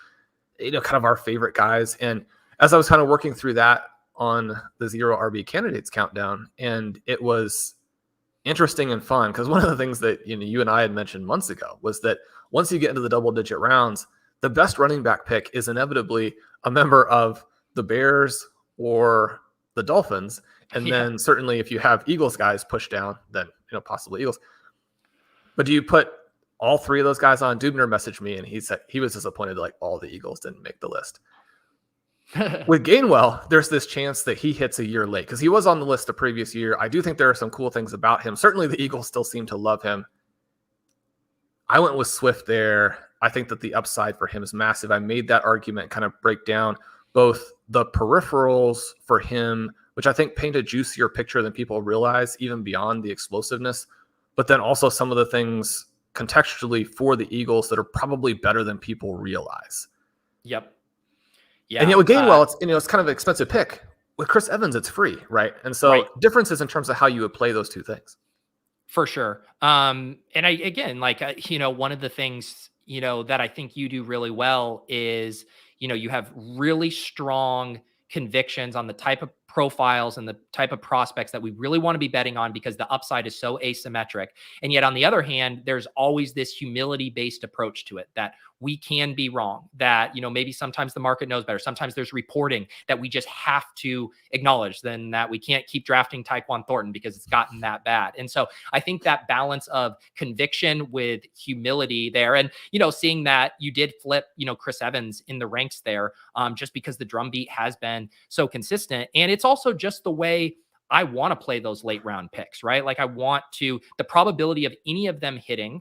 kind of our favorite guys. And as I was kind of working through that on the 0 RB candidates countdown, and it was interesting and fun because one of the things that, you and I had mentioned months ago was that once you get into the double-digit rounds, the best running back pick is inevitably a member of the Bears or the Dolphins. And then certainly if you have Eagles guys pushed down, then, possibly Eagles. But do you put all three of those guys on? Dubner messaged me and he said he was disappointed like all the Eagles didn't make the list. With Gainwell, there's this chance that he hits a year late because he was on the list the previous year. I do think there are some cool things about him. Certainly the Eagles still seem to love him. I went with Swift there. I think that the upside for him is massive. I made that argument, kind of break down both the peripherals for him, which I think paint a juicier picture than people realize, even beyond the explosiveness, but then also some of the things contextually for the Eagles that are probably better than people realize. Yep. Yeah. And yet with Gainwell, it's kind of an expensive pick. With Chris Evans, it's free, right? And so differences in terms of how you would play those two things. For sure. And one of the things, that I think you do really well is, you have really strong convictions on the type of profiles and the type of prospects that we really want to be betting on because the upside is so asymmetric. And yet on the other hand, there's always this humility-based approach to it that we can be wrong, that, maybe sometimes the market knows better. Sometimes there's reporting that we just have to acknowledge, then that we can't keep drafting Tyquan Thornton because it's gotten that bad. And so I think that balance of conviction with humility there, and, seeing that you did flip, Chris Evans in the ranks there, just because the drumbeat has been so consistent. And it's also just the way I want to play those late round picks, right? Like the probability of any of them hitting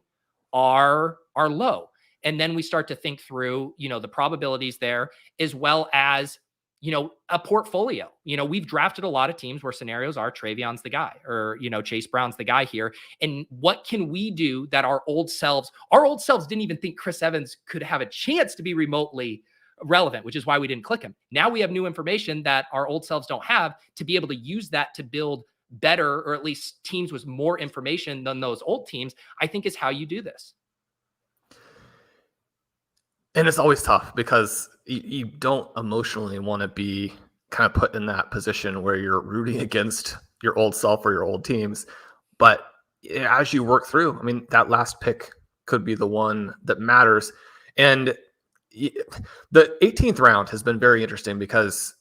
are low. And then we start to think through, the probabilities there, as well as, a portfolio. We've drafted a lot of teams where scenarios are Trayvon's the guy, or, Chase Brown's the guy here. And what can we do that our old selves didn't even think Chris Evans could have a chance to be remotely relevant, which is why we didn't click him. Now we have new information that our old selves don't have to be able to use that to build better, or at least teams with more information than those old teams, I think is how you do this. And it's always tough because you don't emotionally want to be kind of put in that position where you're rooting against your old self or your old teams. But as you work through, I mean, that last pick could be the one that matters. And the 18th round has been very interesting because,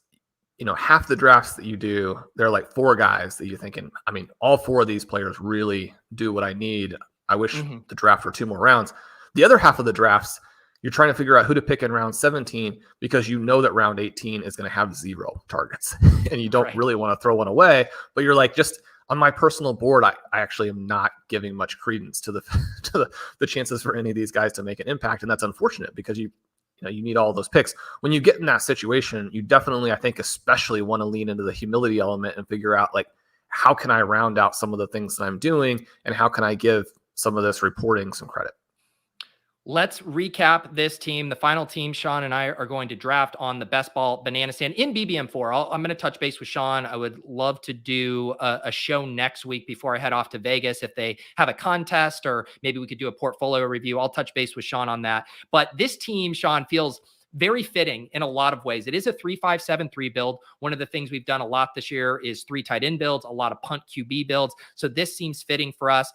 half the drafts that you do, there are like 4 guys that you're thinking, I mean, all 4 of these players really do what I need. I wish the draft were 2 more rounds. The other half of the drafts, you're trying to figure out who to pick in round 17 because you know that round 18 is going to have 0 targets and you don't really want to throw one away, but you're like, just on my personal board, I actually am not giving much credence to the chances for any of these guys to make an impact. And that's unfortunate because you need all those picks. When you get in that situation, you definitely, I think, especially want to lean into the humility element and figure out, like, how can I round out some of the things that I'm doing and how can I give some of this reporting some credit? Let's recap this team. The final team Shawn and I are going to draft on the Best Ball Banana Stand in BBM4. I'm going to touch base with Shawn. I would love to do a show next week before I head off to Vegas. If they have a contest, or maybe we could do a portfolio review, I'll touch base with Shawn on that. But this team, Shawn, feels very fitting in a lot of ways. It is a 3-5-7-3 build. One of the things we've done a lot this year is 3 tight end builds, a lot of punt QB builds. So this seems fitting for us.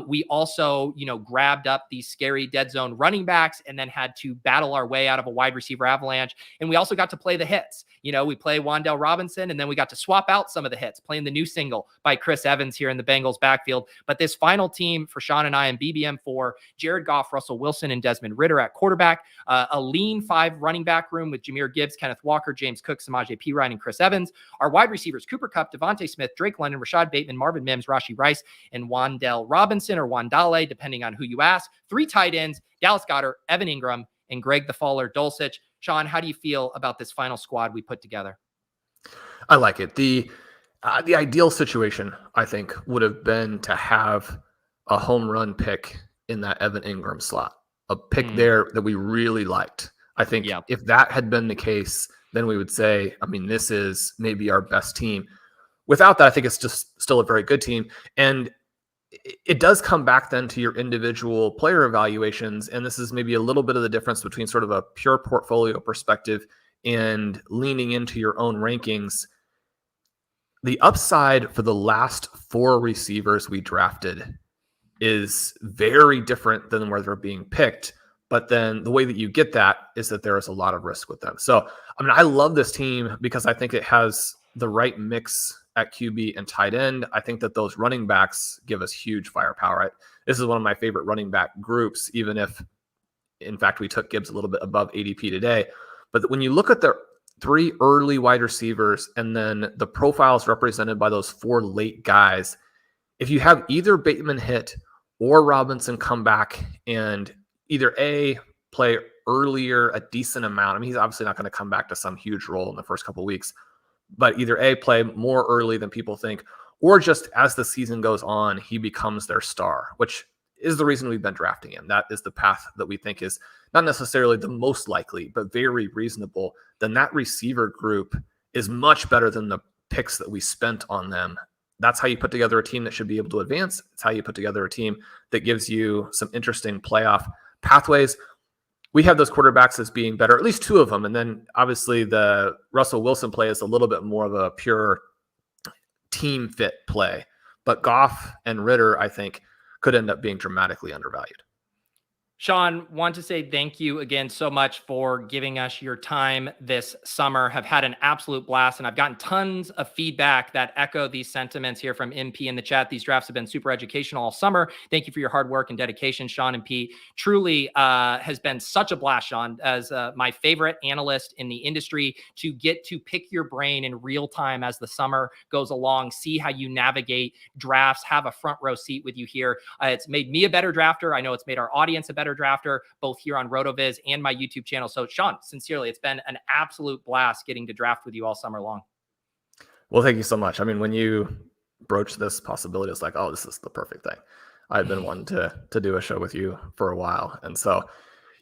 We also, grabbed up these scary dead zone running backs and then had to battle our way out of a wide receiver avalanche. And we also got to play the hits. We play Wan'Dale Robinson, and then we got to swap out some of the hits, playing the new single by Chris Evans here in the Bengals backfield. But this final team for Shawn and I in BBM4, Jared Goff, Russell Wilson, and Desmond Ridder at quarterback, a lean 5 running back room with Jahmyr Gibbs, Kenneth Walker, James Cook, Samaje Perine, and Chris Evans. Our wide receivers, Cooper Kupp, Devonta Smith, Drake London, Rashod Bateman, Marvin Mims, Rashee Rice, and Wan'Dale Robinson, or Wandale, depending on who you ask. 3 tight ends, Dallas Goedert, Evan Ingram, and Greg the Faller Dulcich. Shawn, how do you feel about this final squad we put together? I like it. The ideal situation, I think, would have been to have a home run pick in that Evan Ingram slot, a pick there that we really liked. I think if that had been the case, then we would say, I mean, this is maybe our best team. Without that, I think it's just still a very good team. And it does come back then to your individual player evaluations. And this is maybe a little bit of the difference between sort of a pure portfolio perspective and leaning into your own rankings. The upside for the last 4 receivers we drafted is very different than where they're being picked. But then the way that you get that is that there is a lot of risk with them. So, I mean, I love this team because I think it has the right mix at QB and tight end. I think that those running backs give us huge firepower. This is one of my favorite running back groups, even if, in fact, we took Gibbs a little bit above ADP today. But when you look at the 3 early wide receivers and then the profiles represented by those 4 late guys, if you have either Bateman hit or Robinson come back and either A, play earlier a decent amount. I mean, he's obviously not going to come back to some huge role in the first couple of weeks, but either A, play more early than people think, or just as the season goes on, he becomes their star, which is the reason we've been drafting him. That is the path that we think is not necessarily the most likely, but very reasonable. Then that receiver group is much better than the picks that we spent on them. That's how you put together a team that should be able to advance. It's how you put together a team that gives you some interesting playoff pathways. We have those quarterbacks as being better, at least 2 of them. And then obviously the Russell Wilson play is a little bit more of a pure team fit play. But Goff and Ridder, I think, could end up being dramatically undervalued. Shawn, want to say thank you again so much for giving us your time this summer. Have had an absolute blast, and I've gotten tons of feedback that echo these sentiments here from MP in the chat. These drafts have been super educational all summer. Thank you for your hard work and dedication, Shawn and Pete. Truly has been such a blast, Shawn, as my favorite analyst in the industry, to get to pick your brain in real time as the summer goes along, see how you navigate drafts, have a front row seat with you here. It's made me a better drafter. I know it's made our audience a better Better Drafter, both here on RotoViz and my YouTube channel. So Shawn, sincerely, it's been an absolute blast getting to draft with you all summer long. Well, thank you so much. I mean, when you broached this possibility, it's like, oh, this is the perfect thing. I've been wanting to do a show with you for a while. And so,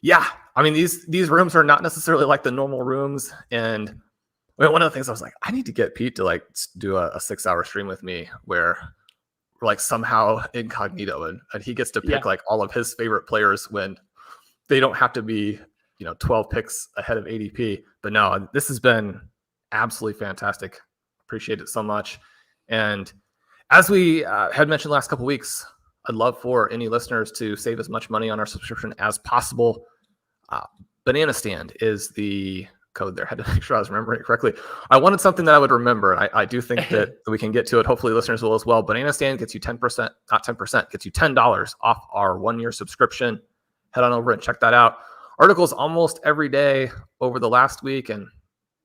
yeah, I mean, these rooms are not necessarily like the normal rooms. And I mean, one of the things I was like, I need to get Pete to like do a 6-hour stream with me where we're like somehow incognito and he gets to pick like all of his favorite players when they don't have to be, 12 picks ahead of ADP. But no, this has been absolutely fantastic. Appreciate it so much. And as we had mentioned last couple of weeks, I'd love for any listeners to save as much money on our subscription as possible. Banana Stand is the code there. I had to make sure I was remembering it correctly. I wanted something that I would remember. And I do think that we can get to it. Hopefully listeners will as well. Banana Stand gets you 10%, not 10%, gets you $10 off our 1-year subscription. Head on over and check that out. Articles almost every day over the last week, and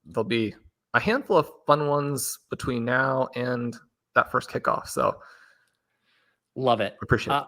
there'll be a handful of fun ones between now and that first kickoff. So love it. Appreciate it.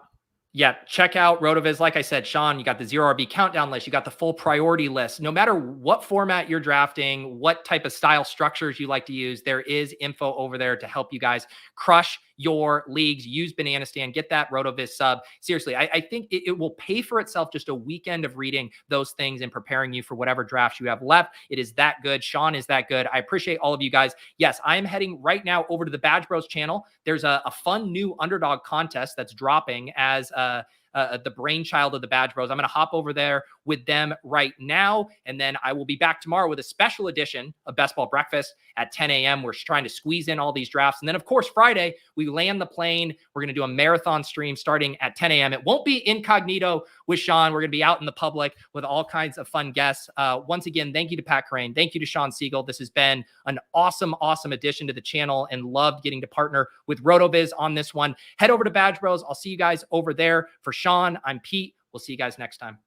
Yeah, check out RotoViz. Like I said, Shawn, you got the 0 RB countdown list. You got the full priority list. No matter what format you're drafting, what type of style structures you like to use, there is info over there to help you guys crush your leagues. Use Banana Stand. Get that RotoViz sub. Seriously, I think it will pay for itself just a weekend of reading those things and preparing you for whatever drafts you have left. It is that good. Shawn is that good. I appreciate all of you guys. Yes, I am heading right now over to the Badge Bros channel. There's a fun new underdog contest that's dropping as the brainchild of the Badge Bros. I'm going to hop over there with them right now. And then I will be back tomorrow with a special edition of Best Ball Breakfast at 10 a.m. We're trying to squeeze in all these drafts. And then, of course, Friday, we land the plane. We're going to do a marathon stream starting at 10 a.m. It won't be incognito with Shawn. We're going to be out in the public with all kinds of fun guests. Once again, thank you to Pat Crane. Thank you to Shawn Siegel. This has been an awesome, awesome addition to the channel and loved getting to partner with RotoViz on this one. Head over to Badge Bros. I'll see you guys over there. For Shawn, I'm Pete. We'll see you guys next time.